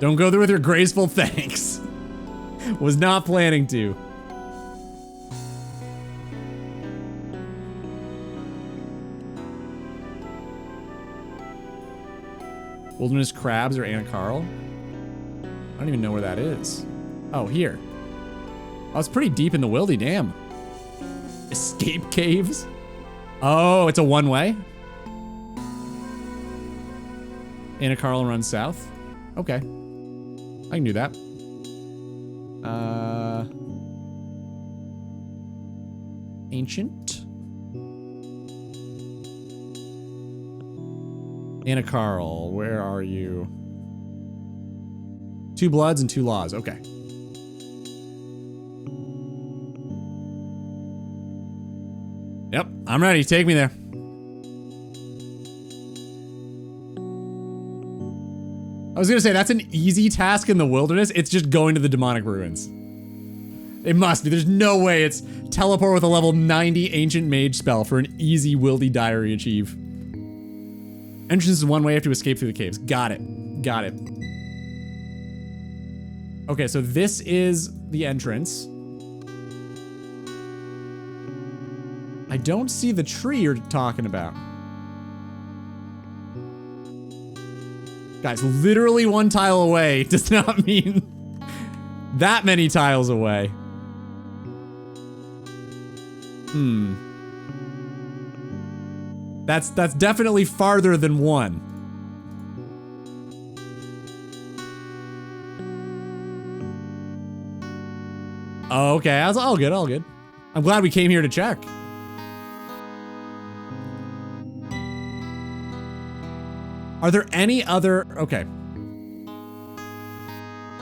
Don't go there with your graceful thanks. Was not planning to. Wilderness crabs or Anna Carl? I don't even know where that is. Oh, here. Oh, it's pretty deep in the wildy, damn. Escape caves? Oh, it's a one-way? Anna Carl runs south? Okay. I can do that. Ancient? Anna Carl, where are you? 2 bloods and 2 laws, okay. Yep, I'm ready, take me there. I was gonna say, that's an easy task in the wilderness. It's just going to the demonic ruins. It must be. There's no way it's teleport with a level 90 ancient mage spell for an easy wildy diary achieve. Entrance is one way you have to escape through the caves. Got it. Got it. Okay, so this is the entrance. I don't see the tree you're talking about. Guys, literally one tile away does not mean that many tiles away. That's definitely farther than one. Oh, okay, that's all good, all good. I'm glad we came here to check. Are there any other... Okay.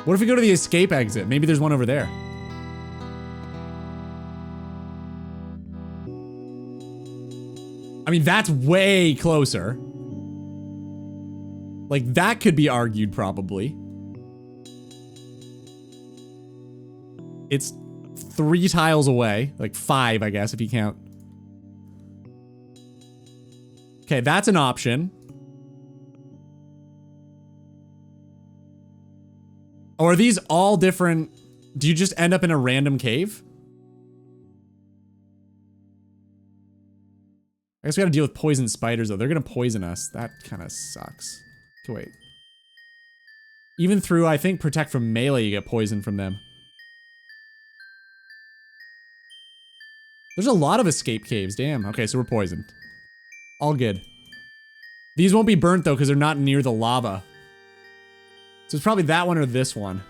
What if we go to the escape exit? Maybe there's one over there. I mean, that's way closer. Like, that could be argued, probably. It's 3 tiles away. Like, 5, I guess, if you count. Okay, that's an option. Or are these all different? Do you just end up in a random cave? I guess we gotta deal with poison spiders, though. They're gonna poison us. That kind of sucks. Okay, wait. Even through, I think, protect from melee, you get poison from them. There's a lot of escape caves, damn. Okay, so we're poisoned. All good. These won't be burnt, though, because they're not near the lava. So it's probably that one or this one.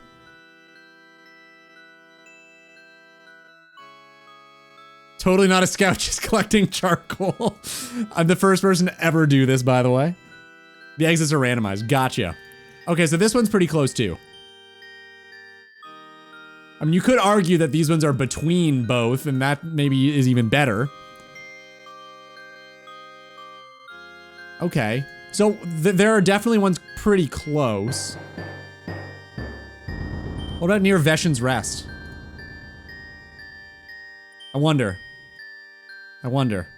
Totally not a scout, just collecting charcoal. I'm the first person to ever do this, by the way. The exits are randomized. Gotcha. Okay, so this one's pretty close, too. I mean, you could argue that these ones are between both, and that maybe is even better. Okay. So, there are definitely ones pretty close. What about near Veshen's Rest? I wonder. I wonder.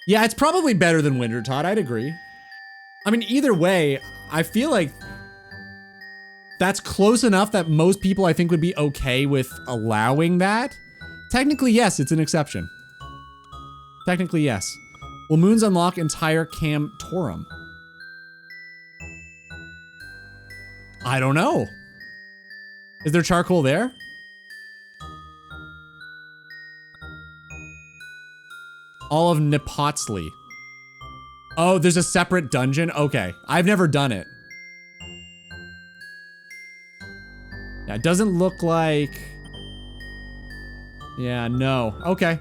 Yeah, it's probably better than Wintertot, I'd agree. I mean, either way, I feel like that's close enough that most people, I think, would be okay with allowing that. Technically, yes, it's an exception. Technically, yes. Will moons unlock entire Camptorum? I don't know. Is there charcoal there? All of Nepotsley. Oh, there's a separate dungeon? Okay. I've never done it. Yeah, it doesn't look like... Yeah, no. Okay.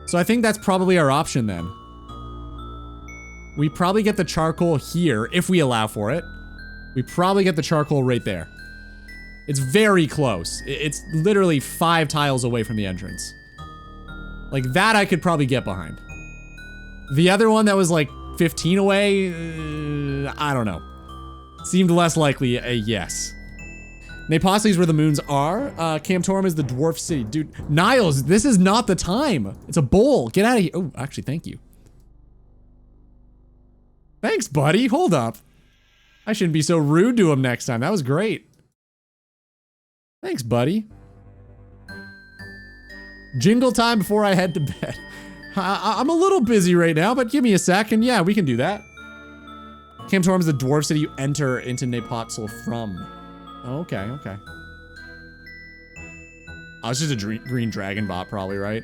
So I think that's probably our option then. We probably get the charcoal here, if we allow for it. We probably get the charcoal right there. It's very close. It's literally 5 tiles away from the entrance. Like, that I could probably get behind. The other one that was like 15 away, I don't know. Seemed less likely a yes. Nepotsley is where the moons are. Camptorum is the dwarf city. Dude, Niles, this is not the time. It's a bowl. Get out of here. Oh, actually, thank you. Thanks, buddy. Hold up. I shouldn't be so rude to him next time. That was great. Thanks, buddy. Jingle time before I head to bed. I'm a little busy right now, but give me a sec, and yeah, we can do that. Camptorum is the dwarf city you enter into Nepotsley from. Okay, okay. Oh, it's just a green dragon bot, probably, right?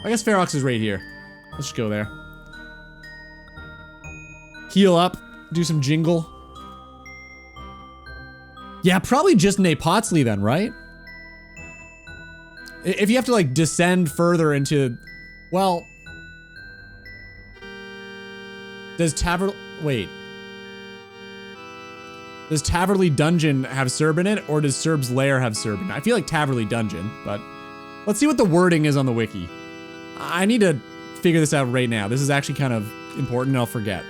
I guess Ferox is right here. Let's just go there. Heal up. Do some jingle. Yeah, probably just Nepotsley then, right? If you have to, like, descend further into... Well... Does Wait. Does Taverley Dungeon have Serb in it, or does Serb's Lair have Serb in it? I feel like Taverley Dungeon, but... Let's see what the wording is on the wiki. I need to figure this out right now. This is actually kind of important, and I'll forget.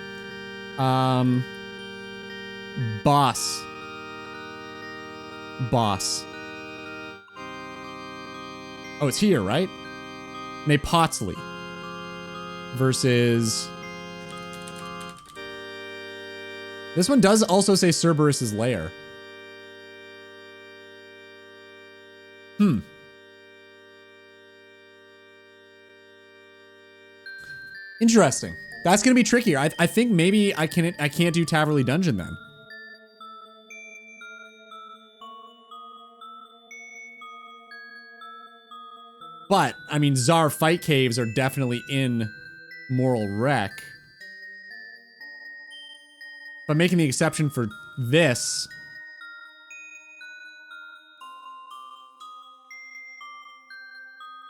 Boss. Oh, it's here, right? Nepotsley versus... This one does also say Cerberus's lair. Interesting. That's gonna be trickier. I think maybe I can't do Taverley Dungeon then. But, I mean, Tsar Fight Caves are definitely in Moral Wreck. But making the exception for this...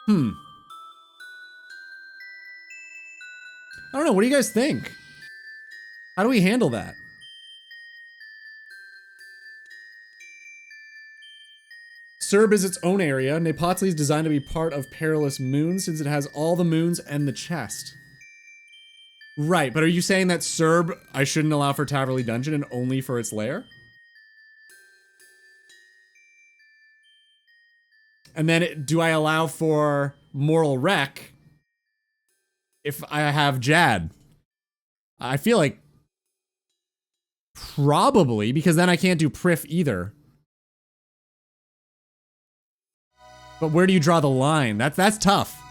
I don't know, what do you guys think? How do we handle that? Serb is its own area. Nepotsley is designed to be part of Perilous Moon since it has all the moons and the chest. Right, but are you saying that Serb I shouldn't allow for Taverley Dungeon and only for its lair? And then do I allow for Moral Wreck if I have Jad? I feel like probably, because then I can't do Prif either. But where do you draw the line? That's tough.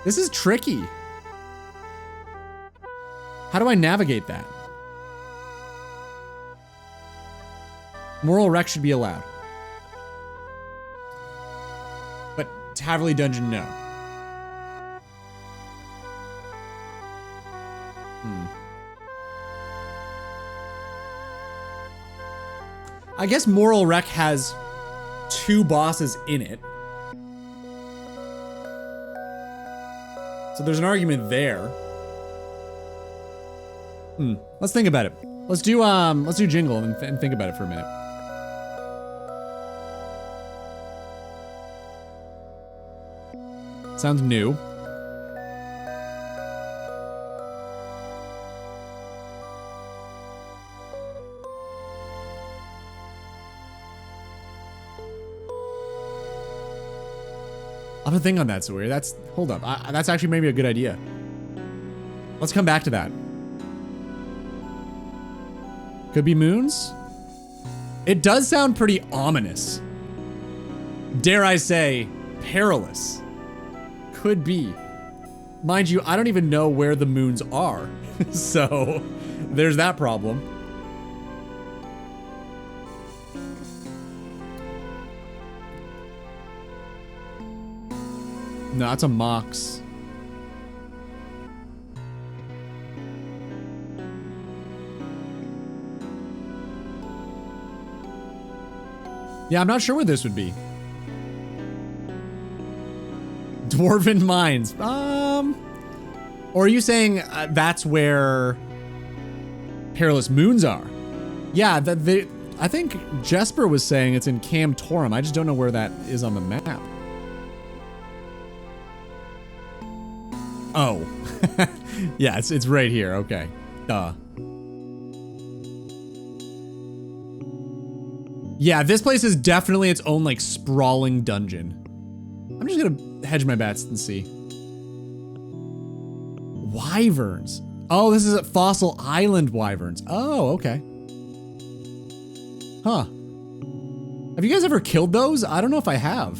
This is tricky. How do I navigate that? Moral Wreck should be allowed. But Taverley Dungeon, no. I guess Moral Wreck has 2 bosses in it. So there's an argument there. Let's think about it. Let's do Jingle and think about it for a minute. Sounds new. I'm gonna think on that, Sawir. Hold up. That's actually maybe a good idea. Let's come back to that. Could be moons? It does sound pretty ominous. Dare I say, perilous. Could be. Mind you, I don't even know where the moons are. So, there's that problem. No, that's a Mox. Yeah, I'm not sure where this would be. Dwarven Mines. Or are you saying that's where Perilous Moons are? Yeah, I think Jesper was saying it's in Cam Torum. I just don't know where that is on the map. Oh. Yeah, it's right here. Okay. Duh. Yeah, this place is definitely its own, like, sprawling dungeon. I'm just gonna hedge my bets and see. Wyverns. Oh, this is at Fossil Island Wyverns. Oh, okay. Huh. Have you guys ever killed those? I don't know if I have.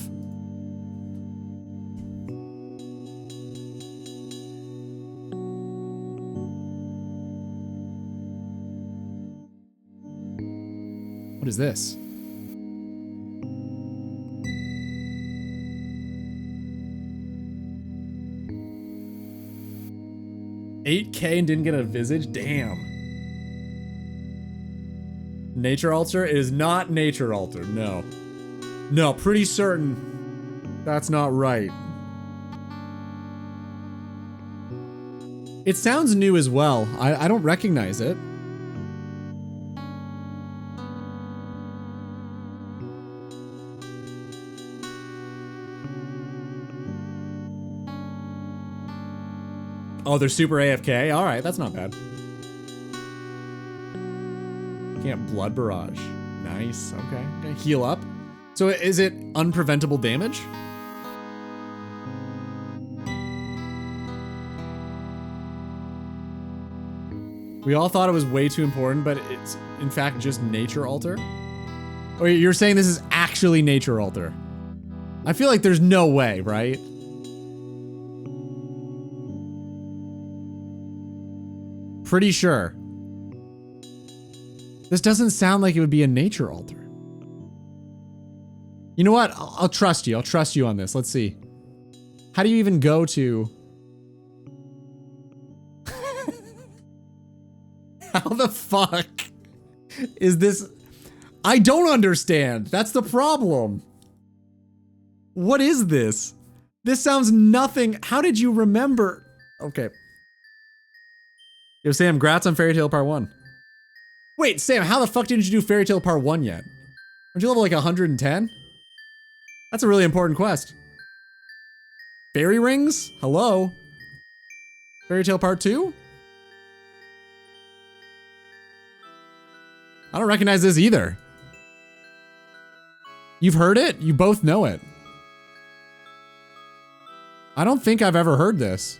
What is this? $8K and didn't get a Visage? Damn. Nature Altar? It is not Nature Altar, no. No, pretty certain that's not right. It sounds new as well. I don't recognize it. Oh, they're super AFK? Alright, that's not bad. Can't Blood Barrage. Nice, okay. Heal up. So is it unpreventable damage? We all thought it was way too important, but it's in fact just nature alter. Oh, you're saying this is actually nature alter. I feel like there's no way, right? Pretty sure. This doesn't sound like it would be a nature alter. You know what? I'll trust you. I'll trust you on this. Let's see. How do you even go to... How the fuck is this? I don't understand. That's the problem. What is this? This sounds nothing. How did you remember? Okay. Yo, Sam, grats on Fairy Tale Part 1. Wait, Sam, how the fuck didn't you do Fairy Tale Part 1 yet? Aren't you level like 110? That's a really important quest. Fairy rings? Hello? Fairy Tale Part 2? I don't recognize this either. You've heard it? You both know it. I don't think I've ever heard this.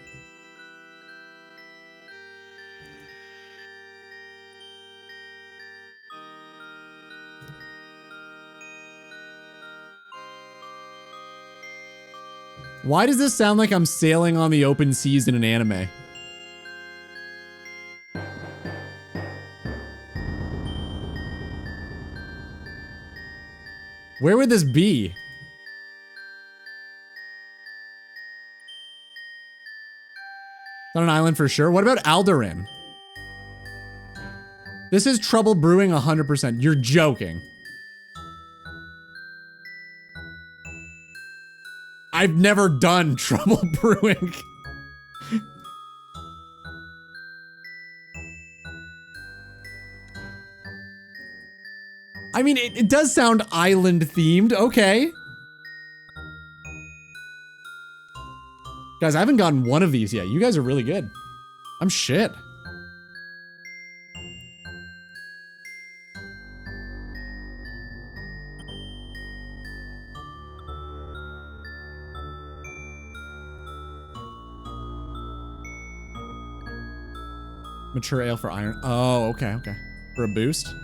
Why does this sound like I'm sailing on the open seas in an anime? Where would this be? On an island for sure. What about Alderan? This is trouble brewing 100%. You're joking. I've never done trouble brewing. I mean, it does sound island themed. Okay. Guys, I haven't gotten one of these yet. You guys are really good. I'm shit. Mature ale for iron. Oh, okay, okay. For a boost.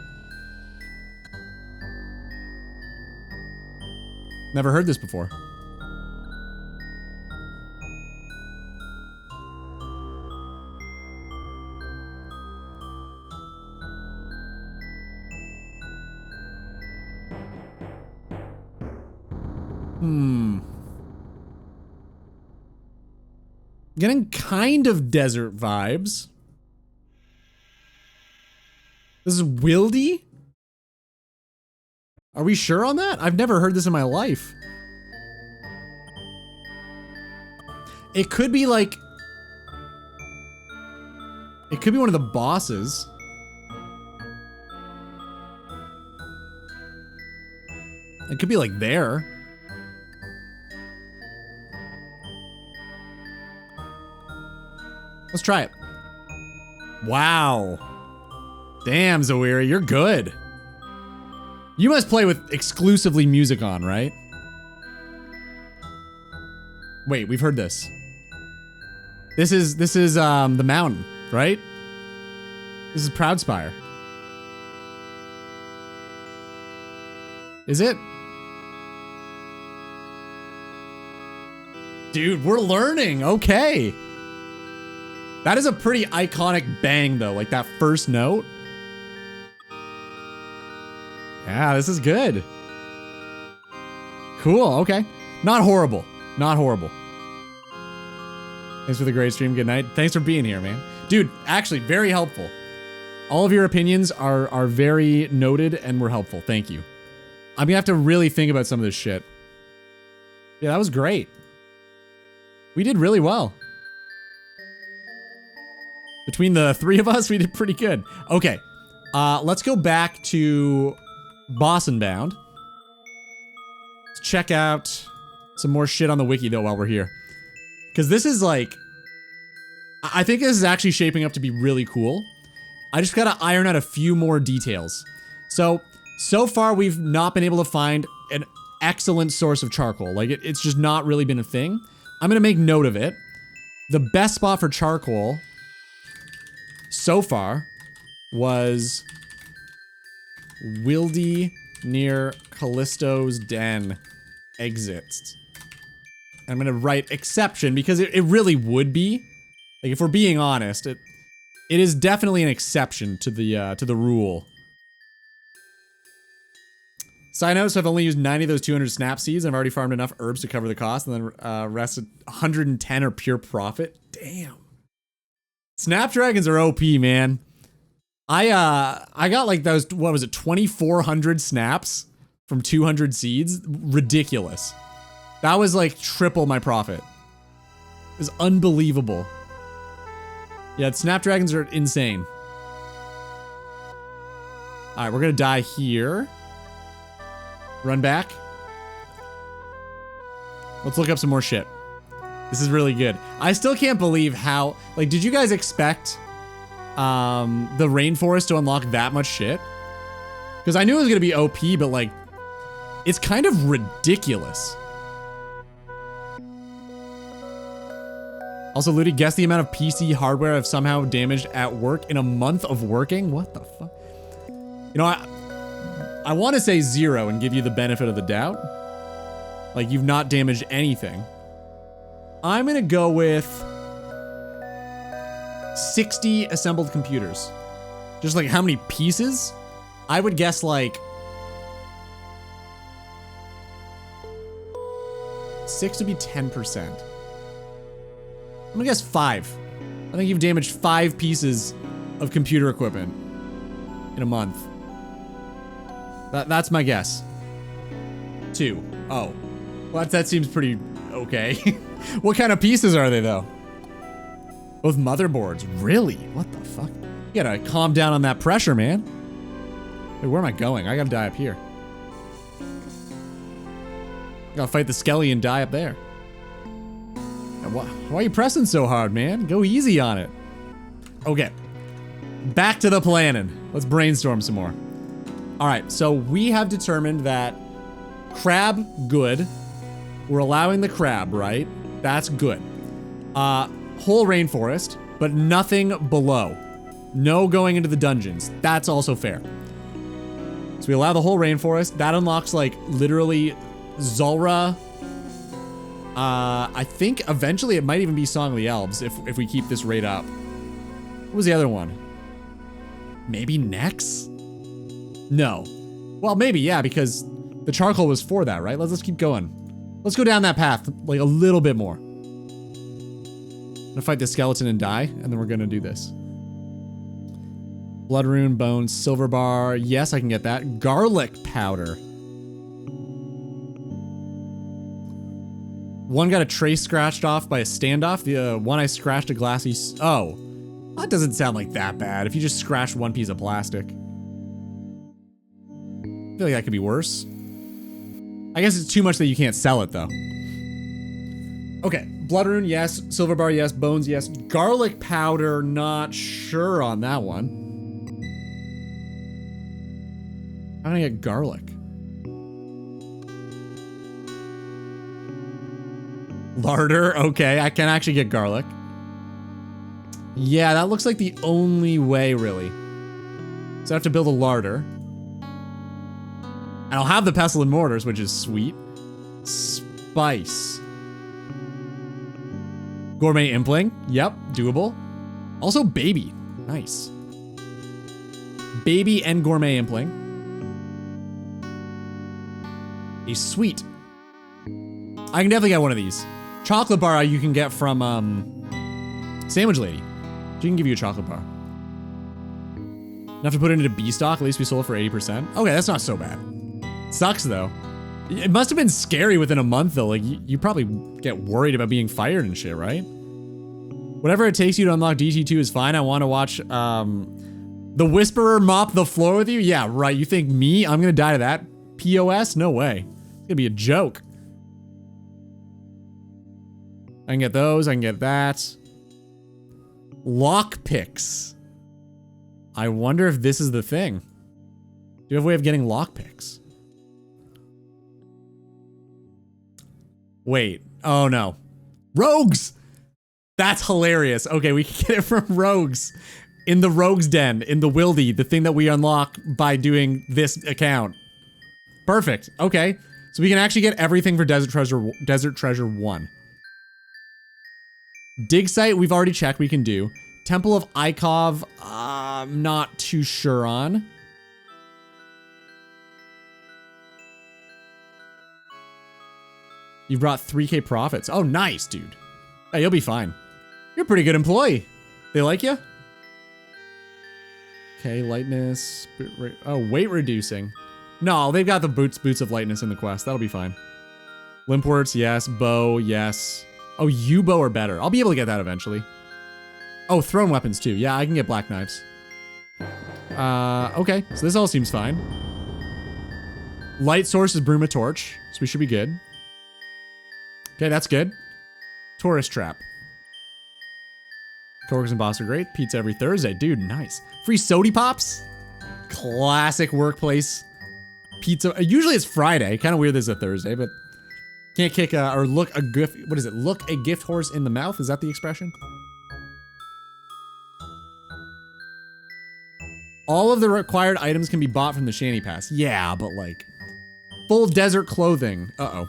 Never heard this before. Getting kind of desert vibes. This is wildy? Are we sure on that? I've never heard this in my life. It could be like... It could be one of the bosses. It could be like there. Let's try it. Wow. Damn, Zoiri, you're good. You must play with exclusively music on, right? Wait, we've heard this. This is the mountain, right? This is Proudspire. Is it? Dude, we're learning. Okay. That is a pretty iconic bang, though. Like that first note. Yeah, this is good. Cool, okay. Not horrible. Not horrible. Thanks for the great stream. Good night. Thanks for being here, man. Dude, actually, very helpful. All of your opinions are very noted and were helpful. Thank you. I'm gonna have to really think about some of this shit. Yeah, that was great. We did really well. Between the three of us, we did pretty good. Okay, let's go back to Boss and Bound. Let's check out some more shit on the wiki, though, while we're here. Because this is like... I think this is actually shaping up to be really cool. I just gotta iron out a few more details. So far we've not been able to find an excellent source of charcoal. Like, it's just not really been a thing. I'm gonna make note of it. The best spot for charcoal so far was Wildy near Callisto's den exits. I'm gonna write exception because it really would be. Like, if we're being honest, it is definitely an exception to the rule. Side note, so I've only used 90 of those 200 snap seeds. I've already farmed enough herbs to cover the cost, and then rest 110 are pure profit. Damn. Snapdragons are OP, man. I got like those, what was it, 2,400 snaps from 200 seeds? Ridiculous. That was like triple my profit. It was unbelievable. Yeah, snapdragons are insane. Alright, we're gonna die here. Run back. Let's look up some more shit. This is really good. I still can't believe how, like, did you guys expect the rainforest to unlock that much shit? Because I knew it was gonna be OP, but like, it's kind of ridiculous. Also, Ludi, guess the amount of PC hardware I've somehow damaged at work in a month of working? What the fuck? You know, I want to say 0 and give you the benefit of the doubt. Like, you've not damaged anything. I'm gonna go with 60 assembled computers. Just like how many pieces? I would guess like 6 would be 10%. I'm gonna guess 5. I think you've damaged 5 pieces of computer equipment in a month. That's my guess. 2. Oh. Well, that seems pretty okay. What kind of pieces are they, though? Both motherboards. Really? What the fuck? You gotta calm down on that pressure, man. Wait, where am I going? I gotta die up here. I gotta fight the skelly and die up there. Why are you pressing so hard, man? Go easy on it. Okay. Back to the planning. Let's brainstorm some more. Alright, so we have determined that crab, good. We're allowing the crab, right? That's good. Whole rainforest, but nothing below. No going into the dungeons. That's also fair. So we allow the whole rainforest. That unlocks, like, literally Zulrah. I think eventually it might even be Song of the Elves if we keep this rate up. What was the other one? Maybe Nex? No. Well, maybe, yeah, because the charcoal was for that, right? Let's keep going. Let's go down that path, like, a little bit more. I'm gonna fight the skeleton and die, and then we're gonna do this. Blood rune, bones, silver bar. Yes, I can get that. Garlic powder. One got a trace scratched off by a standoff. The one I scratched a glassy... Oh. That doesn't sound like that bad. If you just scratch one piece of plastic. I feel like that could be worse. I guess it's too much that you can't sell it, though. Okay. Blood rune, yes. Silver bar, yes. Bones, yes. Garlic powder, not sure on that one. How do I get garlic? Larder, okay. I can actually get garlic. Yeah, that looks like the only way, really. So I have to build a larder. And I'll have the pestle and mortars, which is sweet. Spice. Gourmet impling. Yep, doable. Also baby. Nice. Baby and gourmet impling. A sweet. I can definitely get one of these. Chocolate bar you can get from Sandwich Lady. She can give you a chocolate bar. Enough to put it into B stock. At least we sold it for 80%. Okay, that's not so bad. Sucks though. It must have been scary within a month though. Like you probably get worried about being fired and shit, right? Whatever it takes you to unlock DT2 is fine. I want to watch the Whisperer mop the floor with you. Yeah, right. You think me? I'm gonna die to that? POS? No way. It's gonna be a joke. I can get those. I can get that. Lockpicks. I wonder if this is the thing. Do you have a way of getting lockpicks? Wait. Oh, no. Rogues! That's hilarious. Okay, we can get it from rogues. In the rogues den, in the wildy, the thing that we unlock by doing this account. Perfect. Okay. So we can actually get everything for Desert Treasure 1. Dig site, we've already checked we can do. Temple of Ikov, I'm not too sure on. You brought 3K profits. Oh, nice, dude. Hey, you'll be fine. You're a pretty good employee. They like you? Okay, lightness. Oh, weight reducing. No, they've got the boots of lightness in the quest. That'll be fine. Limpworts, yes. Bow, yes. Oh, U-bow are better. I'll be able to get that eventually. Oh, thrown weapons too. Yeah, I can get black knives. Okay, so this all seems fine. Light source is Bruma Torch, so we should be good. Okay, that's good. Tourist trap. Coworkers and boss are great. Pizza every Thursday. Dude, nice. Free sody pops. Classic workplace. Pizza. Usually it's Friday. Kind of weird this is a Thursday, but can't kick or look a gift. What is it? Look a gift horse in the mouth. Is that the expression? All of the required items can be bought from the Shanty Pass. Yeah, but like full desert clothing. Uh-oh.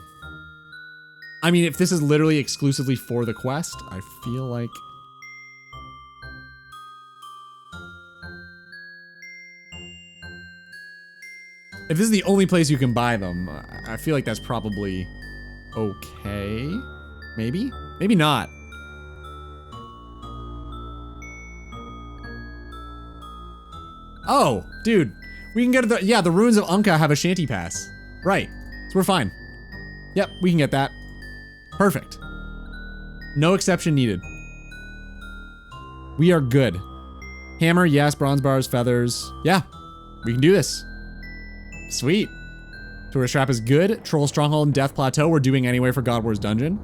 I mean, if this is literally exclusively for the quest, I feel like... If this is the only place you can buy them, I feel like that's probably okay. Maybe? Maybe not. Oh, dude. We can get the... Yeah, the Ruins of Unka have a Shanty Pass. Right. So we're fine. Yep, we can get that. Perfect. No exception needed. We are good. Hammer, yes. Bronze bars, feathers. Yeah, we can do this. Sweet. Tourist trap is good. Troll stronghold and death plateau we're doing anyway for God War's dungeon.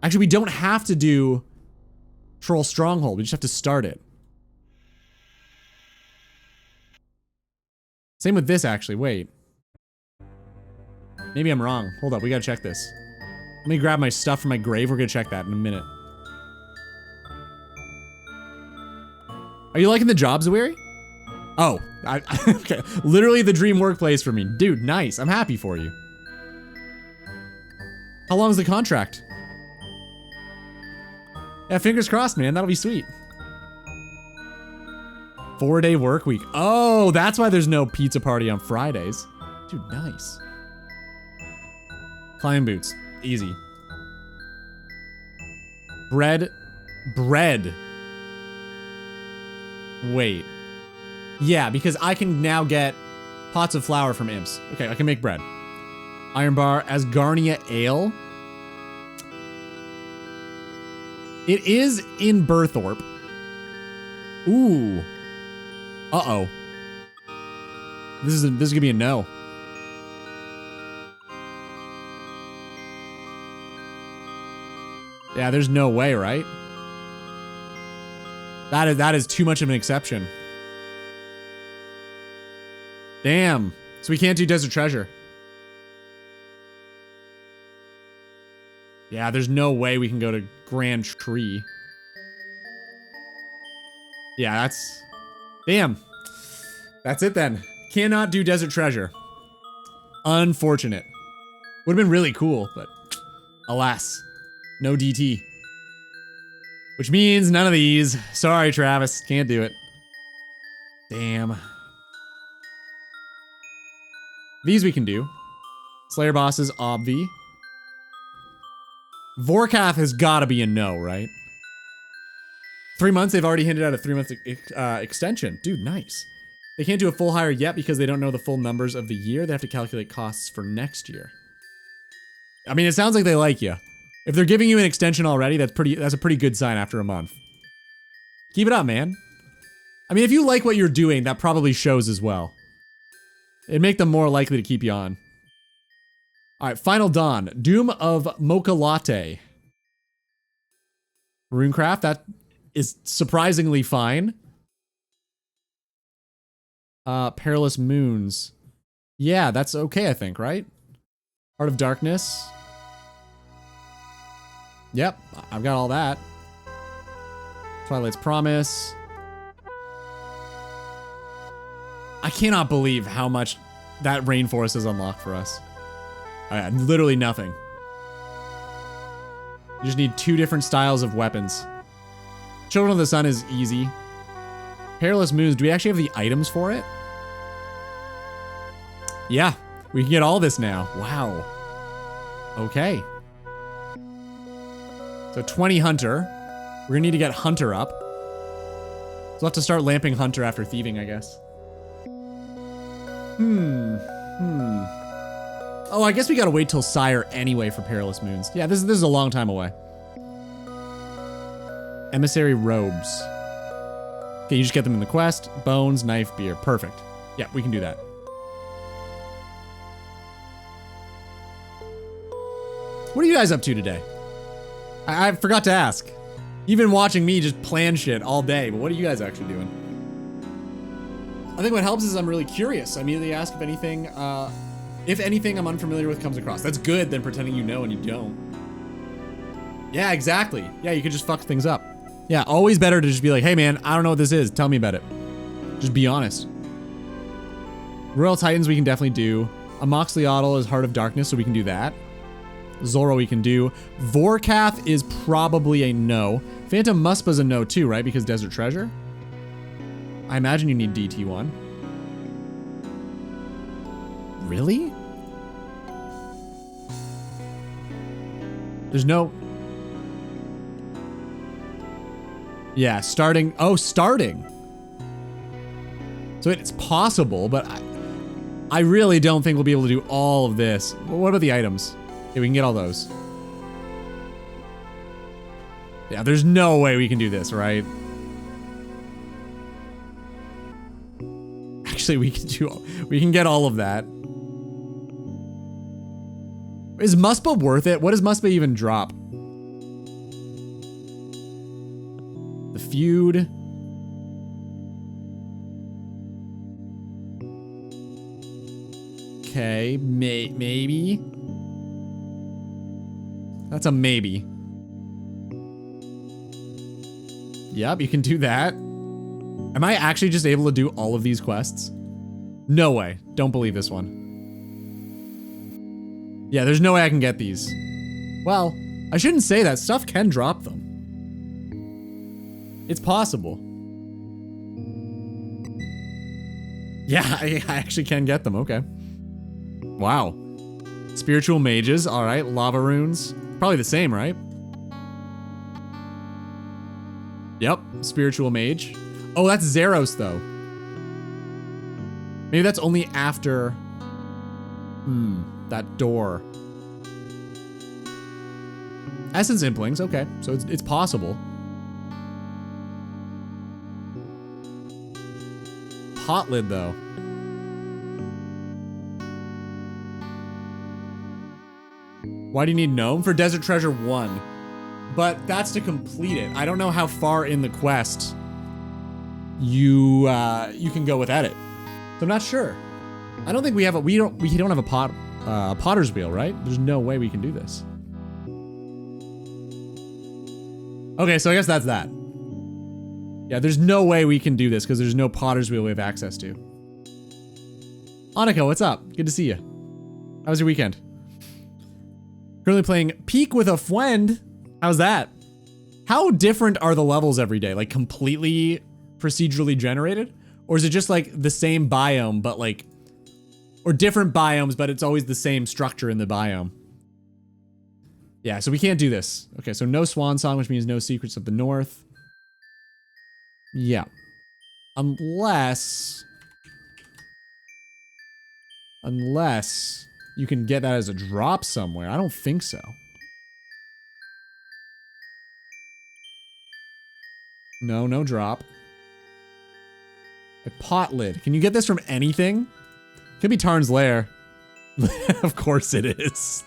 Actually, we don't have to do troll stronghold. We just have to start it. Same with this, actually. Wait. Maybe I'm wrong. Hold up, we gotta check this. Let me grab my stuff from my grave. We're gonna check that in a minute. Are you liking the jobs, Weary? Oh, okay. Literally the dream workplace for me. Dude, nice. I'm happy for you. How long is the contract? Yeah, fingers crossed, man. That'll be sweet. 4-day work week. Oh, that's why there's no pizza party on Fridays. Dude, nice. Climbing boots. Easy. Bread. Bread. Wait. Yeah, because I can now get pots of flour from imps. Okay, I can make bread. Iron bar. Asgarnia ale. It is in Burthorpe. Ooh. Uh-oh. This is gonna be a no. Yeah, there's no way, right? That is too much of an exception. Damn. So we can't do Desert Treasure. Yeah, there's no way we can go to Grand Tree. Yeah, that's... Damn. That's it then. Cannot do Desert Treasure. Unfortunate. Would have been really cool, but alas. No DT. Which means none of these. Sorry, Travis. Can't do it. Damn. These we can do. Slayer bosses, obvi. Vorkath has gotta be a no, right? 3 months, they've already hinted out a 3-month extension. Dude, nice. They can't do a full hire yet because they don't know the full numbers of the year. They have to calculate costs for next year. I mean, it sounds like they like you. If they're giving you an extension already, that's a pretty good sign after a month. Keep it up, man. I mean, if you like what you're doing, that probably shows as well. It'd make them more likely to keep you on. Alright, Final Dawn. Doom of Mocha Latte. Runecraft, that is surprisingly fine. Perilous Moons. Yeah, that's okay, I think, right? Heart of Darkness. Yep, I've got all that. Twilight's Promise. I cannot believe how much that rainforest is unlocked for us. Literally nothing. You just need 2 different styles of weapons. Children of the Sun is easy. Perilous Moons, do we actually have the items for it? Yeah, we can get all this now. Wow. Okay. So 20 Hunter. We're gonna need to get Hunter up. So we'll have to start lamping Hunter after thieving, I guess. Oh, I guess we gotta wait till Sire anyway for Perilous Moons. Yeah, this is a long time away. Emissary Robes. Okay, you just get them in the quest. Bones, knife, beer. Perfect. Yeah, we can do that. What are you guys up to today? I forgot to ask. You've been watching me just plan shit all day, but what are you guys actually doing? I think what helps is I'm really curious. I immediately ask if anything I'm unfamiliar with comes across. That's good than pretending you know and you don't. Yeah, exactly. Yeah, you could just fuck things up. Yeah, always better to just be like, hey man, I don't know what this is. Tell me about it. Just be honest. Royal Titans we can definitely do. Amoxhliotl is Heart of Darkness, so we can do that. Zoro we can do. Vorkath is probably a no. Phantom Muspa's a no too, right? Because Desert Treasure? I imagine you need DT1. Really? There's no... Yeah, starting. Oh, starting. So it's possible, but I really don't think we'll be able to do all of this. What about the items? Yeah, we can get all those. Yeah, there's no way we can do this, right? Actually, we can get all of that. Is Muspa worth it? What does Muspa even drop? The feud. Okay, maybe. That's a maybe. Yep, you can do that. Am I actually just able to do all of these quests? No way. Don't believe this one. Yeah, there's no way I can get these. Well, I shouldn't say that. Stuff can drop them. It's possible. Yeah, I actually can get them. Okay. Wow. Spiritual mages. All right. Lava runes. Probably the same, right? Yep. Spiritual mage. Oh, that's Zeros, though. Maybe that's only after... that door. Essence Implings. Okay. So it's possible. Pot lid, though. Why do you need Gnome? For Desert Treasure 1. But that's to complete it. I don't know how far in the quest you can go without it. So I'm not sure. I don't think we have a we don't have a potter's wheel, right? There's no way we can do this. Okay, so I guess that's that. Yeah, there's no way we can do this because there's no potter's wheel we have access to. Annika, what's up? Good to see you. How was your weekend? Currently playing Peak with a Friend. How's that? How different are the levels every day? Like completely procedurally generated? Or is it just like the same biome, but like, or different biomes, but it's always the same structure in the biome? Yeah, so we can't do this. Okay, so no Swan Song, which means no Secrets of the North. Yeah. Unless you can get that as a drop somewhere. I don't think so. No, no drop. A pot lid. Can you get this from anything? Could be Tarn's Lair. Of course it is.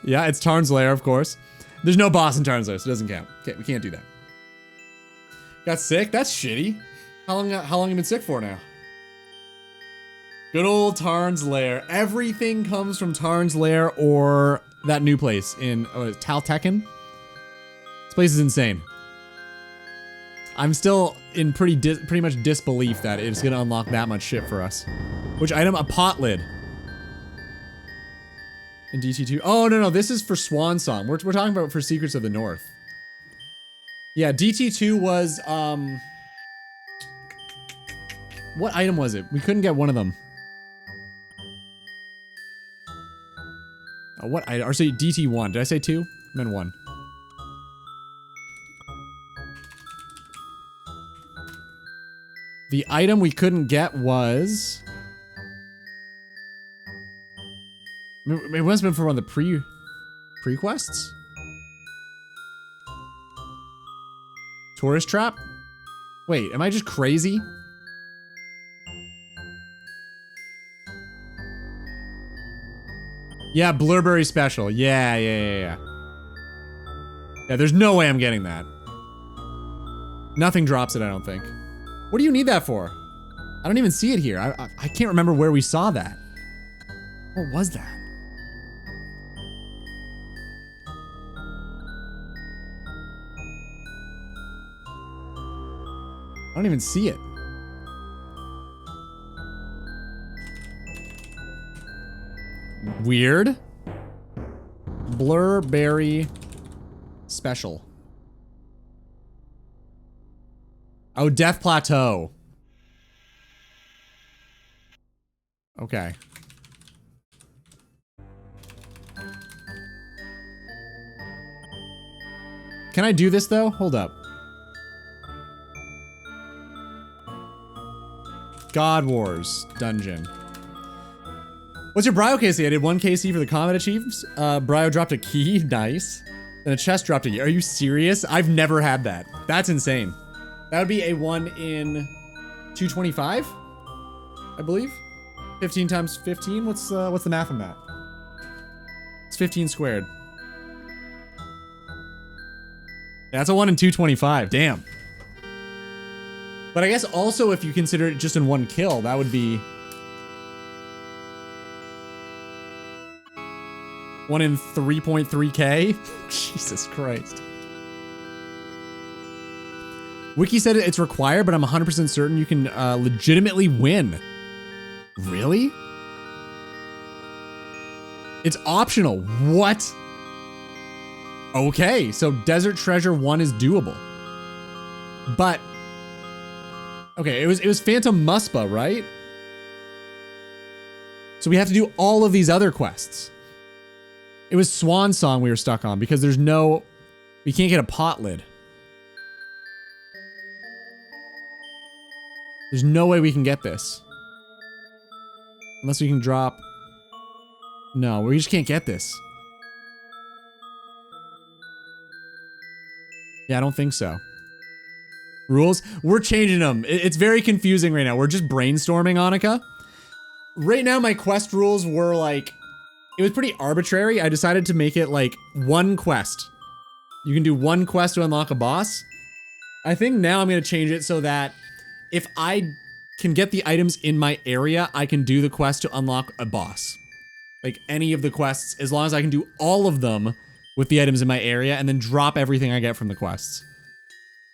Yeah, it's Tarn's Lair, of course. There's no boss in Tarn's Lair, so it doesn't count. Okay, we can't do that. Got sick? That's shitty. How long you been sick for now? Good old Tarn's Lair. Everything comes from Tarn's Lair or that new place in Taltekken. This place is insane. I'm still in pretty much disbelief that it's gonna unlock that much shit for us. Which item? A pot lid. In DT2. Oh, no, this is for Swan Song. We're talking about for Secrets of the North. Yeah, DT2 was, what item was it? We couldn't get one of them. What item? Or say DT1. Did I say 2? I meant 1. The item we couldn't get was... It must have been for one of the pre-quests? Tourist trap? Wait, am I just crazy? Yeah, Blurberry Special. Yeah. Yeah, there's no way I'm getting that. Nothing drops it, I don't think. What do you need that for? I don't even see it here. I can't remember where we saw that. What was that? I don't even see it. Weird. Blurberry Special. Oh, Death Plateau. Okay. Can I do this though? Hold up. God Wars Dungeon. What's your Bryo KC? I did 1 KC for the combat achieves. Bryo dropped a key. Nice. And a chest dropped a key. Are you serious? I've never had that. That's insane. That would be a 1 in 225, I believe. 15 times 15. What's the math on that? It's 15 squared. Yeah, that's a 1 in 225. Damn. But I guess also if you consider it just in 1 kill, that would be 1 in 3.3k. Jesus Christ. Wiki said it's required, but I'm 100% certain you can legitimately win. Really? It's optional. What? Okay, so Desert Treasure 1 is doable. But okay, it was Phantom Muspa, right? So we have to do all of these other quests. It was Swan Song we were stuck on because we can't get a pot lid. There's no way we can get this. Unless we can drop... No, we just can't get this. Yeah, I don't think so. Rules? We're changing them. It's very confusing right now. We're just brainstorming, Annika. Right now, my quest rules were like... It was pretty arbitrary. I decided to make it like 1 quest. You can do 1 quest to unlock a boss. I think now I'm going to change it so that if I can get the items in my area, I can do the quest to unlock a boss. Like any of the quests, as long as I can do all of them with the items in my area and then drop everything I get from the quests.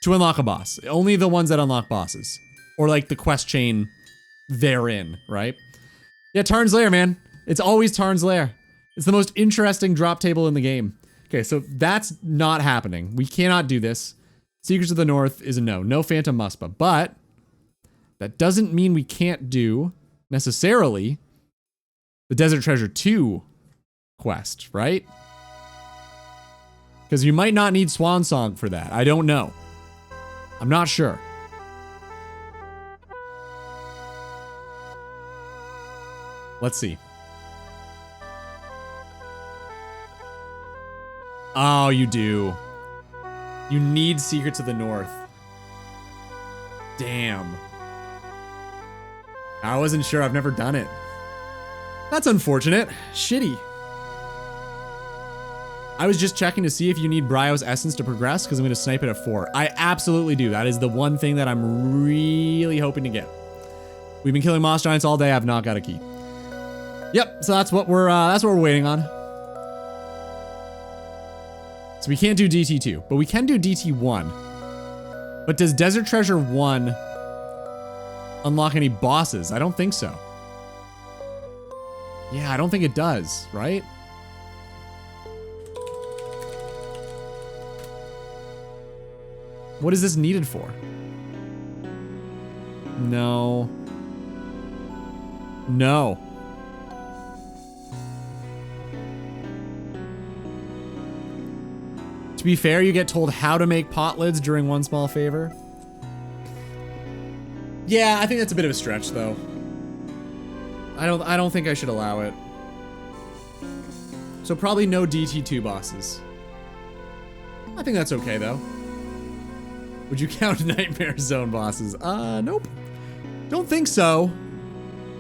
To unlock a boss. Only the ones that unlock bosses. Or like the quest chain therein, right? Yeah, Tarn's Lair, man. It's always Tarn's Lair. It's the most interesting drop table in the game. Okay, so that's not happening. We cannot do this. Secrets of the North is a no. No Phantom Muspa. But that doesn't mean we can't do, necessarily, the Desert Treasure 2 quest, right? Because you might not need Swan Song for that. I don't know. I'm not sure. Let's see. Oh, you do. You need Secrets of the North. Damn. I wasn't sure. I've never done it. That's unfortunate. Shitty. I was just checking to see if you need Bryo's Essence to progress, because I'm going to snipe it at 4. I absolutely do. That is the one thing that I'm really hoping to get. We've been killing moss giants all day. I've not got a key. Yep, so that's what we're waiting on. So we can't do DT2, but we can do DT1. But does Desert Treasure 1 unlock any bosses? I don't think so. Yeah, I don't think it does, right? What is this needed for? No. No. To be fair, you get told how to make pot lids during one small favor. Yeah, I think that's a bit of a stretch, though. I don't think I should allow it. So probably no DT2 bosses. I think that's okay, though. Would you count Nightmare Zone bosses? Nope. Don't think so.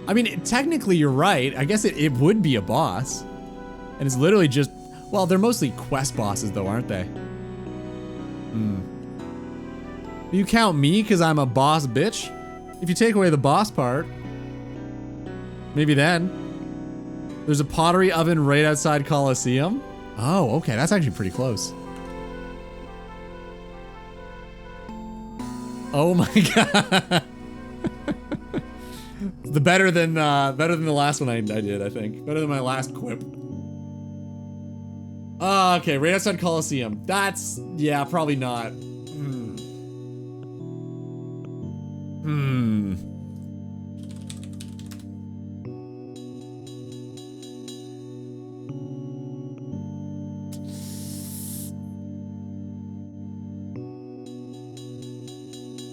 I mean, technically you're right. I guess it would be a boss. And it's literally just, well, they're mostly quest bosses though, aren't they? You count me because I'm a boss bitch? If you take away the boss part, maybe then. There's a pottery oven right outside Colosseum. Oh, okay, that's actually pretty close. Oh my god. Better than the last one I did, I think. Better than my last quip. Okay, right outside Colosseum. That's, yeah, probably not.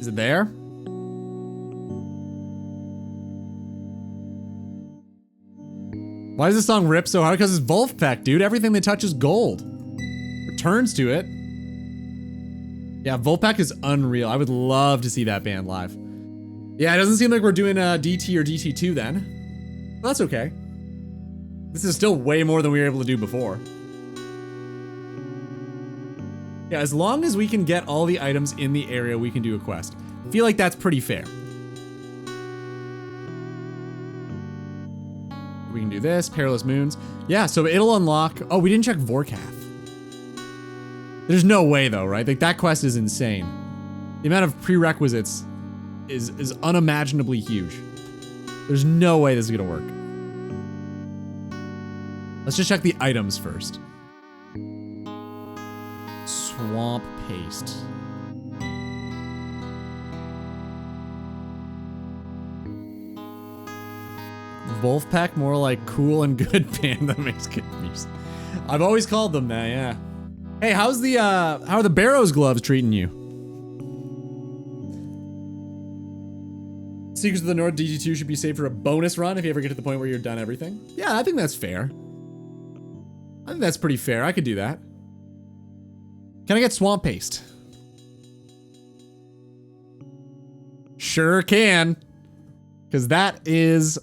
Is it there? Why does this song rip so hard? Because it's Wolfpack, dude. Everything they touch is gold. Returns to it. Yeah, Wolfpack is unreal. I would love to see that band live. Yeah, it doesn't seem like we're doing DT or DT2 then. Well, that's okay. This is still way more than we were able to do before. Yeah, as long as we can get all the items in the area, we can do a quest. I feel like that's pretty fair. We can do this, Perilous Moons. Yeah, so it'll unlock, oh, we didn't check Vorkath. There's no way though, right? Like that quest is insane. The amount of prerequisites is unimaginably huge. There's no way this is gonna work. Let's just check the items first. Swamp paste. Wolfpack, more like cool and good band that makes good music. I've always called them that, yeah. Hey, how are the Barrows gloves treating you? Secrets of the North DG2 should be saved for a bonus run if you ever get to the point where you're done everything. Yeah, I think that's fair. I think that's pretty fair. I could do that. Can I get swamp paste? Sure can. Because that is...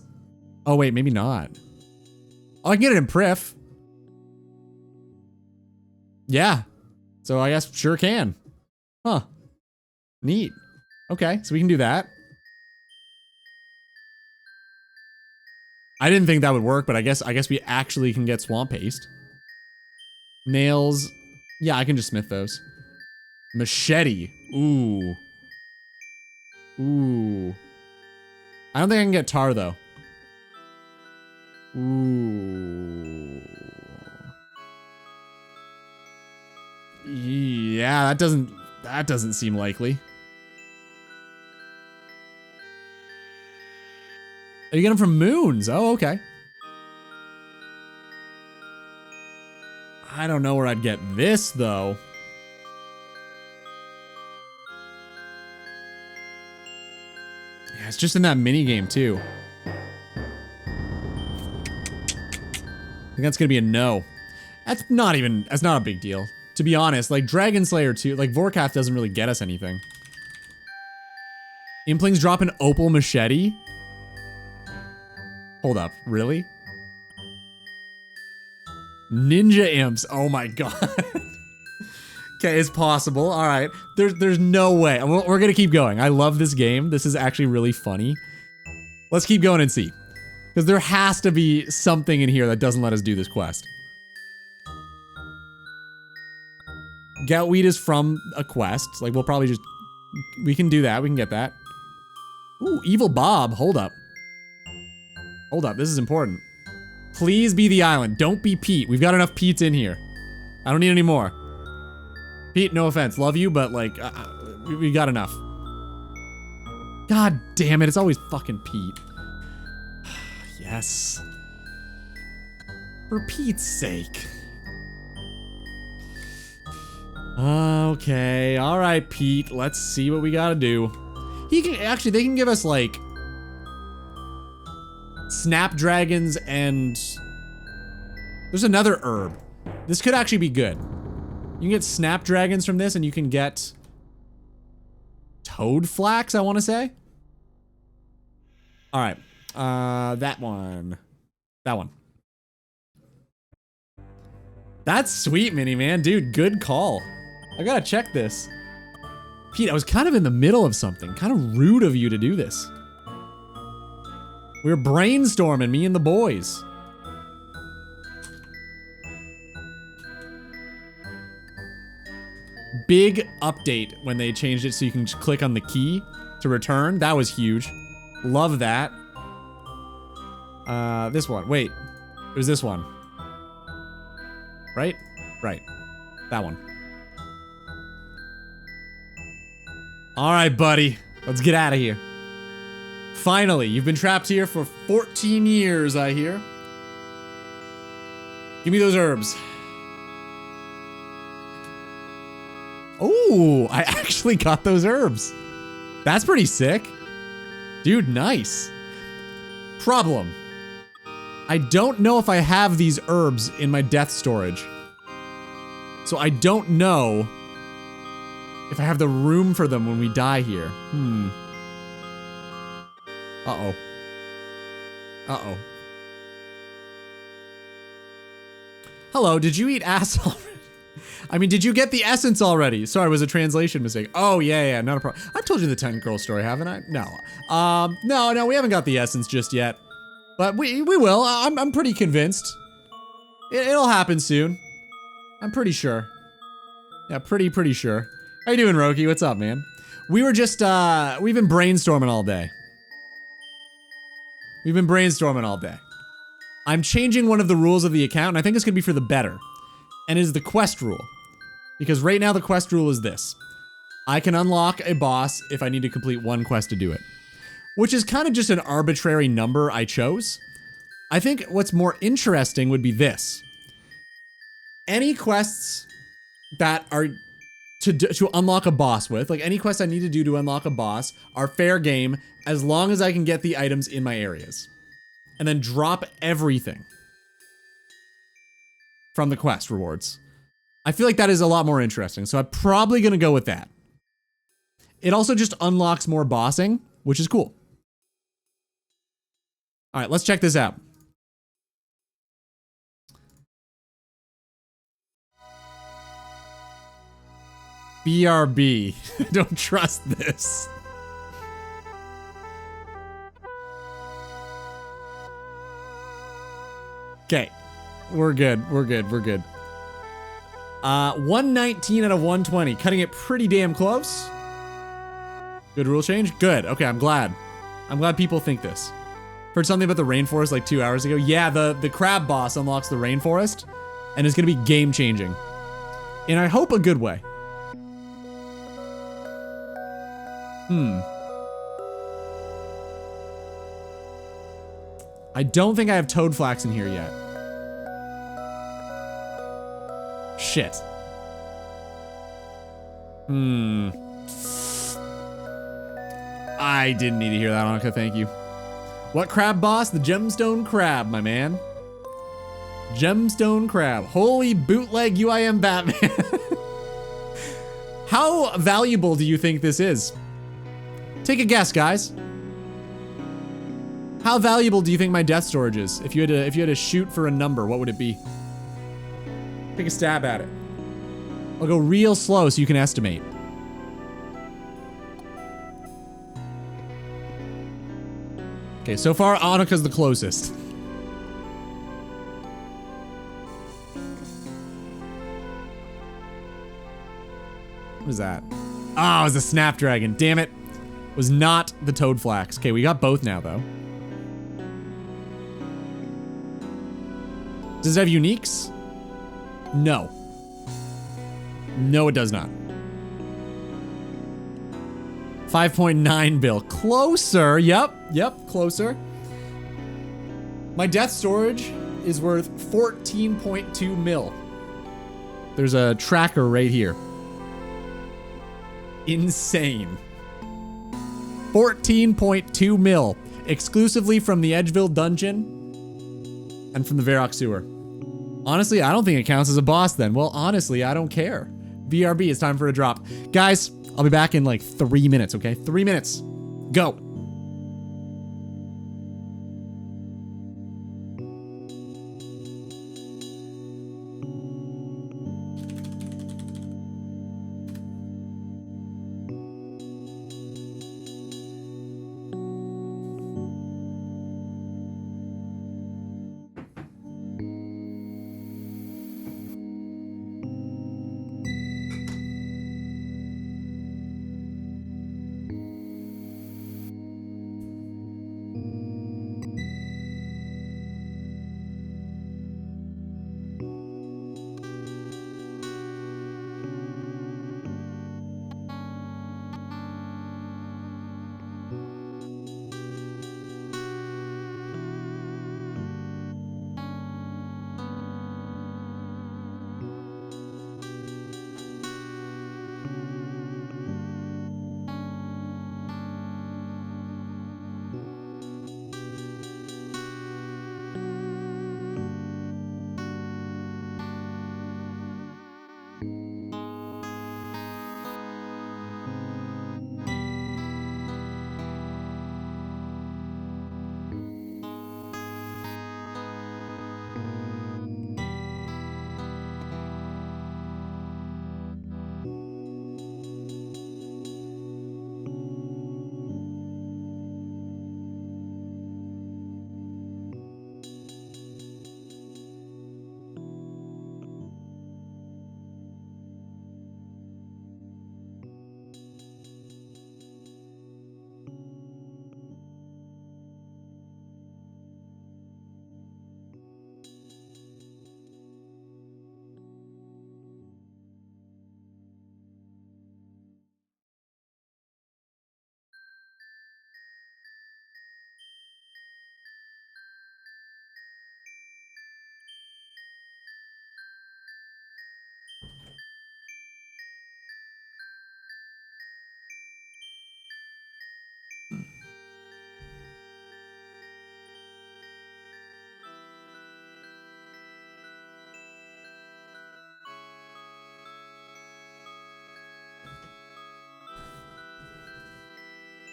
Oh, wait, maybe not. Oh, I can get it in Prif. Yeah. So I guess sure can. Huh. Neat. Okay, so we can do that. I didn't think that would work, but I guess we actually can get swamp paste. Nails. Yeah, I can just smith those. Machete. Ooh. Ooh. I don't think I can get tar though. Ooh. Yeah, that doesn't seem likely. Oh, you get them from moons. Oh, okay. I don't know where I'd get this though. Yeah, it's just in that mini game too. I think that's gonna be a no. That's not a big deal. To be honest, like Dragon Slayer 2, like Vorkath doesn't really get us anything. Implings drop an opal machete? Hold up, really? Ninja imps, oh my god. Okay, it's possible, all right. There's no way, we're gonna keep going. I love this game, this is actually really funny. Let's keep going and see. Because there has to be something in here that doesn't let us do this quest. Goutweed is from a quest. Like, we'll probably just... We can do that. We can get that. Ooh, Evil Bob. Hold up. Hold up. This is important. Please be the island. Don't be Pete. We've got enough Pete's in here. I don't need any more. Pete, no offense. Love you, but, like, we got enough. God damn it. It's always fucking Pete. Yes. For Pete's sake. Okay. All right, Pete. Let's see what we gotta do. He can actually, they can give us like snapdragons and there's another herb. This could actually be good. You can get snapdragons from this and you can get toad flax, I want to say. All right. That one. That one. That's sweet, Mini Man. Dude, good call. I gotta check this. Pete, I was kind of in the middle of something. Kind of rude of you to do this. We were brainstorming, me and the boys. Big update when they changed it so you can just click on the key to return. That was huge. Love that. This one. Wait. It was this one. Right? Right. That one. Alright, buddy. Let's get out of here. Finally, you've been trapped here for 14 years, I hear. Give me those herbs. Oh, I actually got those herbs. That's pretty sick. Dude, nice. Problem. I don't know if I have these herbs in my death storage. So I don't know if I have the room for them when we die here. Uh-oh. Uh-oh. Hello, did you eat ass already? I mean, did you get the essence already? Sorry, it was a translation mistake. Oh, yeah, not a problem. I told you the 10 girl story, haven't I? No. No, we haven't got the essence just yet. But we will. I'm pretty convinced. It'll happen soon. I'm pretty sure. Yeah, pretty sure. How you doing, Roki? What's up, man? We were just, we've been brainstorming all day. We've been brainstorming all day. I'm changing one of the rules of the account, and I think it's gonna be for the better. And it is the quest rule. Because right now the quest rule is this. I can unlock a boss if I need to complete one quest to do it. Which is kind of just an arbitrary number I chose. I think what's more interesting would be this. Any quests that are to unlock a boss with, like any quest I need to do to unlock a boss, are fair game as long as I can get the items in my areas. And then drop everything from the quest rewards. I feel like that is a lot more interesting, so I'm probably gonna go with that. It also just unlocks more bossing, which is cool. All right, let's check this out. BRB. Don't trust this. Okay. We're good. 119 out of 120. Cutting it pretty damn close. Good rule change? Good. Okay, I'm glad. I'm glad people think this. Heard something about the rainforest like 2 hours ago. Yeah, the crab boss unlocks the rainforest. And it's gonna be game changing. And I hope a good way. I don't think I have toad flax in here yet. Shit. I didn't need to hear that, Annika, thank you. What crab boss? The gemstone crab, my man. Gemstone crab. Holy bootleg UIM Batman. How valuable do you think this is? Take a guess, guys. How valuable do you think my death storage is? If you had to shoot for a number, what would it be? Take a stab at it. I'll go real slow so you can estimate. Okay, so far Annika's the closest. What is that? Ah, it was a Snapdragon. Damn it. It was not the Toadflax. Okay, we got both now, though. Does it have uniques? No. No, it does not. 5.9 bill. Closer. Yep, closer. My death storage is worth 14.2 mil. There's a tracker right here. Insane. 14.2 mil. Exclusively from the Edgeville dungeon and from the Varrock sewer. Honestly, I don't think it counts as a boss then. Well, honestly, I don't care. BRB, it's time for a drop. Guys, I'll be back in like 3 minutes, okay? 3 minutes. Go.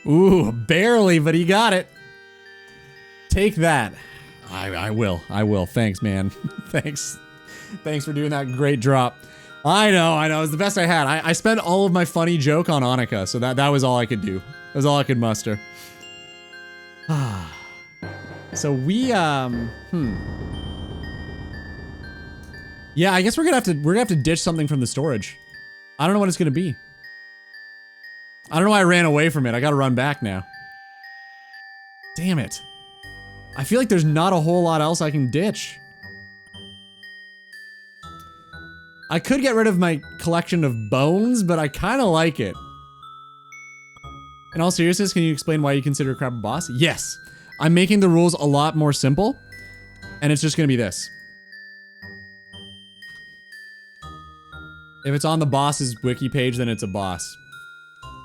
Ooh, barely, but he got it. Take that. I will. Thanks, man. Thanks for doing that great drop. I know. It was the best I had. I spent all of my funny joke on Annika, so that was all I could do. That was all I could muster. So we, yeah, I guess we're gonna have to ditch something from the storage. I don't know what it's gonna be. I don't know why I ran away from it. I gotta run back now. Damn it. I feel like there's not a whole lot else I can ditch. I could get rid of my collection of bones, but I kinda like it. In all seriousness, can you explain why you consider Crab a boss? Yes. I'm making the rules a lot more simple, and it's just gonna be this. If it's on the boss's wiki page, then it's a boss.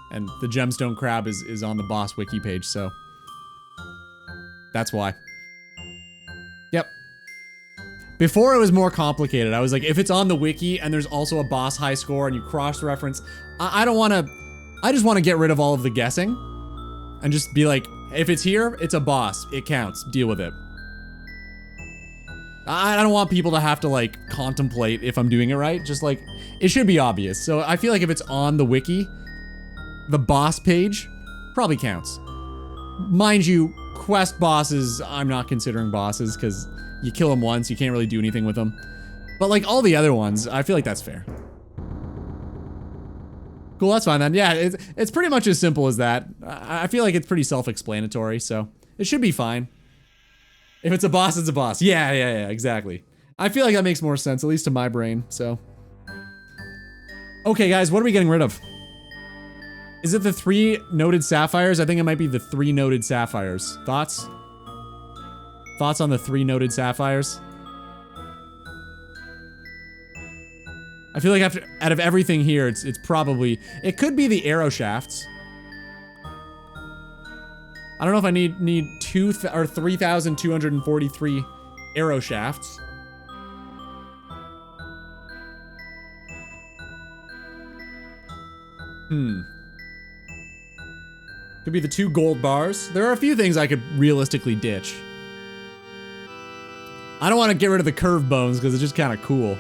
And the gemstone crab is on the boss wiki page, so that's why. Yep. Before it was more complicated. I was like, if it's on the wiki and there's also a boss high score and you cross-reference, I don't want to, I just want to get rid of all of the guessing and just be like, if it's here, it's a boss. It counts. Deal with it. I don't want people to have to like contemplate if I'm doing it right. Just like, it should be obvious. So I feel like if it's on the wiki, the boss page probably counts. Mind you, quest bosses, I'm not considering bosses because you kill them once, you can't really do anything with them. But like all the other ones, I feel like that's fair. Cool, that's fine then. Yeah, it's pretty much as simple as that. I feel like it's pretty self-explanatory, so it should be fine. If it's a boss, it's a boss. Yeah, exactly. I feel like that makes more sense, at least to my brain, so. Okay, guys, what are we getting rid of? Is it the 3 noted sapphires? I think it might be the 3 noted sapphires. Thoughts? Thoughts on the 3 noted sapphires? I feel like out of everything here, it's probably, it could be the arrow shafts. I don't know if I need 3,243 arrow shafts. Could be the 2 gold bars. There are a few things I could realistically ditch. I don't want to get rid of the curved bones because it's just kind of cool.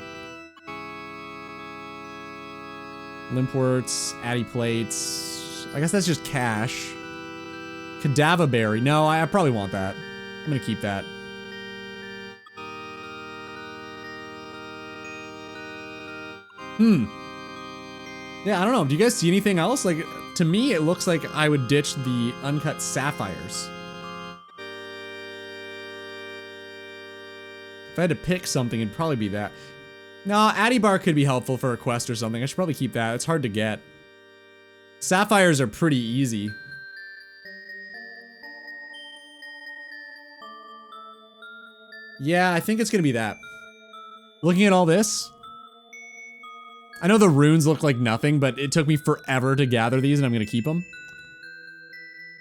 Limpworts, Addy plates. I guess that's just cash. Cadaver berry. No, I probably want that. I'm gonna keep that. Yeah, I don't know. Do you guys see anything else? Like, to me, it looks like I would ditch the uncut sapphires. If I had to pick something, it'd probably be that. No, Addy bar could be helpful for a quest or something. I should probably keep that. It's hard to get. Sapphires are pretty easy. Yeah, I think it's gonna be that. Looking at all this, I know the runes look like nothing, but it took me forever to gather these, and I'm gonna keep them.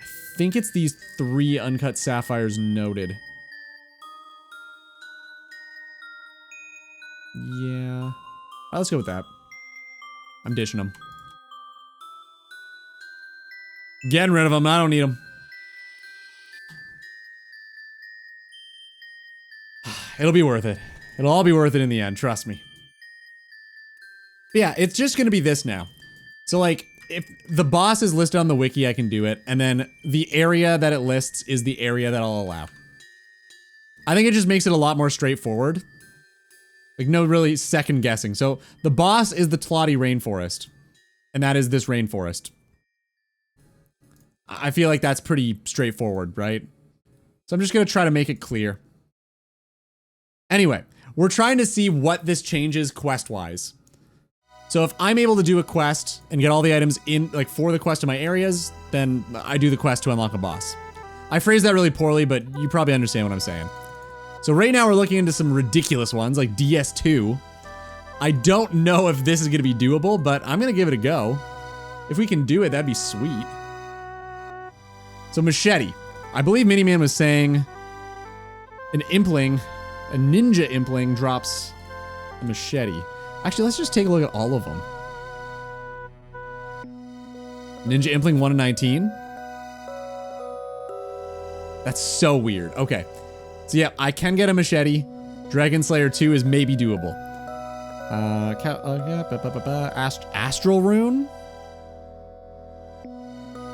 I think it's these 3 uncut sapphires noted. Yeah. Alright, let's go with that. I'm dishing them. Getting rid of them. I don't need them. It'll be worth it. It'll all be worth it in the end, trust me. But yeah, it's just gonna be this now. So like, if the boss is listed on the wiki, I can do it, and then the area that it lists is the area that I'll allow. I think it just makes it a lot more straightforward. Like, no really second guessing. So, the boss is the Tloti Rainforest. And that is this rainforest. I feel like that's pretty straightforward, right? So I'm just gonna try to make it clear. Anyway, we're trying to see what this changes quest-wise. So if I'm able to do a quest and get all the items in, like, for the quest in my areas, then I do the quest to unlock a boss. I phrased that really poorly, but you probably understand what I'm saying. So right now we're looking into some ridiculous ones, like DS2. I don't know if this is gonna be doable, but I'm gonna give it a go. If we can do it, that'd be sweet. So machete. I believe Miniman was saying an impling, a ninja impling drops a machete. Actually, let's just take a look at all of them. Ninja impling 1 in 19. That's so weird. Okay. So yeah, I can get a machete. Dragon Slayer 2 is maybe doable. Astral rune?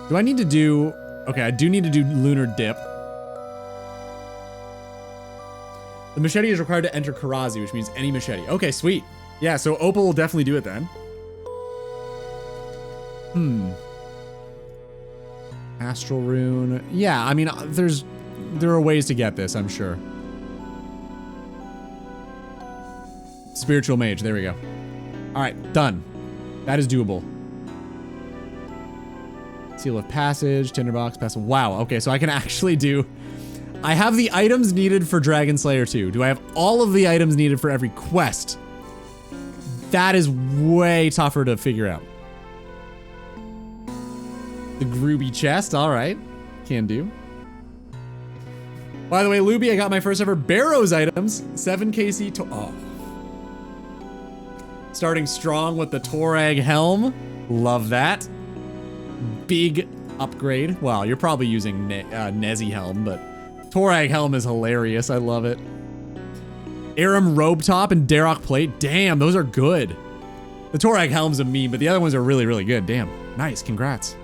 Do I need to do... Okay, I do need to do lunar dip. The machete is required to enter Karazi, which means any machete. Okay, sweet. Yeah, so Opal will definitely do it then. Astral rune. Yeah, I mean, there are ways to get this, I'm sure. Spiritual mage, there we go. Alright, done. That is doable. Seal of passage, tinderbox, pass. Wow, okay, so I can actually do... I have the items needed for Dragon Slayer 2. Do I have all of the items needed for every quest? That is way tougher to figure out. The Grooby chest, alright. Can do. By the way, Luby, I got my first ever Barrows items. 7 KC to... Oh. Starting strong with the Torag helm. Love that. Big upgrade. Well, you're probably using Nezi helm, but Torag helm is hilarious. I love it. Aram robe top and Darok plate. Damn, those are good. The Torag helm's a meme, but the other ones are really, really good. Damn. Nice. Congrats.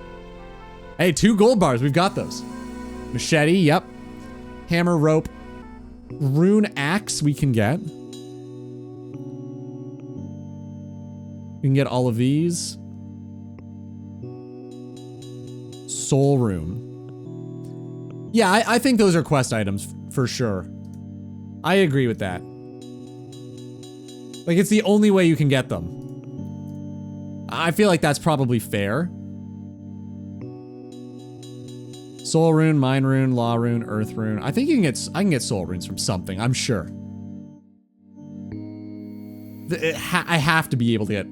Hey, 2 gold bars. We've got those. Machete, yep. Hammer, rope. Rune axe we can get. We can get all of these. Soul rune. Yeah, I think those are quest items for sure. I agree with that. Like, it's the only way you can get them. I feel like that's probably fair. Soul rune, mind rune, law rune, earth rune. I think I can get soul runes from something, I'm sure. I have to be able to get...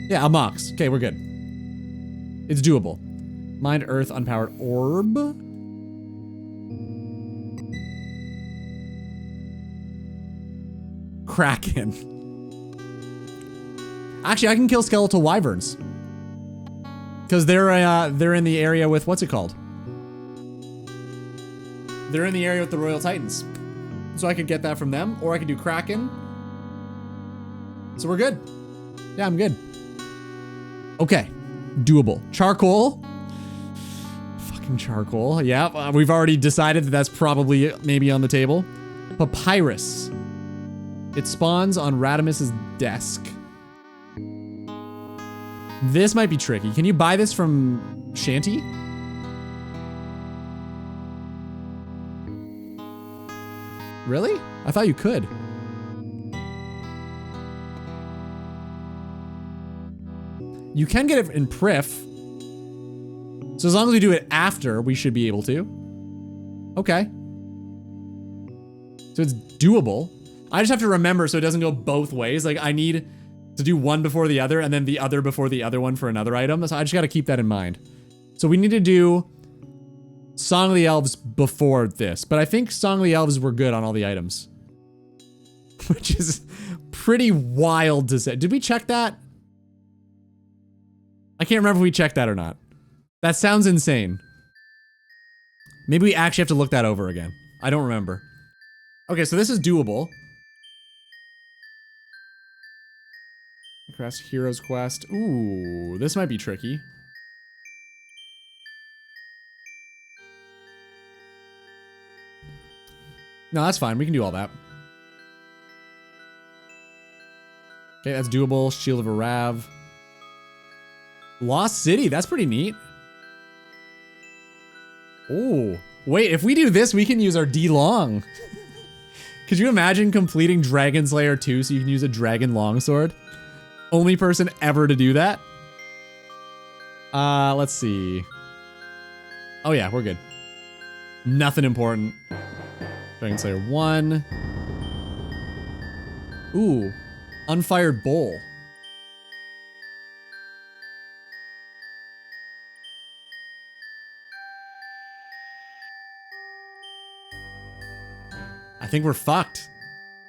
Yeah, a mox. Okay, we're good. It's doable. Mind, earth, unpowered orb. Kraken. Actually, I can kill skeletal wyverns. Because they're in the area with, what's it called? They're in the area with the Royal Titans. So I could get that from them, or I could do Kraken. So we're good. Yeah, I'm good. Okay. Doable. Charcoal. Fucking charcoal. Yeah, we've already decided that that's probably maybe on the table. Papyrus. It spawns on Radimus's desk. This might be tricky. Can you buy this from Shanty? Really? I thought you could. You can get it in Prif. So as long as we do it after, we should be able to. Okay. So it's doable. I just have to remember so it doesn't go both ways. Like, I need to do one before the other and then the other before the other one for another item. So I just got to keep that in mind. So we need to do Song of the Elves before this. But I think Song of the Elves were good on all the items. Which is pretty wild to say. Did we check that? I can't remember if we checked that or not. That sounds insane. Maybe we actually have to look that over again. I don't remember. Okay, so this is doable. Crest Hero's Quest. Ooh, this might be tricky. No, that's fine. We can do all that. Okay, that's doable. Shield of Arav. Lost City. That's pretty neat. Oh, wait. If we do this, we can use our D-Long. Could you imagine completing Dragon Slayer 2 so you can use a Dragon Longsword? Only person ever to do that? Let's see. Oh yeah, we're good. Nothing important. Dragon Slayer 1. Ooh. Unfired Bowl. I think we're fucked.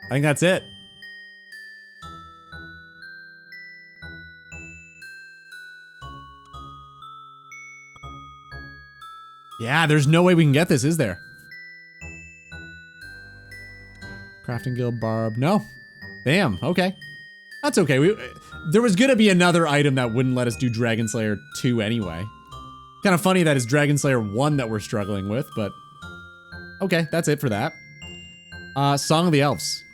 I think that's it. Yeah, there's no way we can get this, is there? Crafting Guild Barb. No. Damn, okay. That's okay. There was gonna be another item that wouldn't let us do Dragon Slayer 2 anyway. Kind of funny that it's Dragon Slayer 1 that we're struggling with, but... Okay, that's it for that. Song of the Elves.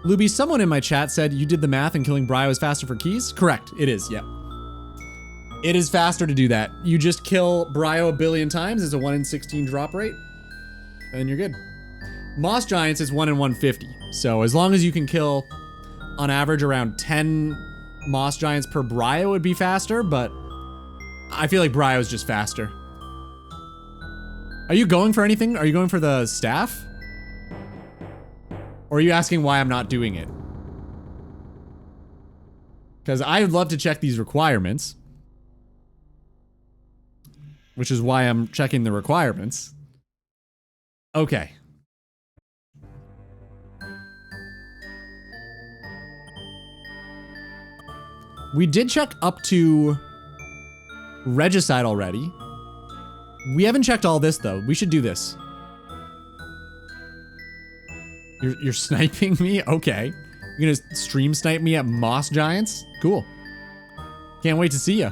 Luby, someone in my chat said you did the math and killing Bryo is faster for keys? Correct, it is, yeah. It is faster to do that. You just kill Bryo a billion times, it's a 1 in 16 drop rate, and you're good. Moss Giants is 1 in 150, so as long as you can kill, on average, around 10 Moss Giants per Bryo would be faster, but I feel like Bryo is just faster. Are you going for anything? Are you going for the staff? Or are you asking why I'm not doing it? Because I would love to check these requirements. Which is why I'm checking the requirements. Okay. We did check up to Regicide already. We haven't checked all this though. We should do this. You're sniping me? Okay. You're gonna stream snipe me at Moss Giants? Cool. Can't wait to see ya.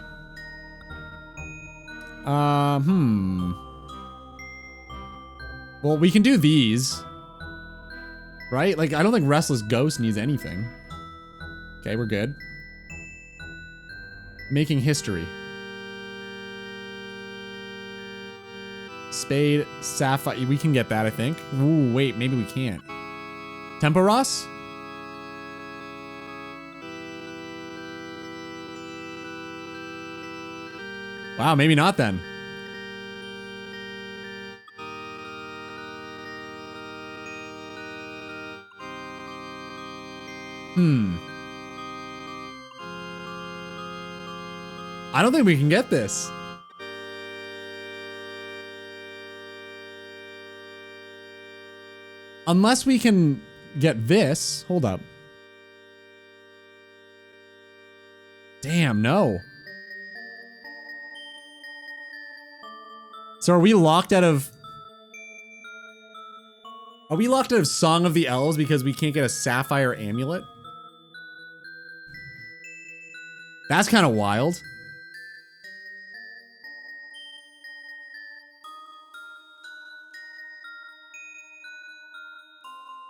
Well, we can do these. Right? Like, I don't think Restless Ghost needs anything. Okay, we're good. Making history. Spade, Sapphire. We can get that, I think. Ooh, wait, maybe we can't. Temporos? Wow, maybe not then. I don't think we can get this. Unless we can get this. Hold up. Damn, no. So are we locked out of... Are we locked out of Song of the Elves because we can't get a Sapphire Amulet? That's kind of wild.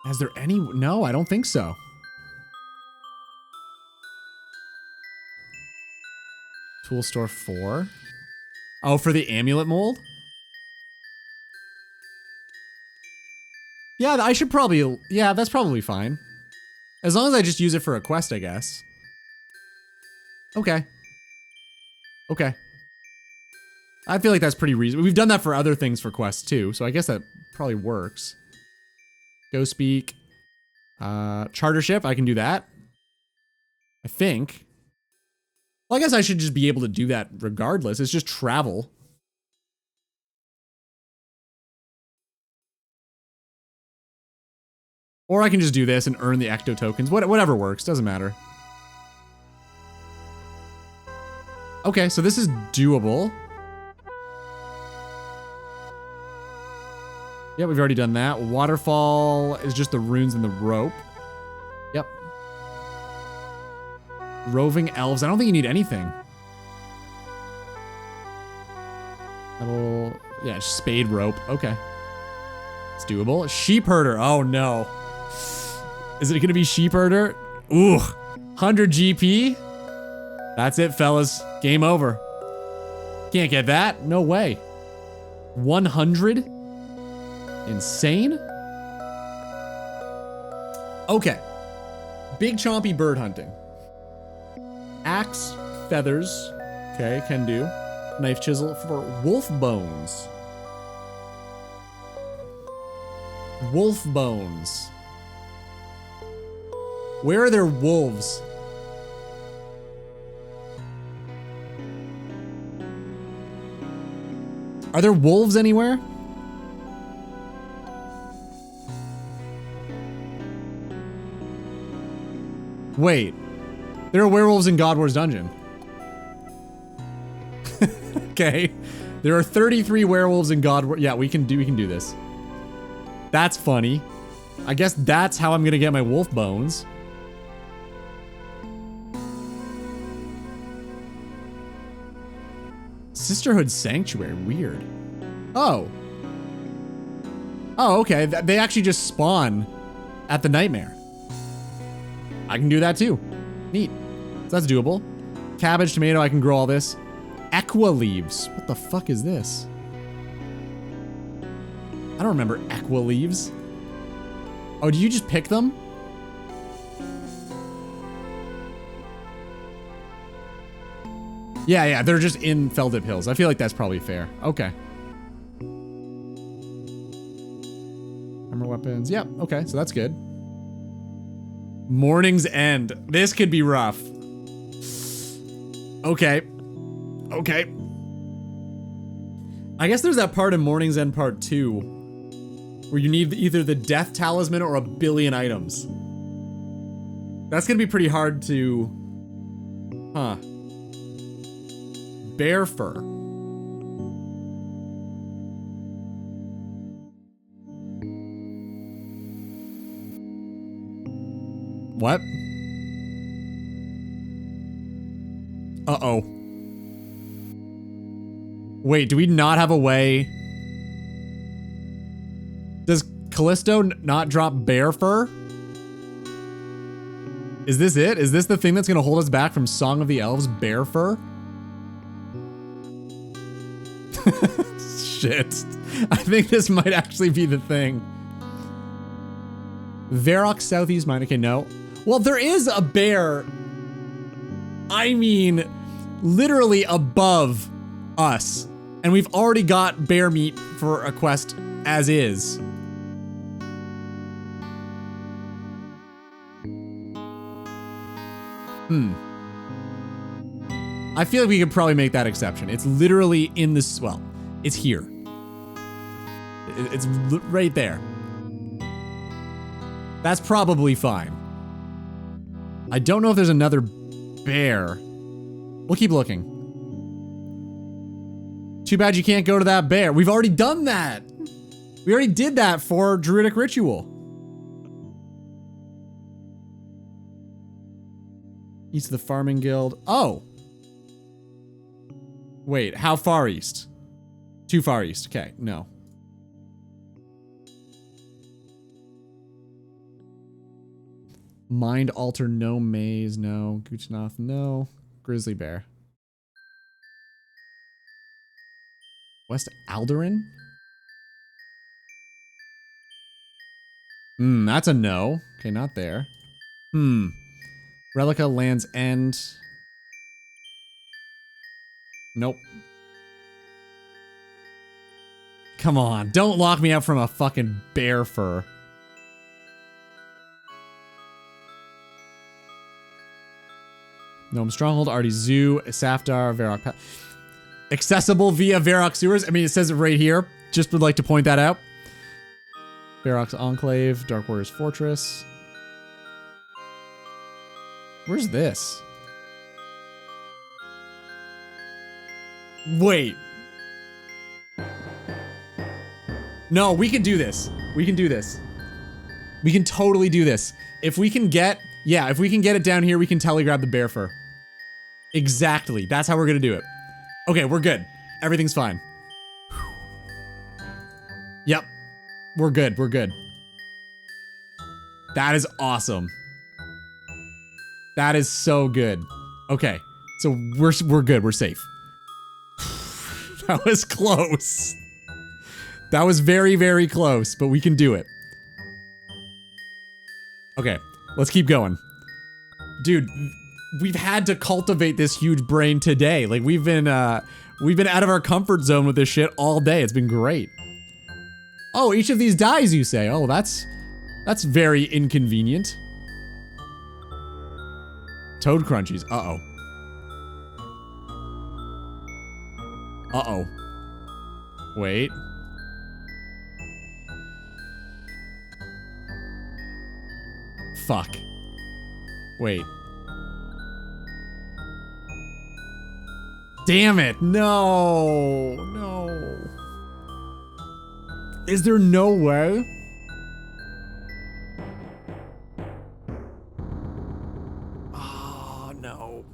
Is there any... No, I don't think so. Tool store 4. Oh, for the amulet mold? Yeah, I should probably... Yeah, that's probably fine. As long as I just use it for a quest, I guess. Okay. Okay. I feel like that's pretty reasonable. We've done that for other things for quests too, so I guess that probably works. Go speak. Charter ship, I can do that. I think. Well, I guess I should just be able to do that regardless. It's just travel. Or I can just do this and earn the ecto tokens. Whatever works, doesn't matter. Okay, so this is doable. Yeah, we've already done that. Waterfall is just the runes and the rope. Yep. Roving elves. I don't think you need anything. Yeah, spade rope. Okay. It's doable. Sheep herder. Oh no. Is it gonna be sheep herder? Ooh. 100 GP? That's it, fellas. Game over. Can't get that. No way. 100? Insane? Okay. Big chompy bird hunting. Axe, feathers. Okay, can do. Knife chisel for wolf bones. Wolf bones. Where are there wolves? Are there wolves anywhere? Wait. There are werewolves in God War's dungeon. Okay. There are 33 werewolves in God War. Yeah, we can do this. That's funny. I guess that's how I'm gonna get my wolf bones. Sisterhood Sanctuary, weird. Oh. Oh, okay. They actually just spawn at the Nightmare. I can do that too. Neat. So that's doable. Cabbage, tomato, I can grow all this. Aqua leaves. What the fuck is this? I don't remember aqua leaves. Oh, do you just pick them? Yeah, they're just in Feldip Hills. I feel like that's probably fair. Okay. Armor weapons. Yep, okay, so that's good. Morning's End. This could be rough. Okay. Okay. I guess there's that part in Morning's End Part 2 where you need either the Death Talisman or a billion items. That's gonna be pretty hard to... Huh. Bear fur. What? Uh-oh. Wait, do we not have a way? Does Callisto not drop bear fur? Is this it? Is this the thing that's gonna hold us back from Song of the Elves, bear fur? Shit. I think this might actually be the thing. Varrock Southeast Mine. Okay, no. Well, there is a bear. I mean, literally above us. And we've already got bear meat for a quest as is. I feel like we could probably make that exception. It's literally in this, well, it's here. It's right there. That's probably fine. I don't know if there's another bear. We'll keep looking. Too bad you can't go to that bear. We've already done that. We already did that for Druidic Ritual. East of the Farming Guild. Oh. Wait, how far east? Too far east. Okay, no. Mind Alter, no. Maze, no. Guchnoth, no. Grizzly Bear. West Alderan? That's a no. Okay, not there. Relica, Land's End. Nope. Come on, don't lock me up from a fucking bear fur. Gnome Stronghold, Artie Zoo, Safdar, Varrock. Accessible via Varrock sewers. I mean, it says it right here. Just would like to point that out. Varrock's Enclave, Dark Warrior's Fortress. Where's this? Wait. No, we can do this. We can do this. We can totally do this. If we can get, yeah, if we can get it down here, we can telegrab the bear fur. Exactly. That's how we're gonna do it. Okay, we're good. Everything's fine. Yep. We're good. We're good. That is awesome. That is so good. Okay. So we're good. We're safe. That was close. That was very, very close, but we can do it. Okay, let's keep going. Dude, we've had to cultivate this huge brain today. Like, we've been out of our comfort zone with this shit all day. It's been great. Oh, each of these dies, you say? Oh, that's very inconvenient. Toad crunchies. Uh-oh. Uh-oh. Wait. Fuck. Wait. Damn it. No. No. Is there no way? Oh, no.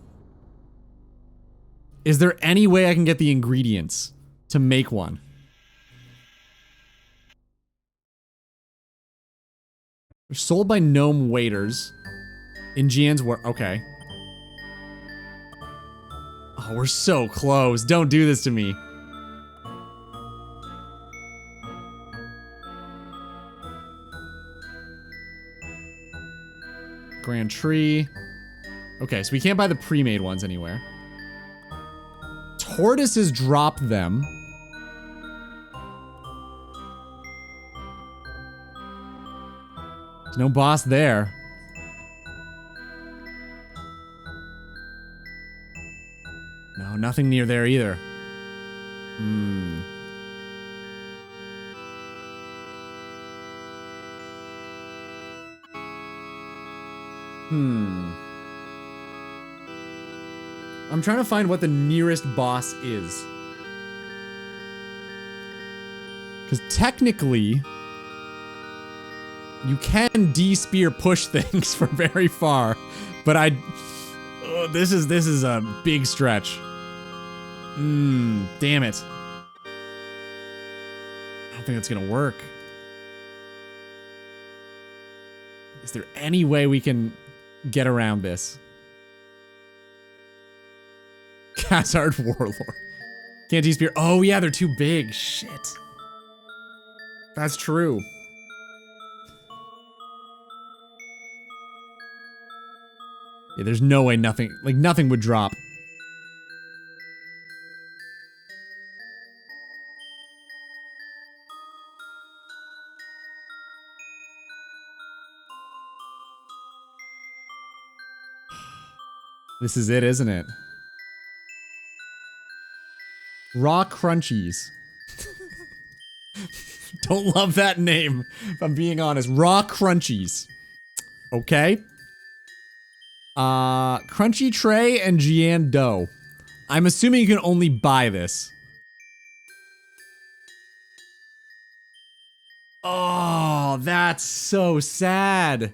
Is there any way I can get the ingredients to make one? They're sold by gnome waiters. In Jian's work. Okay. Oh, we're so close. Don't do this to me. Grand Tree. Okay, so we can't buy the pre-made ones anywhere. Tortoises drop them. There's no boss there. No, nothing near there either. I'm trying to find what the nearest boss is. Because technically, you can D-spear push things from very far, but this is a big stretch. Damn it. think that's gonna work. Is there any way we can get around this? Khazard Warlord. Canteen Spear. Oh yeah, they're too big. Shit. That's true. Yeah, there's no way nothing would drop. This is it, isn't it? Raw Crunchies. Don't love that name, if I'm being honest. Raw Crunchies. Okay. Crunchy Tray and Jian Dough. I'm assuming you can only buy this. Oh, that's so sad.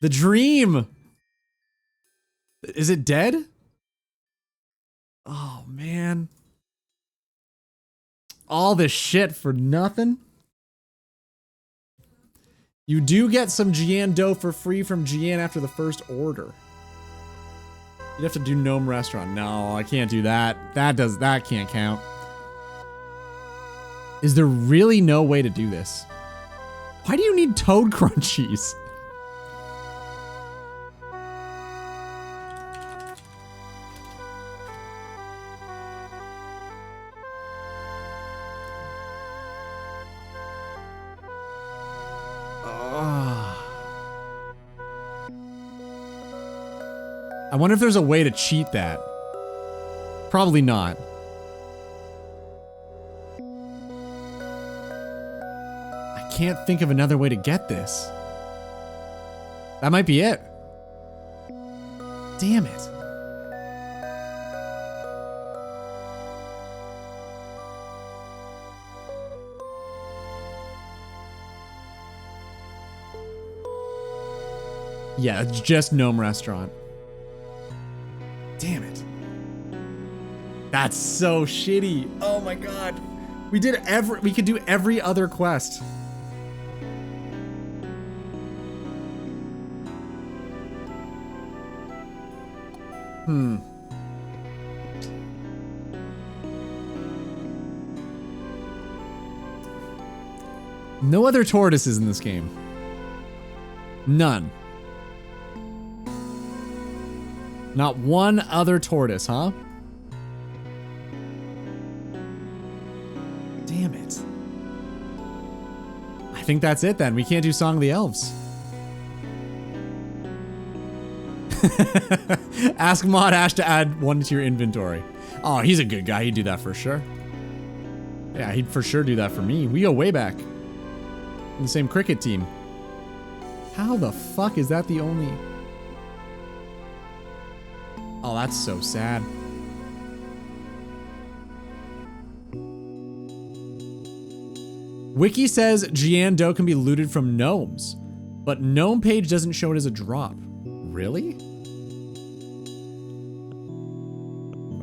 The dream. Is it dead? Oh, man. All this shit for nothing? You do get some Jian Dough for free from Jian after the first order. You'd have to do Gnome Restaurant. No, I can't do that. That can't count. Is there really no way to do this? Why do you need Toad Crunchies? I wonder if there's a way to cheat that. Probably not. I can't think of another way to get this. That might be it. Damn it. Yeah, it's just Gnome Restaurant. Damn it. That's so shitty. Oh my god. We could do every other quest. No other tortoises in this game. None. Not one other tortoise, huh? Damn it. I think that's it then. We can't do Song of the Elves. Ask Mod Ash to add one to your inventory. Oh, he's a good guy. He'd do that for sure. Yeah, he'd for sure do that for me. We go way back. In the same cricket team. How the fuck is that the only... Oh, that's so sad. Wiki says Jian Dough can be looted from gnomes, but gnome page doesn't show it as a drop. Really?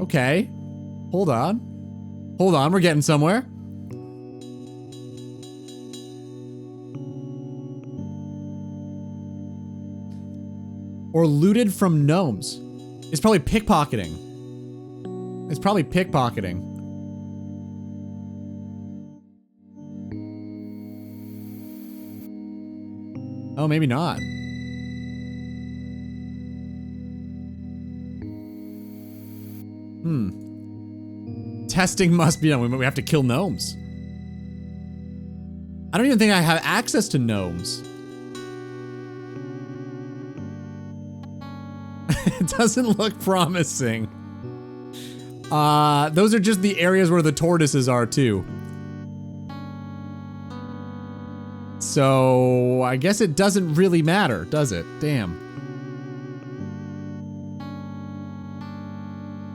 Okay. Hold on. Hold on, we're getting somewhere. Or looted from gnomes. It's probably pickpocketing. It's probably pickpocketing. Oh, maybe not. Testing must be done. We have to kill gnomes. I don't even think I have access to gnomes. It doesn't look promising. Those are just the areas where the tortoises are too. So I guess it doesn't really matter, does it? Damn.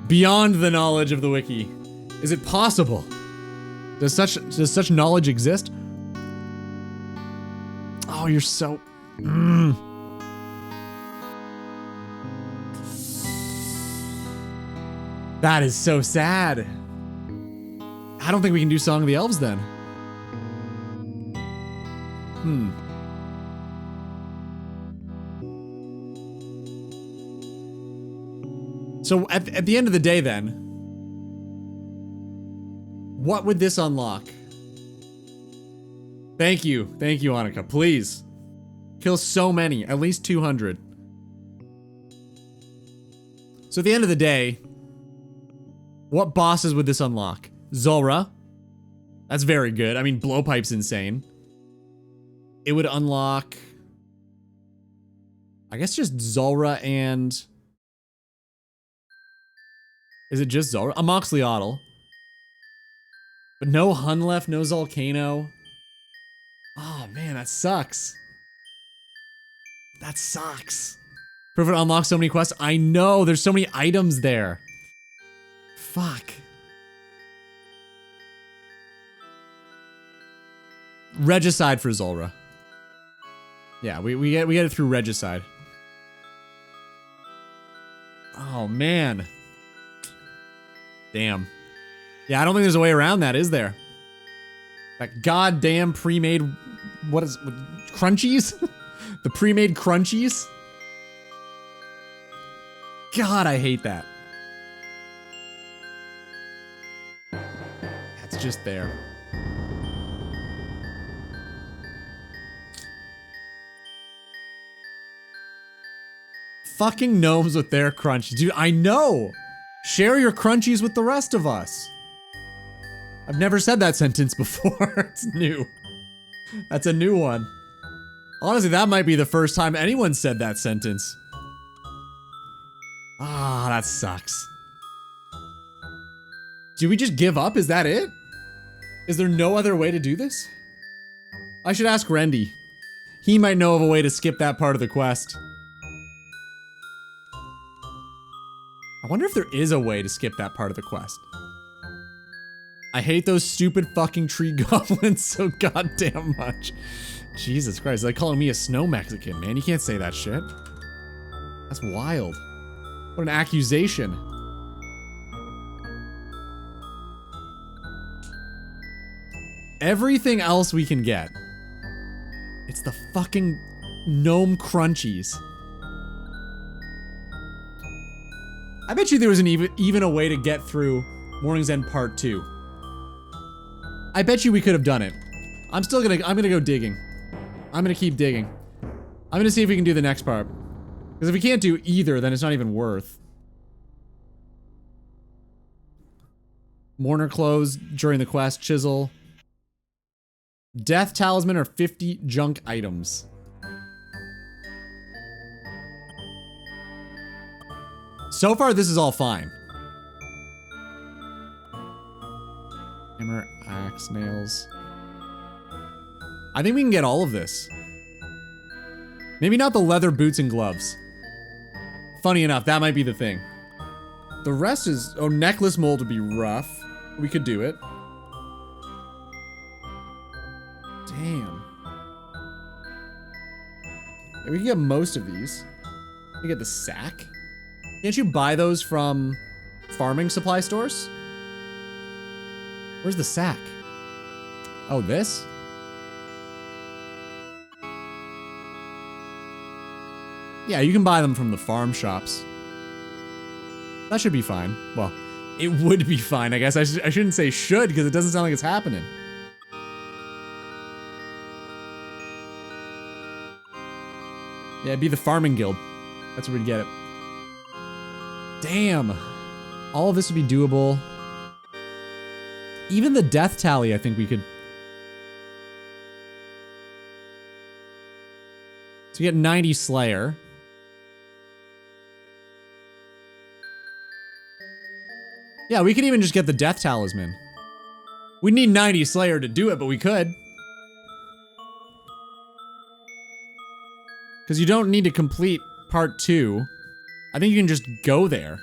Beyond the knowledge of the wiki. Is it possible? Does such knowledge exist? Oh, you're so... That is so sad. I don't think we can do Song of the Elves then. So at the end of the day then, what would this unlock? Thank you, Annika, please. Kill so many, at least 200. So at the end of the day, what bosses would this unlock? Zulrah. That's very good. I mean, Blowpipe's insane. It would unlock, I guess, just Zulrah and... Is it just Zulrah? A Moxliotl. But no Hun left, no Volcano. Oh man, that sucks. That sucks. Proof it unlocks so many quests. I know, there's so many items there. Fuck. Regicide for Zulrah. Yeah, we get it through Regicide. Oh man. Damn. Yeah, I don't think there's a way around that, is there? That goddamn pre-made, crunchies? The pre-made crunchies? God, I hate that. That's just there. Fucking gnomes with their crunchies. Dude, I know! Share your crunchies with the rest of us. I've never said that sentence before. It's new. That's a new one. Honestly, that might be the first time anyone said that sentence. Ah, that sucks. Do we just give up? Is that it? Is there no other way to do this? I should ask Rendy. He might know of a way to skip that part of the quest. I wonder if there is a way to skip that part of the quest. I hate those stupid fucking tree goblins so goddamn much. Jesus Christ, they're calling me a snow Mexican, man. You can't say that shit. That's wild. What an accusation. Everything else we can get. It's the fucking gnome crunchies. I bet you there was an even a way to get through Morning's End Part 2. I bet you we could have done it. I'm gonna go digging. I'm gonna keep digging. I'm gonna see if we can do the next part. Because if we can't do either, then it's not even worth. Mourner clothes during the quest, chisel. Death talisman or 50 junk items. So far, this is all fine. Hammer, axe, nails. I think we can get all of this. Maybe not the leather boots and gloves. Funny enough, that might be the thing. The rest is... Oh, necklace mold would be rough. We could do it. Damn. Yeah, we can get most of these. We get the sack. Can't you buy those from farming supply stores? Where's the sack? Oh, this? Yeah, you can buy them from the farm shops. That should be fine. Well, it would be fine, I guess. I shouldn't say should, because it doesn't sound like it's happening. Yeah, it'd be the farming guild. That's where we'd get it. Damn. All of this would be doable. Even the death tally, I think we could... So we get 90 Slayer. Yeah, we could even just get the death talisman. We'd need 90 Slayer to do it, but we could. Because you don't need to complete part 2. I think you can just go there.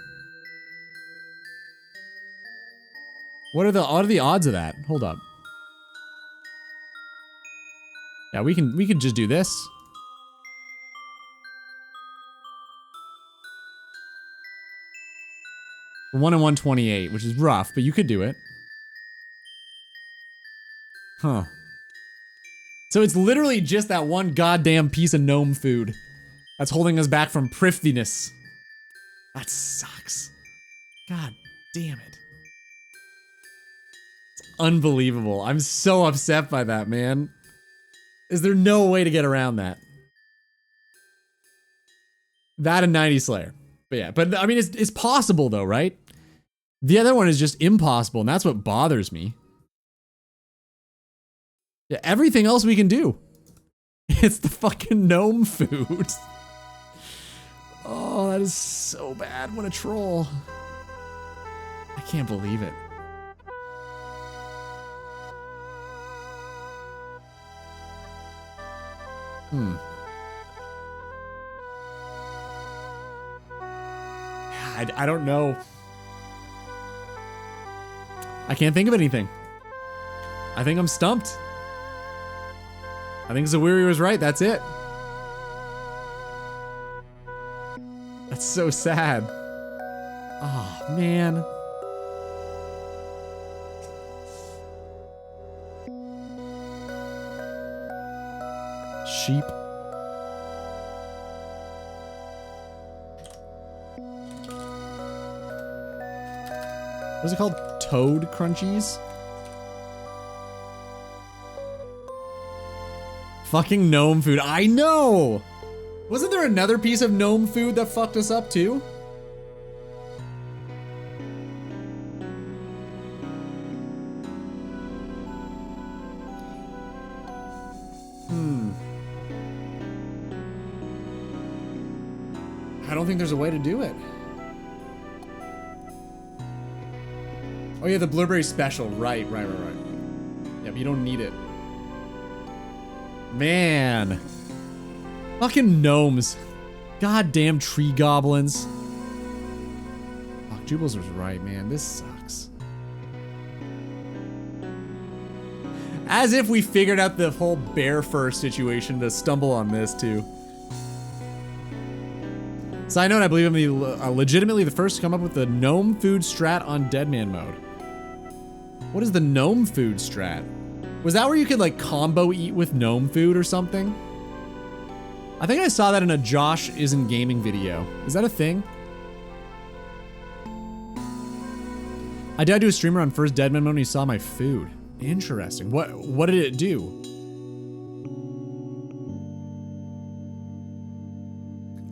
What are the odds of that? Hold up. Yeah, we could just do this. 1 in 128, which is rough, but you could do it. Huh. So it's literally just that one goddamn piece of gnome food that's holding us back from thriftiness. That sucks. God damn it. It's unbelievable. I'm so upset by that, man. Is there no way to get around that? That and 90 Slayer. But yeah, but I mean, it's possible though, right? The other one is just impossible, and that's what bothers me. Yeah, everything else we can do. It's the fucking gnome food. Oh, that is so bad. What a troll. I can't believe it. I don't know. I can't think of anything. I think I'm stumped. I think Zawiri was right. That's it. That's so sad. Oh, man. Sheep. What's it called? Toad crunchies? Fucking gnome food. I know! Wasn't there another piece of gnome food that fucked us up too? I don't think there's a way to do it. Oh yeah, the blueberry special. Right. Yeah, but you don't need it. Man. Fucking gnomes. Goddamn tree goblins. Fuck, Jubles was right, man. This sucks. As if we figured out the whole bear fur situation to stumble on this, too. Side note, I believe I'm legitimately the first to come up with the gnome food strat on Deadman mode. What is the gnome food strat? Was that where you could like combo eat with gnome food or something? I think I saw that in a Josh Isn't Gaming video. Is that a thing? I died to a streamer on first Deadman mode and he saw my food. Interesting. What did it do?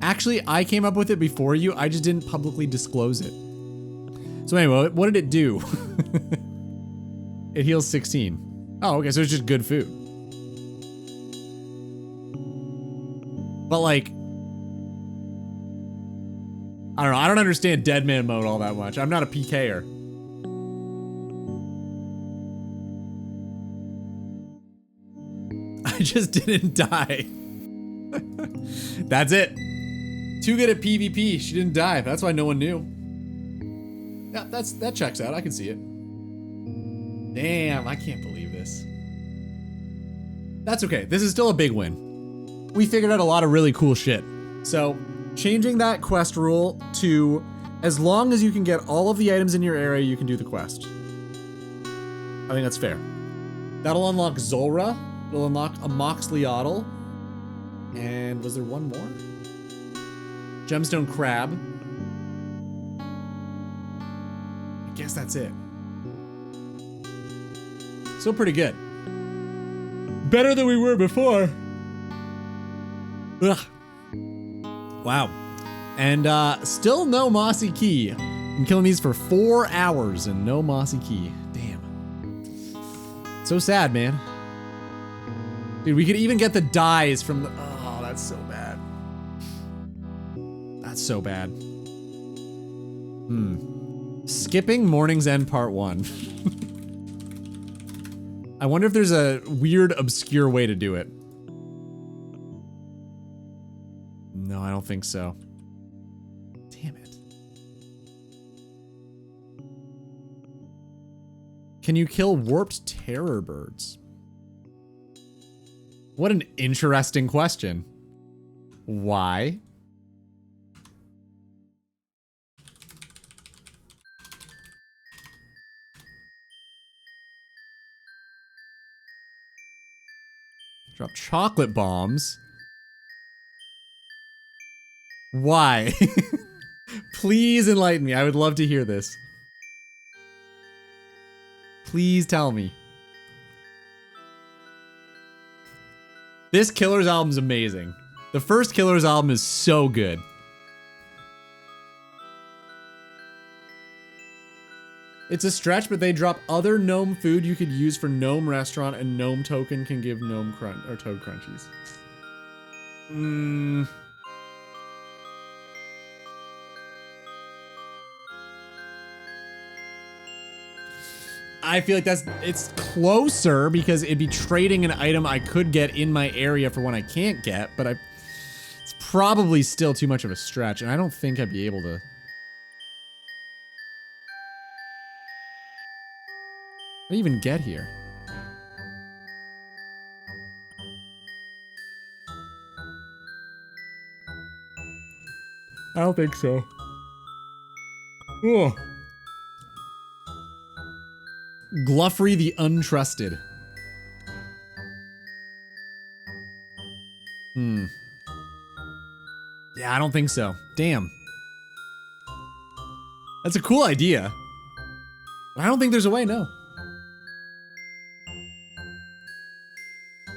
Actually, I came up with it before you. I just didn't publicly disclose it. So anyway, what did it do? It heals 16. Oh, okay, so it's just good food. But like, I don't know. I don't understand Deadman mode all that much. I'm not a PKer. I just didn't die. That's it. Too good at PvP. She didn't die. That's why no one knew. Yeah, that checks out. I can see it. Damn, I can't believe this. That's okay. This is still a big win. We figured out a lot of really cool shit. So, changing that quest rule to as long as you can get all of the items in your area, you can do the quest. I think that's fair. That'll unlock Zulra. It'll unlock a Moxliotl. And was there one more? Gemstone Crab. I guess that's it. Still pretty good. Better than we were before. Ugh. Wow. And still no Mossy Key. I'm killing these for 4 hours and no Mossy Key. Damn. So sad, man. Dude, we could even get the dyes from the... Oh, that's so bad. That's so bad. Skipping Morning's End Part 1. I wonder if there's a weird, obscure way to do it. No, I don't think so. Damn it. Can you kill warped terror birds? What an interesting question. Why? Drop chocolate bombs. Why? Please enlighten me. I would love to hear this. Please tell me. This Killers album is amazing. The first Killers album is so good. It's a stretch, but they drop other gnome food you could use for gnome restaurant, and gnome token can give gnome crunch or toad crunchies. I feel like it's closer because it'd be trading an item I could get in my area for one I can't get, but it's probably still too much of a stretch, and I don't think I'd be able to. How do you even get here? I don't think so. Ugh. Gluffrey the Untrusted. Yeah, I don't think so. Damn. That's a cool idea. But I don't think there's a way, no.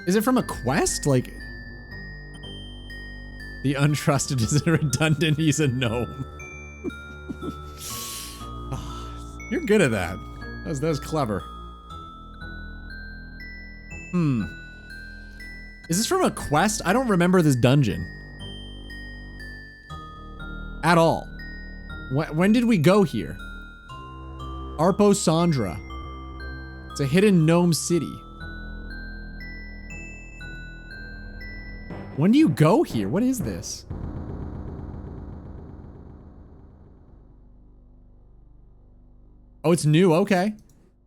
Is it from a quest? Like... The Untrusted is redundant, he's a gnome. You're good at that. That was clever. Is this from a quest? I don't remember this dungeon. At all. When did we go here? Arpo Sandra. It's a hidden gnome city. When do you go here? What is this? Oh, it's new. Okay.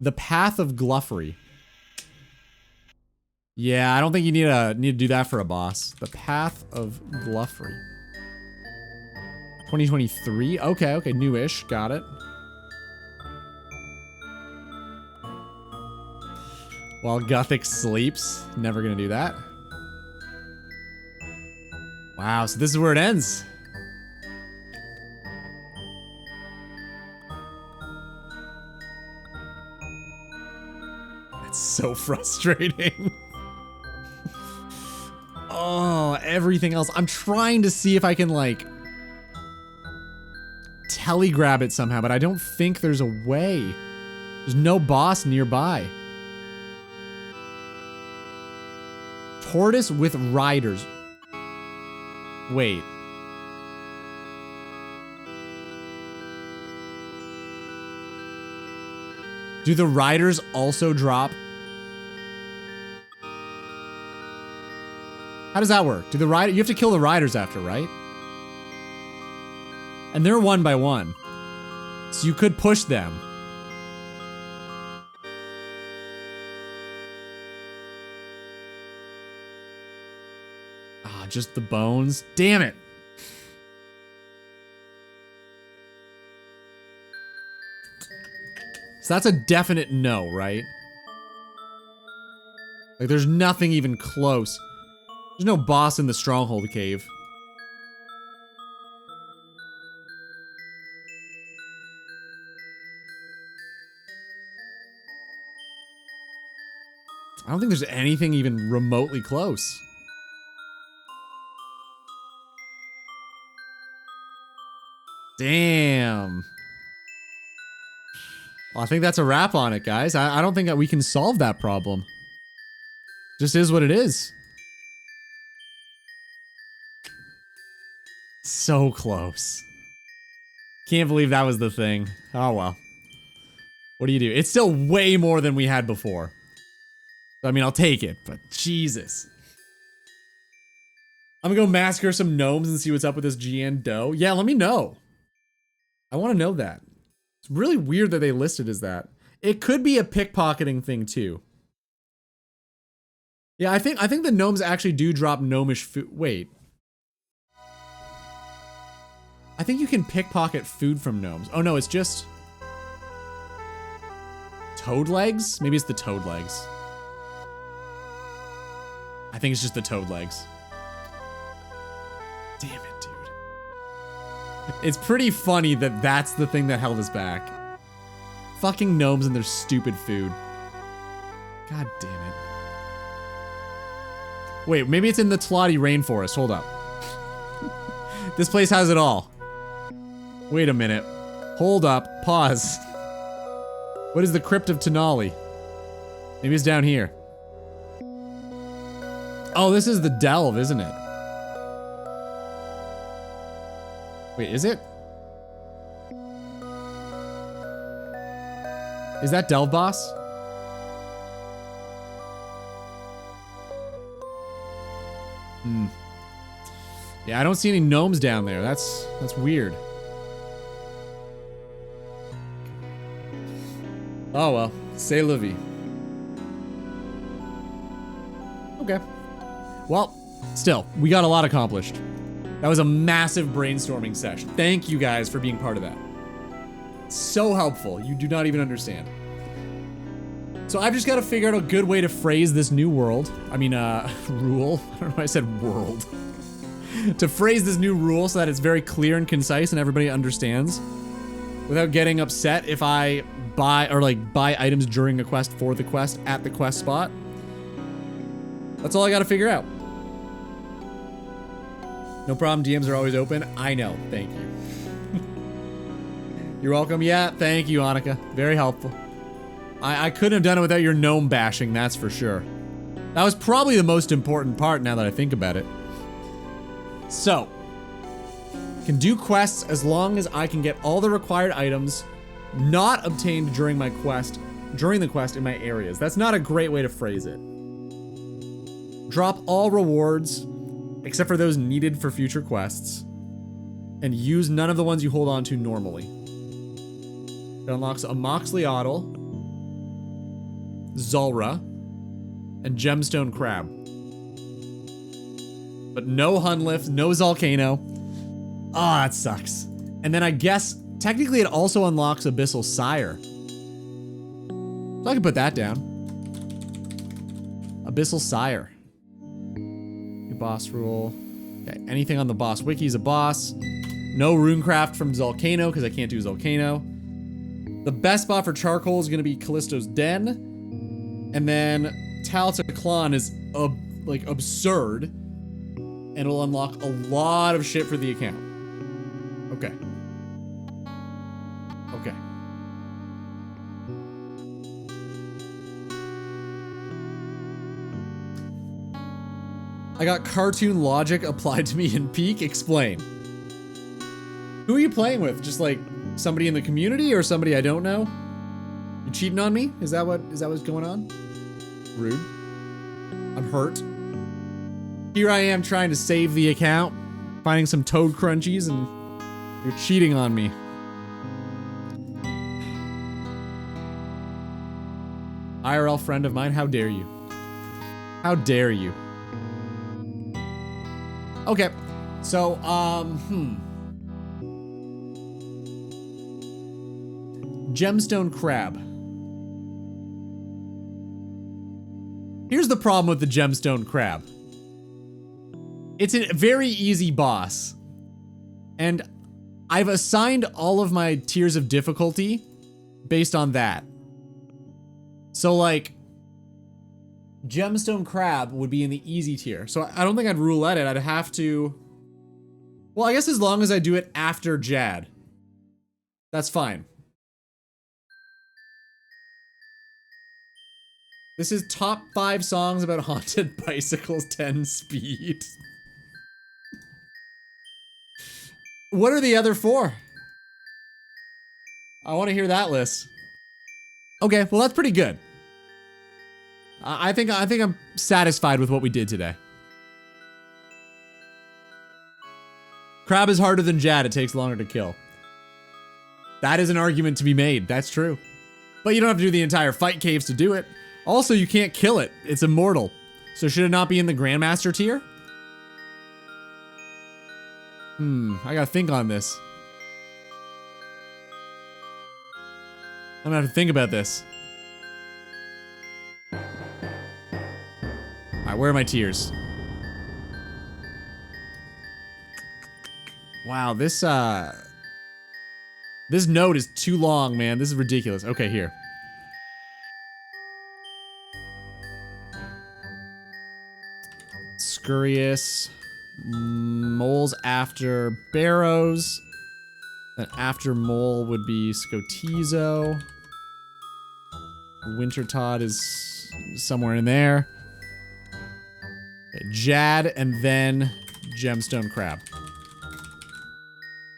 The Path of Gluffrey. Yeah, I don't think you need to do that for a boss. The Path of Gluffrey. 2023. Okay, newish. Got it. While Gothic sleeps. Never gonna do that. Wow, so this is where it ends. That's so frustrating. Oh, everything else. I'm trying to see if I can, like, telegrab it somehow, but I don't think there's a way. There's no boss nearby. Tortoise with riders. Wait. Do the riders also drop? How does that work? Do the rider, you have to kill the riders after, right? And they're one by one. So you could push them. Ah, just the bones. Damn it. So that's a definite no, right? Like, there's nothing even close. There's no boss in the Stronghold Cave. I don't think there's anything even remotely close. Damn. Well, I think that's a wrap on it, guys. I don't think that we can solve that problem. Just is what it is. So close. Can't believe that was the thing. Oh well. What do you do? It's still way more than we had before. I mean, I'll take it, but Jesus. I'm gonna go massacre some gnomes and see what's up with this GN dough. Yeah, let me know. I want to know that. It's really weird that they listed as that. It could be a pickpocketing thing too. Yeah, I think the gnomes actually do drop gnomish food. Wait. I think you can pickpocket food from gnomes. Oh no, it's just toad legs? Maybe it's the toad legs. I think it's just the toad legs. Damn it, dude. It's pretty funny that that's the thing that held us back. Fucking gnomes and their stupid food. God damn it. Wait, maybe it's in the Tlati rainforest. Hold up. This place has it all. Wait a minute. Hold up. Pause. What is the Crypt of Tenali? Maybe it's down here. Oh, this is the Delve, isn't it? Wait, is it? Is that Delve boss? Yeah, I don't see any gnomes down there. That's weird. Oh well, c'est la vie. Okay. Well, still, we got a lot accomplished. That was a massive brainstorming session. Thank you guys for being part of that. So helpful. You do not even understand. So I've just got to figure out a good way to phrase this new world. I mean, rule. I don't know why I said world. To phrase this new rule so that it's very clear and concise and everybody understands. Without getting upset if I buy items during a quest for the quest at the quest spot. That's all I got to figure out. No problem, DMs are always open. I know, thank you. You're welcome. Yeah, thank you, Annika. Very helpful. I couldn't have done it without your gnome bashing, that's for sure. That was probably the most important part now that I think about it. So, can do quests as long as I can get all the required items not obtained during the quest in my areas. That's not a great way to phrase it. Drop all rewards, except for those needed for future quests, and use none of the ones you hold on to normally. It unlocks a Moxley-Ottle, Zulrah, and Gemstone Crab. But no Hunlift, no Zolcano. Ah, that sucks. And then I guess, technically it also unlocks Abyssal Sire. So I can put that down. Abyssal Sire. New boss rule. Okay, anything on the boss wiki is a boss. No Runecraft from Zolcano, because I can't do Zolcano. The best spot for charcoal is going to be Callisto's Den. And then Taltaclon is like absurd. And it'll unlock a lot of shit for the account. Okay. Okay. I got cartoon logic applied to me in Peak. Explain. Who are you playing with? Just like somebody in the community or somebody I don't know? You cheating on me? Is that what's going on? Rude. I'm hurt. Here I am trying to save the account, finding some toad crunchies, and you're cheating on me. IRL friend of mine, how dare you? How dare you? Okay, so, Gemstone Crab. Here's the problem with the Gemstone Crab. It's a very easy boss. And I've assigned all of my tiers of difficulty based on that. So like, Gemstone Crab would be in the easy tier. So I don't think I'd roulette it. I'd have to... Well, I guess as long as I do it after Jad. That's fine. This is top 5 songs about haunted bicycles, 10 speed. What are the other 4? I want to hear that list. Okay, well that's pretty good. I think I'm satisfied with what we did today. Crab is harder than Jad, it takes longer to kill. That is an argument to be made, that's true. But you don't have to do the entire fight caves to do it. Also, you can't kill it, it's immortal. So should it not be in the Grandmaster tier? I gotta think on this. I'm gonna have to think about this. Alright, where are my tears? Wow, this note is too long, man. This is ridiculous. Okay, here. Scurrius. Moles after Barrows. Then after Mole would be Scotizo. Wintertodd is somewhere in there. Okay, Jad, and then Gemstone Crab.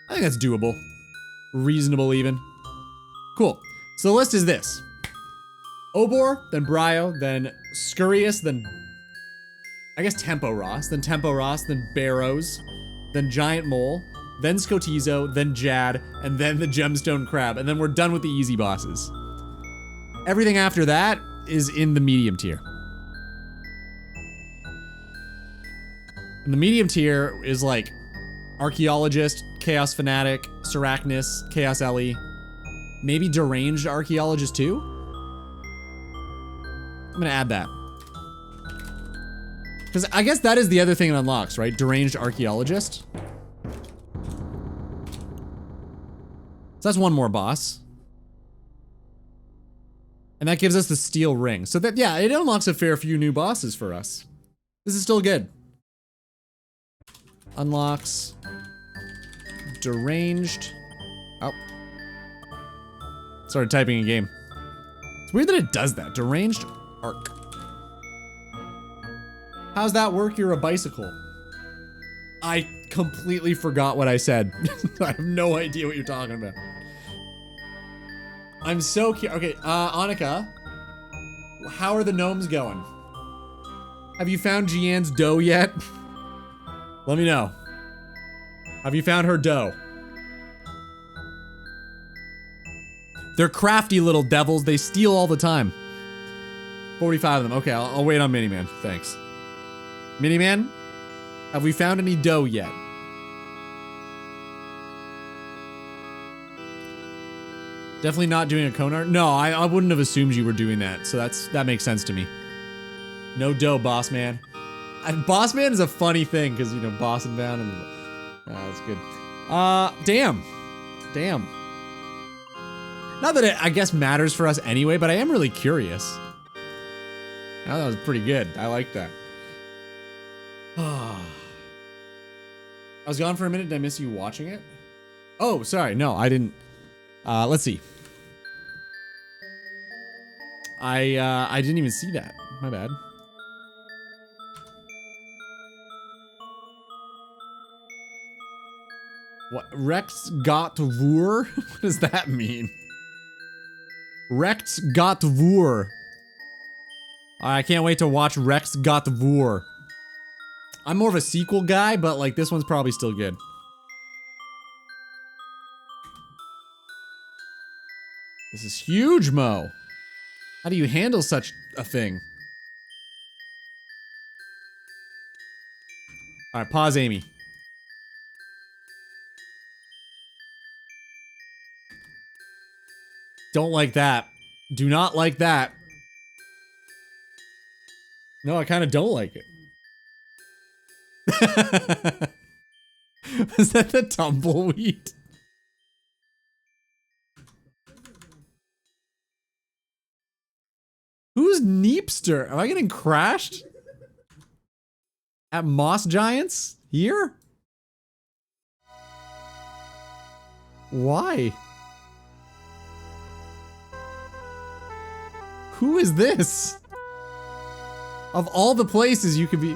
I think that's doable. Reasonable, even. Cool. So the list is this. Obor, then Bryo, then Scurrius, then I guess Tempo Ross, then Barrows, then Giant Mole, then Scotizo, then Jad, and then the Gemstone Crab, and then we're done with the easy bosses. Everything after that is in the medium tier. And the medium tier is like Archaeologist, Chaos Fanatic, Seracnus, Chaos Ellie, maybe Deranged Archaeologist too? I'm gonna add that. Because I guess that is the other thing it unlocks, right? Deranged Archaeologist. So that's one more boss. And that gives us the Steel Ring. So that, yeah, it unlocks a fair few new bosses for us. This is still good. Unlocks. Deranged. Oh. Started typing in game. It's weird that it does that. Deranged Arc. How's that work? You're a bicycle. I completely forgot what I said. I have no idea what you're talking about. I'm so curious. Okay, Annika. How are the gnomes going? Have you found Jian's dough yet? Let me know. Have you found her dough? They're crafty little devils. They steal all the time. 45 of them. Okay, I'll wait on Miniman. Thanks. Miniman, have we found any dough yet? Definitely not doing a Konar. No, I wouldn't have assumed you were doing that, so that makes sense to me. No dough, boss man. Boss man is a funny thing, because, you know, boss and bound and... that's good. Damn. Damn. Not that it, I guess, matters for us anyway, but I am really curious. Oh, that was pretty good. I like that. I was gone for a minute. Did I miss you watching it? Oh, sorry. No, I didn't. Let's see. I didn't even see that. My bad. What? Rex got Vur? What does that mean? Rex got Vur. I can't wait to watch Rex got Vur. I'm more of a sequel guy, but like this one's probably still good. This is huge, Mo. How do you handle such a thing? All right, pause, Amy. Don't like that. Do not like that. No, I kind of don't like it. Is that the tumbleweed? Who's Neepster? Am I getting crashed? At Moss Giants? Here? Why? Who is this? Of all the places you could be...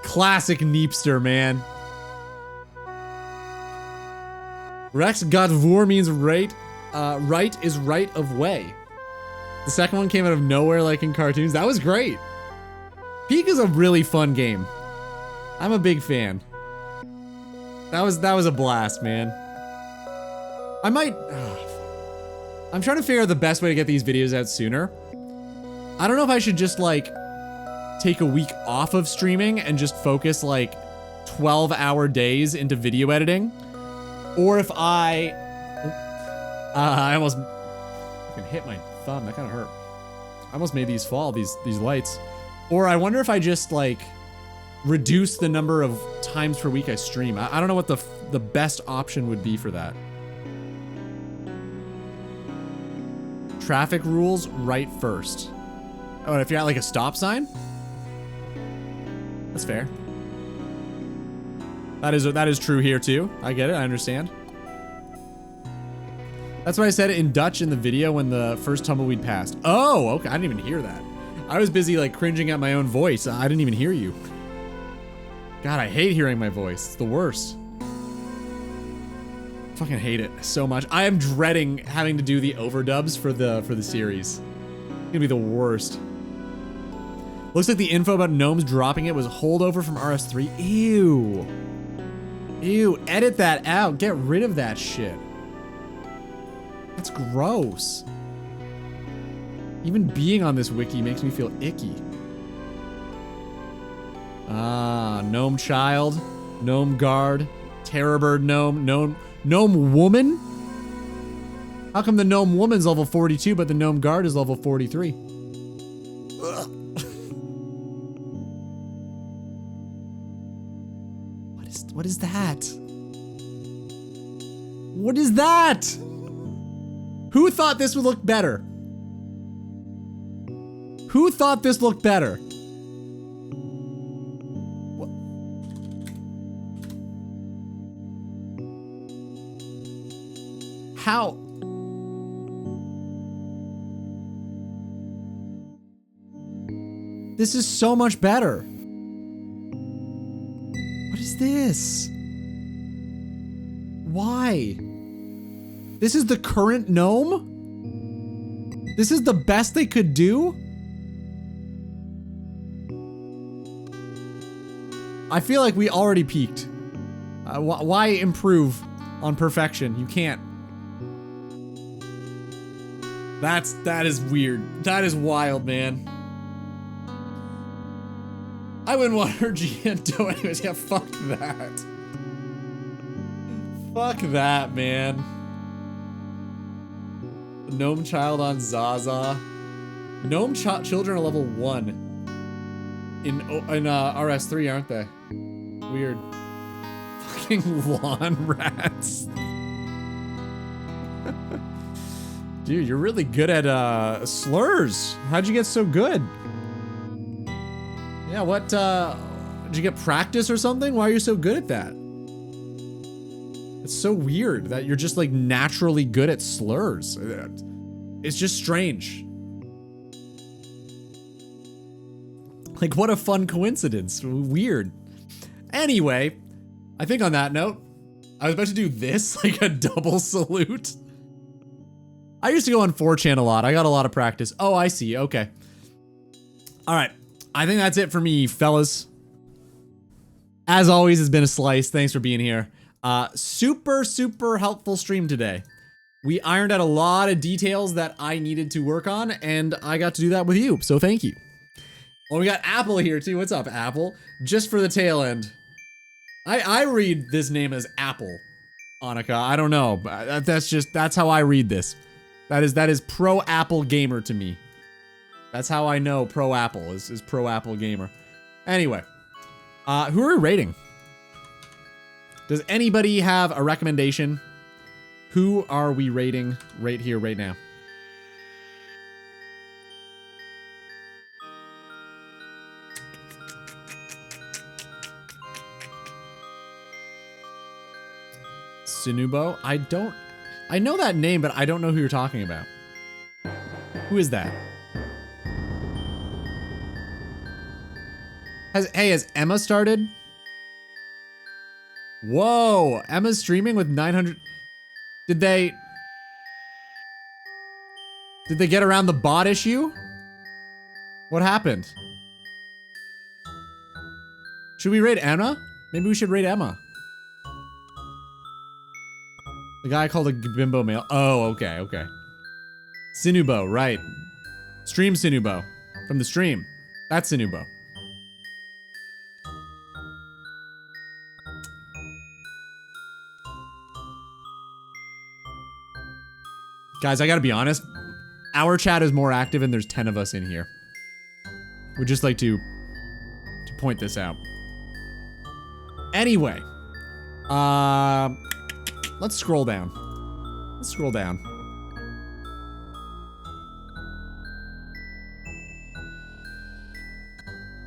Classic Neepster, man. Rex Godvor means right. Right is right of way. The second one came out of nowhere like in cartoons. That was great. Peak is a really fun game. I'm a big fan. That was a blast, man. I might... I'm trying to figure out the best way to get these videos out sooner. I don't know if I should just like take a week off of streaming and just focus like 12-hour days into video editing, or if I almost fucking hit my thumb. That kind of hurt. I almost made these fall, these lights. Or I wonder if I just like reduce the number of times per week I stream. I don't know what the best option would be for that. Traffic rules right first. Oh, and if you're at like a stop sign? That's fair. That is true here too. I get it, I understand. That's what I said in Dutch in the video when the first tumbleweed passed. Oh, okay, I didn't even hear that. I was busy like cringing at my own voice. I didn't even hear you. God, I hate hearing my voice. It's the worst. Fucking hate it so much. I am dreading having to do the overdubs for the series. It's gonna be the worst. Looks like the info about gnomes dropping it was a holdover from RS3. Ew. Ew, edit that out. Get rid of that shit. That's gross. Even being on this wiki makes me feel icky. Ah, gnome child, gnome guard, terrorbird gnome, gnome woman? How come the gnome woman's level 42 but the gnome guard is level 43? Ugh. What is that? What is that? Who thought this would look better? Who thought this looked better? What? How? This is so much better. What is this? Why? This is the current gnome? This is the best they could do? I feel like we already peaked. Why improve on perfection? You can't. That is weird. That is wild, man. I wouldn't want her Gianto anyways. Yeah, fuck that. Fuck that, man. Gnome child on Zaza. Gnome children are level 1 in RS3, aren't they? Weird. Fucking lawn rats. Dude, you're really good at slurs. How'd you get so good? Yeah, what did you get practice or something? Why are you so good at that? It's so weird that you're just like naturally good at slurs. It's just strange. Like, what a fun coincidence. Weird. Anyway, I think on that note, I was about to do this, like a double salute. I used to go on 4chan a lot. I got a lot of practice. Oh, I see. Okay. All right. I think that's it for me, fellas. As always, it's been a slice. Thanks for being here. Super helpful stream today. We ironed out a lot of details that I needed to work on, and I got to do that with you, so thank you. Well, we got Apple here too. What's up, Apple? Just for the tail end. I read this name as Apple, Annika. I don't know, but that's how I read this. That is pro Apple gamer to me. That's how I know pro Apple is pro Apple gamer. Anyway, who are we rating? Does anybody have a recommendation? Who are we rating right here, right now? Sinubo? I know that name, but I don't know who you're talking about. Who is that? Has Emma started? Whoa, Emma's streaming with 900. Did they get around the bot issue? What happened? Should we raid Emma? Maybe we should raid Emma. The guy called a bimbo male. Oh, okay. Sinubo, right. Stream Sinubo. From the stream. That's Sinubo. Guys, I gotta be honest. Our chat is more active and there's 10 of us in here. We'd just like to point this out. Anyway. Let's scroll down. Let's scroll down.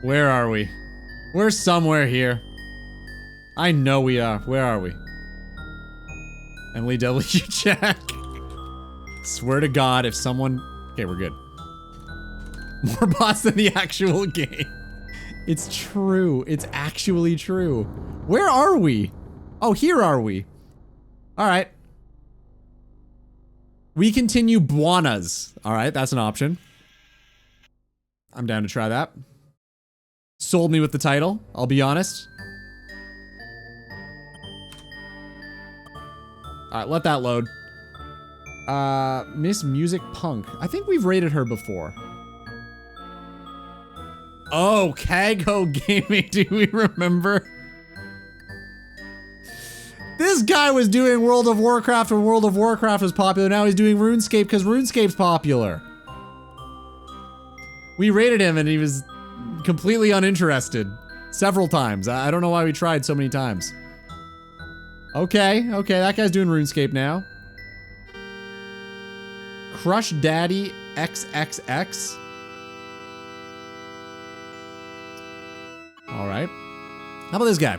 Where are we? We're somewhere here. I know we are. Where are we? Emily W. Jack. Swear to God, if someone... Okay, we're good. More bots than the actual game. It's true. It's actually true. Where are we? Oh, here are we. Alright. We continue Buonas. Alright, that's an option. I'm down to try that. Sold me with the title, I'll be honest. Alright, let that load. Miss Music Punk. I think we've rated her before. Oh, Kagho Gaming, do we remember? This guy was doing World of Warcraft when World of Warcraft was popular. Now he's doing RuneScape because RuneScape's popular. We rated him and he was completely uninterested. Several times. I don't know why we tried so many times. Okay, that guy's doing RuneScape now. Crush Daddy XXX. Alright. How about this guy?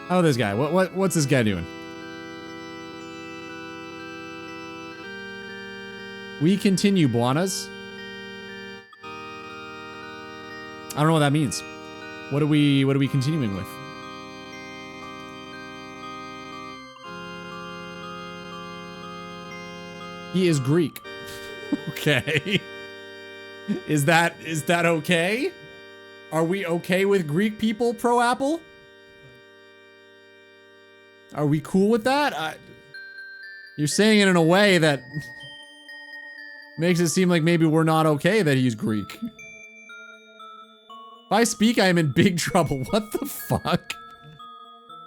How about this guy? What's this guy doing? We continue, Buonas. I don't know what that means. What are we continuing with? He is Greek. Okay. Is that okay? Are we okay with Greek people, Pro Apple? Are we cool with that? You're saying it in a way that makes it seem like maybe we're not okay that he's Greek. If I speak, I am in big trouble. What the fuck?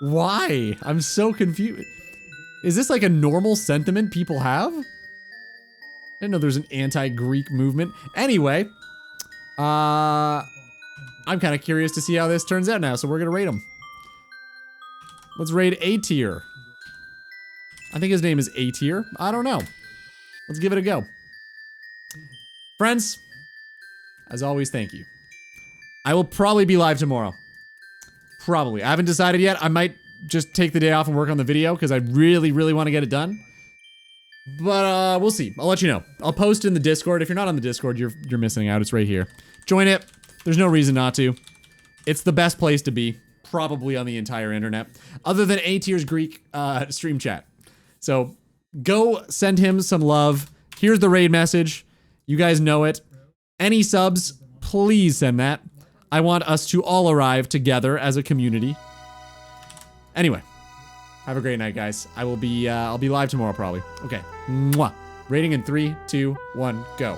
Why? I'm so confused. Is this like a normal sentiment people have? I didn't know there's an anti-Greek movement. Anyway, I'm kind of curious to see how this turns out now, so we're gonna rate him. Let's rate A tier. I think his name is A tier. I don't know. Let's give it a go. Friends, as always, thank you. I will probably be live tomorrow. Probably. I haven't decided yet. I might just take the day off and work on the video because I really, really want to get it done. But we'll see. I'll let you know. I'll post in the Discord. If you're not on the Discord, you're missing out. It's right here. Join it. There's no reason not to. It's the best place to be, probably on the entire internet, other than A tier's Greek stream chat. So go send him some love. Here's the raid message. You guys know it. Any subs, please send that. I want us to all arrive together as a community. Anyway, have a great night, guys. I'll be live tomorrow, probably. Okay. Mwah. Rating in 3, 2, 1, go.